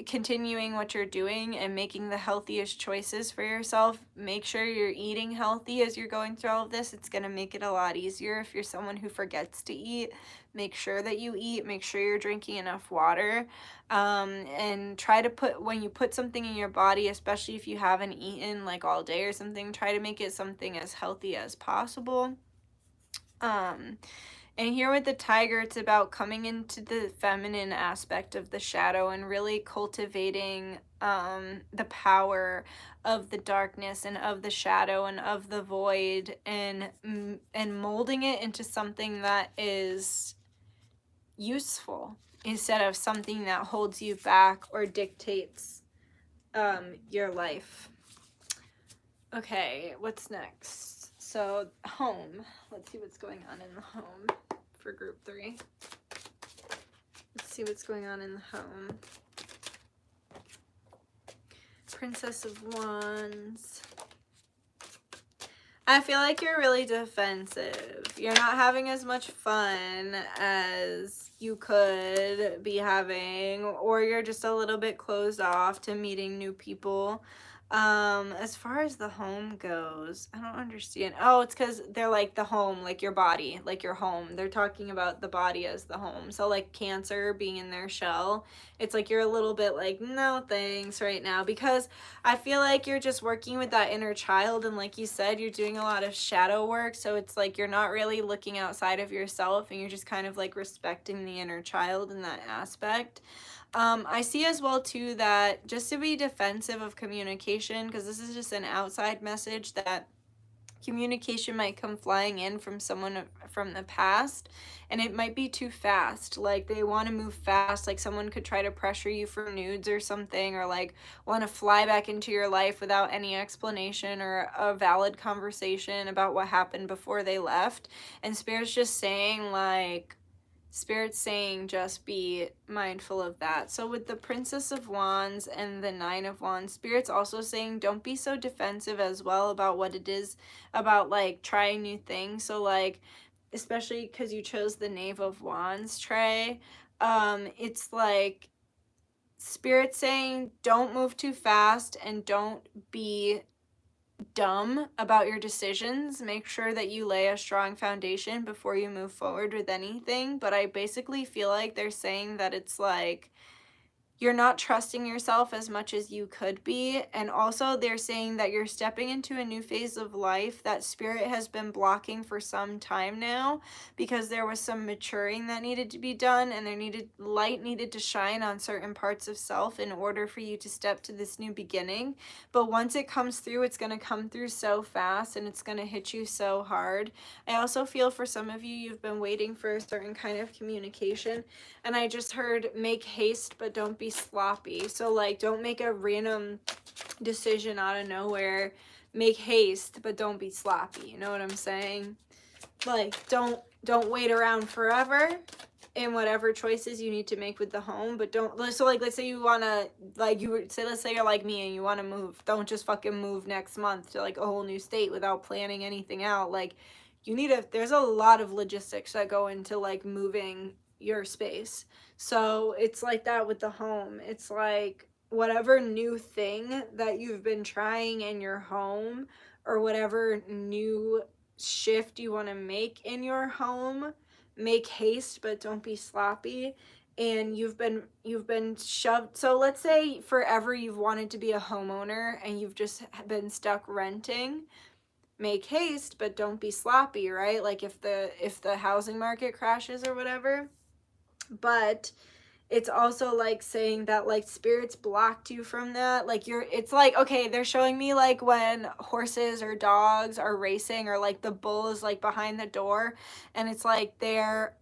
continuing what you're doing and making the healthiest choices for yourself. Make sure you're eating healthy as you're going through all of this. It's going to make it a lot easier. If you're someone who forgets to eat, make sure that you eat. Make sure you're drinking enough water, and try to when you put something in your body, especially if you haven't eaten like all day or something, try to make it something as healthy as possible. And here with the tiger, it's about coming into the feminine aspect of the shadow and really cultivating the power of the darkness and of the shadow and of the void, and and molding it into something that is useful instead of something that holds you back or dictates your life. Okay, what's next? So, home. Let's see what's going on in the home for group 3. Let's see what's going on in the home. Princess of Wands. I feel like you're really defensive. You're not having as much fun as you could be having, or you're just a little bit closed off to meeting new people. As far as the home goes, I don't understand. Oh, it's because they're like the home, like your body, like your home. They're talking about the body as the home. So like Cancer being in their shell, it's like you're a little bit like, no thanks right now, because I feel like you're just working with that inner child, and like you said, you're doing a lot of shadow work, so it's like you're not really looking outside of yourself, and you're just kind of like respecting the inner child in that aspect. I see as well too that just to be defensive of communication, because this is just an outside message, that communication might come flying in from someone from the past, and it might be too fast. Like they want to move fast, like someone could try to pressure you for nudes or something, or like want to fly back into your life without any explanation or a valid conversation about what happened before they left. And Spirit's just saying like, Spirit's saying just be mindful of that. So with the Princess of Wands and the Nine of Wands, Spirit's also saying don't be so defensive as well about what it is about like trying new things. So like, especially because you chose the Knave of Wands, Trey, it's like Spirit's saying don't move too fast and don't be dumb about your decisions. Make sure that you lay a strong foundation before you move forward with anything. But I basically feel like they're saying that it's like you're not trusting yourself as much as you could be. And also they're saying that you're stepping into a new phase of life that Spirit has been blocking for some time now, because there was some maturing that needed to be done, and light needed to shine on certain parts of self in order for you to step to this new beginning. But once it comes through, it's going to come through so fast, and it's going to hit you so hard. I also feel for some of you, you've been waiting for a certain kind of communication, and I just heard make haste but don't be sloppy. So like don't make a random decision out of nowhere. Make haste but don't be sloppy. You know what I'm saying? Like don't wait around forever in whatever choices you need to make with the home, but don't, so like let's say you want to, like you would say, let's say you're like me and you want to move, don't just fucking move next month to like a whole new state without planning anything out. Like you need there's a lot of logistics that go into like moving your space. So it's like that with the home. It's like whatever new thing that you've been trying in your home, or whatever new shift you want to make in your home, make haste but don't be sloppy. And you've been shoved. So let's say forever you've wanted to be a homeowner and you've just been stuck renting. Make haste but don't be sloppy, right? Like if the housing market crashes or whatever. But it's also like saying that like Spirit's blocked you from that. Like it's like, okay, they're showing me like when horses or dogs are racing, or like the bull is like behind the door, and it's like they're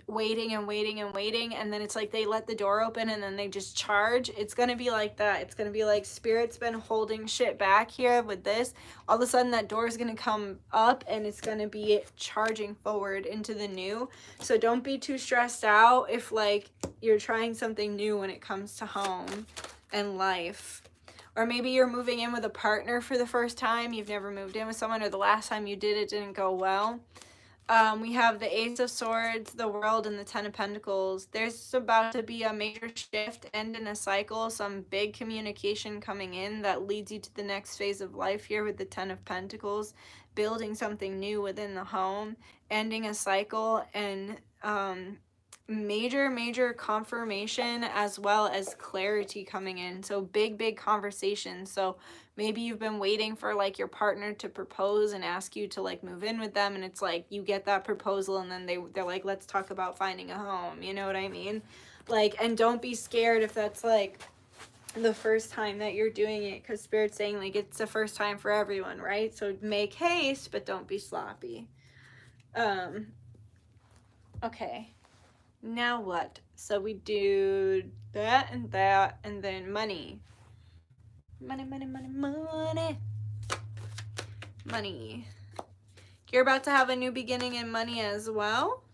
waiting and waiting and waiting, and then it's like they let the door open and then they just charge. It's gonna be like that. It's gonna be like Spirit's been holding shit back here with this. All of a sudden that door is gonna come up and it's gonna be charging forward into the new. So don't be too stressed out if like you're trying something new when it comes to home and life. Or maybe you're moving in with a partner for the first time. You've never moved in with someone, or the last time you did it didn't go well. We have the Ace of Swords, the World, and the Ten of Pentacles. There's about to be a major shift, end in a cycle, some big communication coming in that leads you to the next phase of life here with the Ten of Pentacles, building something new within the home, ending a cycle, and major confirmation as well as clarity coming in. So big conversations. So maybe you've been waiting for like your partner to propose and ask you to like move in with them, and it's like you get that proposal and then they're like, let's talk about finding a home. You know what I mean? Like, and don't be scared if that's like the first time that you're doing it, because Spirit's saying like it's the first time for everyone, right? So make haste but don't be sloppy. Okay. Now what? So we do that, and then money. Money, money, money, money. Money. You're about to have a new beginning in money as well.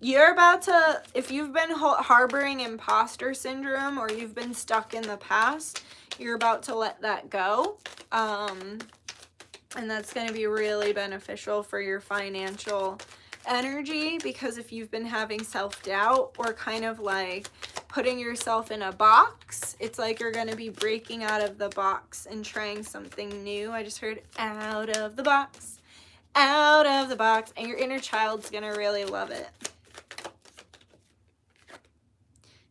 You're about to, if you've been harboring imposter syndrome or you've been stuck in the past, you're about to let that go. And that's going to be really beneficial for your financial energy, because if you've been having self-doubt or kind of like putting yourself in a box, it's like you're going to be breaking out of the box and trying something new. I just heard out of the box, out of the box, and your inner child's going to really love it.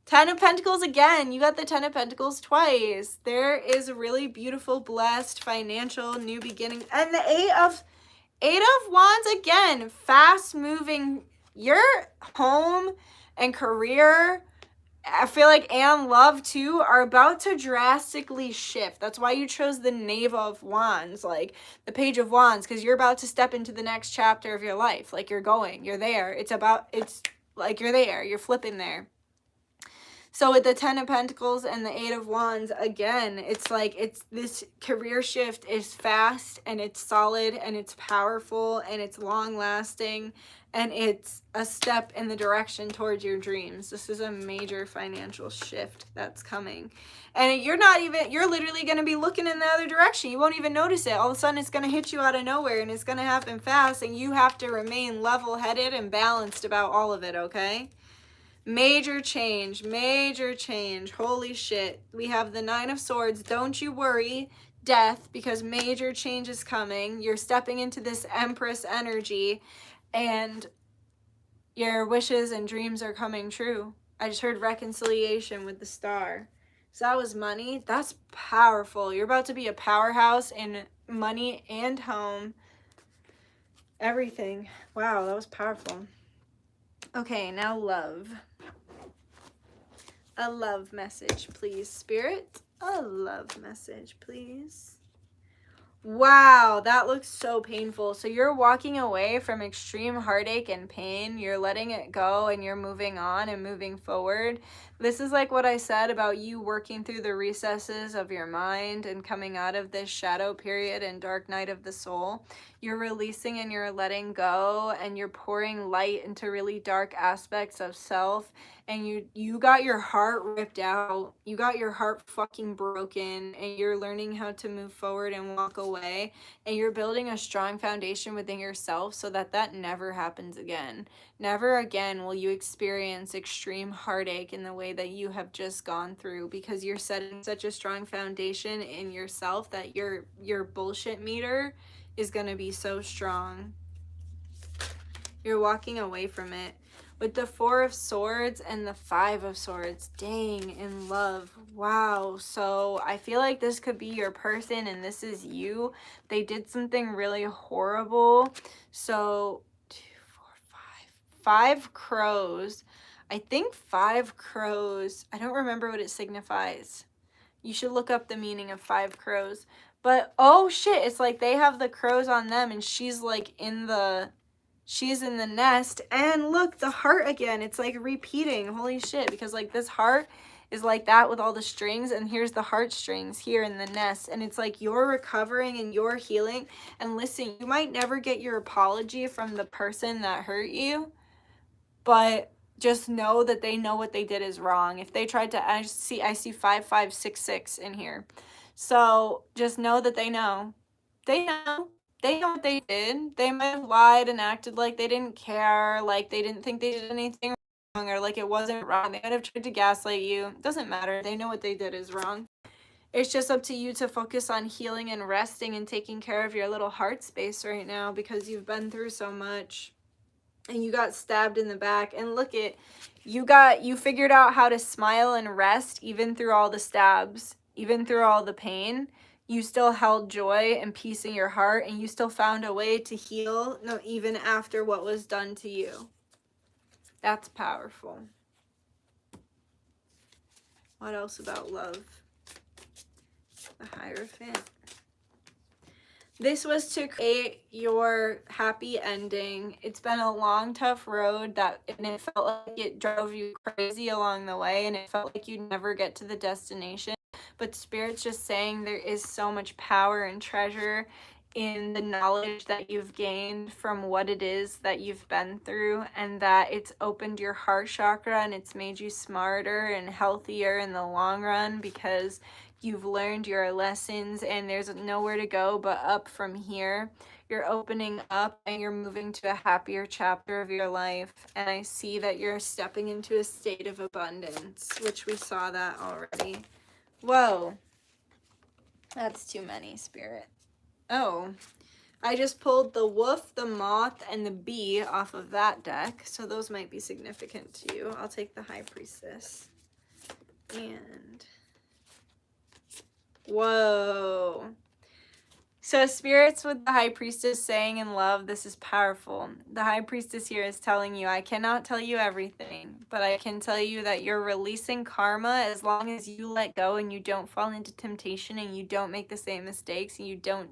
10 of Pentacles again. You got the 10 of Pentacles twice. There is a really beautiful, blessed, financial new beginning. And the 8 of Wands again. Fast moving. Your home and career, I feel like, and love too, are about to drastically shift. That's why you chose the Knave of Wands, like the Page of Wands, because you're about to step into the next chapter of your life. Like you're there. It's like you're there. You're flipping there. So with the 10 of Pentacles and the 8 of Wands, again, it's like this career shift is fast and it's solid and it's powerful and it's long lasting and it's a step in the direction towards your dreams. This is a major financial shift that's coming. And you're literally going to be looking in the other direction. You won't even notice it. All of a sudden it's going to hit you out of nowhere and it's going to happen fast, and you have to remain level-headed and balanced about all of it, okay? Major change, major change. Holy shit. We have the 9 of Swords. Don't you worry, Death, because major change is coming. You're stepping into this Empress energy and your wishes and dreams are coming true. I just heard reconciliation with the Star. So that was money. That's powerful. You're about to be a powerhouse in money and home. Everything. Wow, that was powerful. Okay, now love. A love message, please, Spirit. A love message, please. Wow, that looks so painful. So you're walking away from extreme heartache and pain. You're letting it go and you're moving on and moving forward. This is like what I said about you working through the recesses of your mind and coming out of this shadow period and dark night of the soul. You're releasing and you're letting go and you're pouring light into really dark aspects of self. And you got your heart ripped out. You got your heart fucking broken, and you're learning how to move forward and walk away. And you're building a strong foundation within yourself so that that never happens again. Never again will you experience extreme heartache in the way that you have just gone through, because you're setting such a strong foundation in yourself that your bullshit meter is going to be so strong. You're walking away from it. With the 4 of Swords and the 5 of Swords, dang, in love. Wow. So I feel like this could be your person and this is you. They did something really horrible. So 2, 4, 5. 5 crows. I think 5 crows. I don't remember what it signifies. You should look up the meaning of 5 crows. But oh shit, it's like they have the crows on them and she's like in the nest. And look, the heart again, it's like repeating. Holy shit, because like this heart is like that with all the strings, and here's the heartstrings here in the nest, and it's like you're recovering and you're healing. And listen, you might never get your apology from the person that hurt you, but just know that they know what they did is wrong. If they tried to, I see 5566 in here, so just know that they know. They know what they did. They might have lied and acted like they didn't care, like they didn't think they did anything wrong, or like it wasn't wrong. They might have tried to gaslight you. It doesn't matter. They know what they did is wrong. It's just up to you to focus on healing and resting and taking care of your little heart space right now, because you've been through so much. And you got stabbed in the back. And look at, you figured out how to smile and rest even through all the stabs, even through all the pain. You still held joy and peace in your heart, and you still found a way to heal, no, even after what was done to you. That's powerful. What else about love? The Hierophant. This was to create your happy ending. It's been a long, tough road and it felt like it drove you crazy along the way, and it felt like you'd never get to the destination. But Spirit's just saying there is so much power and treasure in the knowledge that you've gained from what it is that you've been through, and that it's opened your heart chakra and it's made you smarter and healthier in the long run, because you've learned your lessons and there's nowhere to go but up from here. You're opening up and you're moving to a happier chapter of your life. And I see that you're stepping into a state of abundance, which we saw that already. Whoa. That's too many, Spirit. Oh, I just pulled the wolf, the moth, and the bee off of that deck. So those might be significant to you. I'll take the High Priestess. And whoa. So Spirits with the High Priestess saying in love, this is powerful. The High Priestess here is telling you, I cannot tell you everything, but I can tell you that you're releasing karma as long as you let go and you don't fall into temptation and you don't make the same mistakes and you don't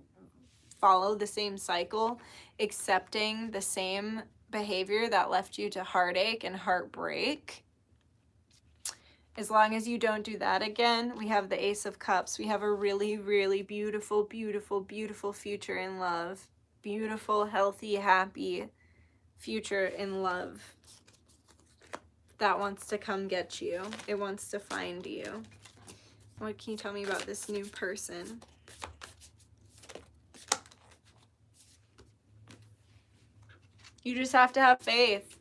follow the same cycle, accepting the same behavior that left you to heartache and heartbreak. As long as you don't do that again, we have the Ace of Cups. We have a really, really beautiful, beautiful, beautiful future in love. Beautiful, healthy, happy future in love that wants to come get you. It wants to find you. What can you tell me about this new person? You just have to have faith.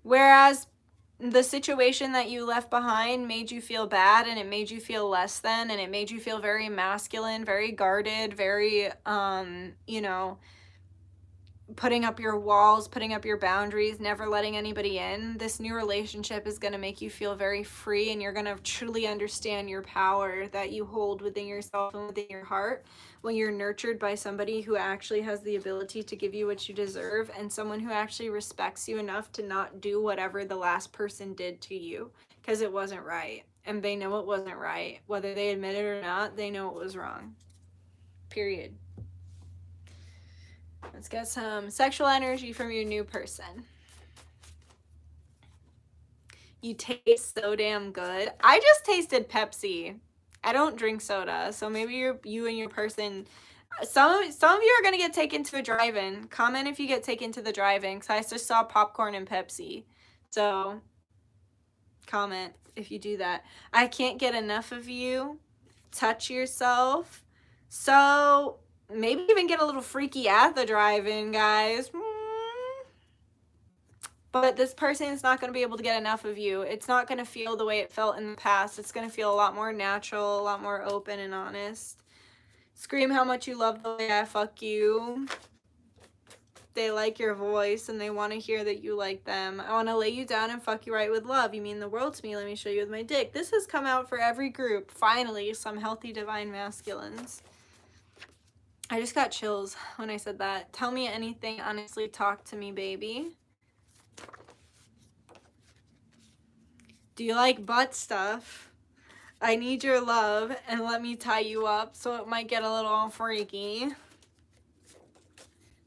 Whereas the situation that you left behind made you feel bad, and it made you feel less than, and it made you feel very masculine, very guarded, very, you know, putting up your walls, putting up your boundaries, never letting anybody in. This new relationship is going to make you feel very free, and you're going to truly understand your power that you hold within yourself and within your heart when you're nurtured by somebody who actually has the ability to give you what you deserve, and someone who actually respects you enough to not do whatever the last person did to you because it wasn't right. And they know it wasn't right. Whether they admit it or not, they know it was wrong. Period. Let's get some sexual energy from your new person. You taste so damn good. I just tasted Pepsi. I don't drink soda, so maybe you and your person. Some of you are gonna get taken to a drive-in. Comment if you get taken to the drive-in, because I just saw popcorn and Pepsi. So comment if you do that. I can't get enough of you. Touch yourself. So maybe even get a little freaky at the drive-in, guys. But this person is not going to be able to get enough of you. It's not going to feel the way it felt in the past. It's going to feel a lot more natural, a lot more open and honest. Scream how much you love the way I fuck you. They like your voice and they want to hear that you like them. I want to lay you down and fuck you right with love. You mean the world to me. Let me show you with my dick. This has come out for every group. Finally, some healthy divine masculines. I just got chills when I said that. Tell me anything. Honestly, talk to me, baby. Do you like butt stuff? I need your love, and let me tie you up, so it might get a little freaky.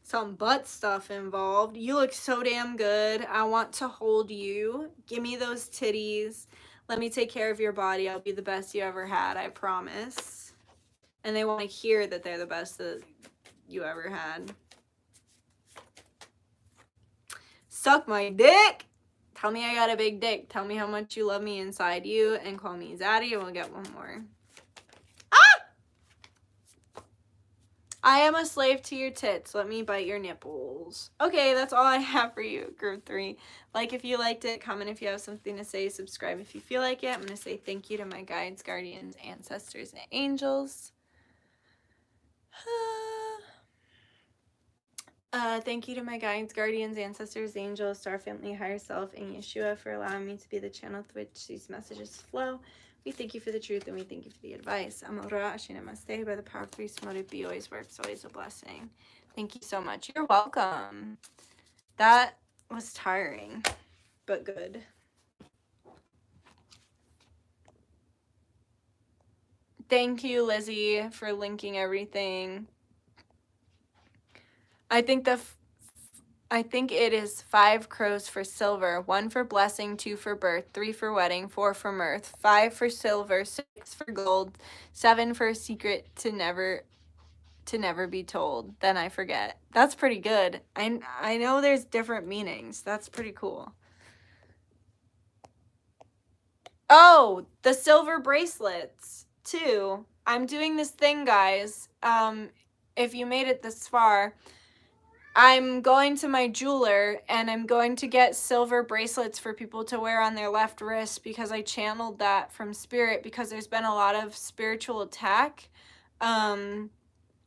Some butt stuff involved. You look so damn good. I want to hold you. Give me those titties. Let me take care of your body. I'll be the best you ever had, I promise. And they want to hear that they're the best that you ever had. Suck my dick. Tell me I got a big dick. Tell me how much you love me inside you, and call me Zaddy, and we'll get one more. I am a slave to your tits. Let me bite your nipples. Okay, that's all I have for you, group 3. Like if you liked it, comment if you have something to say, subscribe if you feel like it. I'm going to say thank you to my guides, guardians, ancestors, and angels. Thank you to my guides, guardians, ancestors, angels, star family, higher self, and Yeshua for allowing me to be the channel through which these messages flow. We thank you for the truth, and we thank you for the advice. Amora Ashina Namaste. By the power of Priest Motive Be always works, always a blessing. Thank you so much. You're welcome. That was tiring, but good. Thank you, Lizzie, for linking everything. I think it is 5 crows for silver, 1 for blessing, 2 for birth, 3 for wedding, 4 for mirth, 5 for silver, 6 for gold, 7 for a secret to never be told. Then I forget. That's pretty good. I know there's different meanings. That's pretty cool. Oh, the silver bracelets too. I'm doing this thing, guys. If you made it this far, I'm going to my jeweler and I'm going to get silver bracelets for people to wear on their left wrist because I channeled that from spirit because there's been a lot of spiritual attack.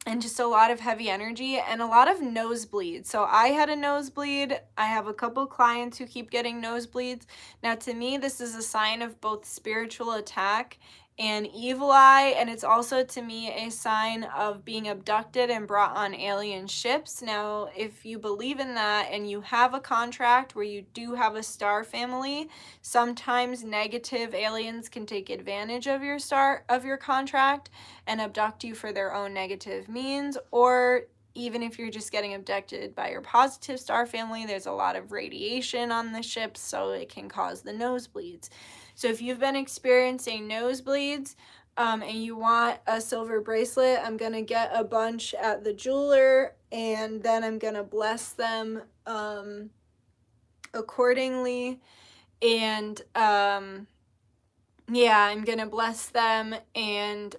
And just a lot of heavy energy and a lot of nosebleeds. So I had a nosebleed. I have a couple clients who keep getting nosebleeds. Now, to me, this is a sign of both spiritual attack and evil eye, and it's also to me a sign of being abducted and brought on alien ships. Now, if you believe in that and you have a contract where you do have a star family, sometimes negative aliens can take advantage of your contract and abduct you for their own negative means, or even if you're just getting abducted by your positive star family, there's a lot of radiation on the ship, so it can cause the nosebleeds. So if you've been experiencing nosebleeds and you want a silver bracelet, I'm going to get a bunch at the jeweler and then I'm going to bless them accordingly. And yeah, I'm going to bless them and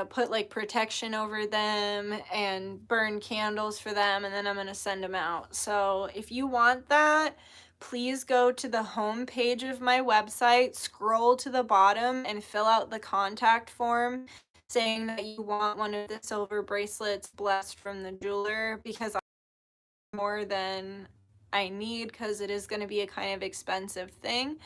put like protection over them and burn candles for them, and then I'm going to send them out. So if you want that, please go to the home page of my website, scroll to the bottom, and fill out the contact form saying that you want one of the silver bracelets blessed from the jeweler, because I'm more than I need because it is going to be a kind of expensive thing.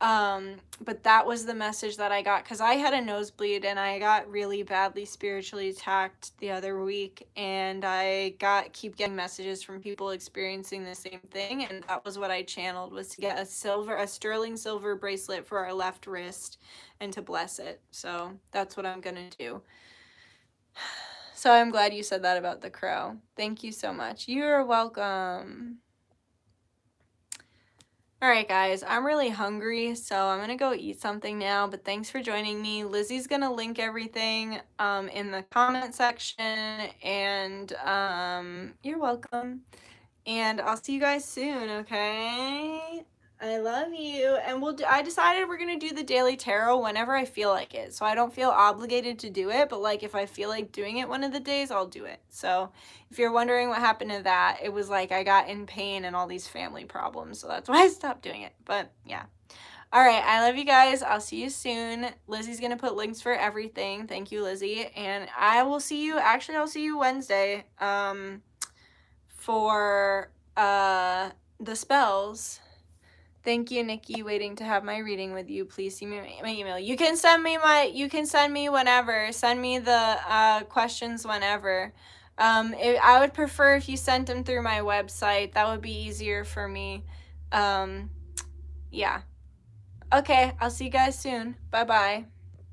But that was the message that I got because I had a nosebleed and I got really badly spiritually attacked the other week, and I keep getting messages from people experiencing the same thing, and that was what I channeled, was to get a sterling silver bracelet for our left wrist and to bless it. So that's what I'm gonna do. So I'm glad you said that about the crow. Thank you so much. You're welcome. All right, guys, I'm really hungry, so I'm gonna go eat something now, but thanks for joining me. Lizzie's gonna link everything in the comment section, and you're welcome. And I'll see you guys soon, okay? I love you. And I decided we're going to do the daily tarot whenever I feel like it. So I don't feel obligated to do it, but like if I feel like doing it one of the days, I'll do it. So if you're wondering what happened to that, it was like I got in pain and all these family problems. So that's why I stopped doing it. But yeah. All right, I love you guys. I'll see you soon. Lizzie's going to put links for everything. Thank you, Lizzie. And I'll see you Wednesday for the spells. Thank you, Nikki. Waiting to have my reading with you. Please see me my email. You can send me whenever. Send me the questions whenever. I would prefer if you sent them through my website. That would be easier for me. Yeah. Okay, I'll see you guys soon. Bye-bye.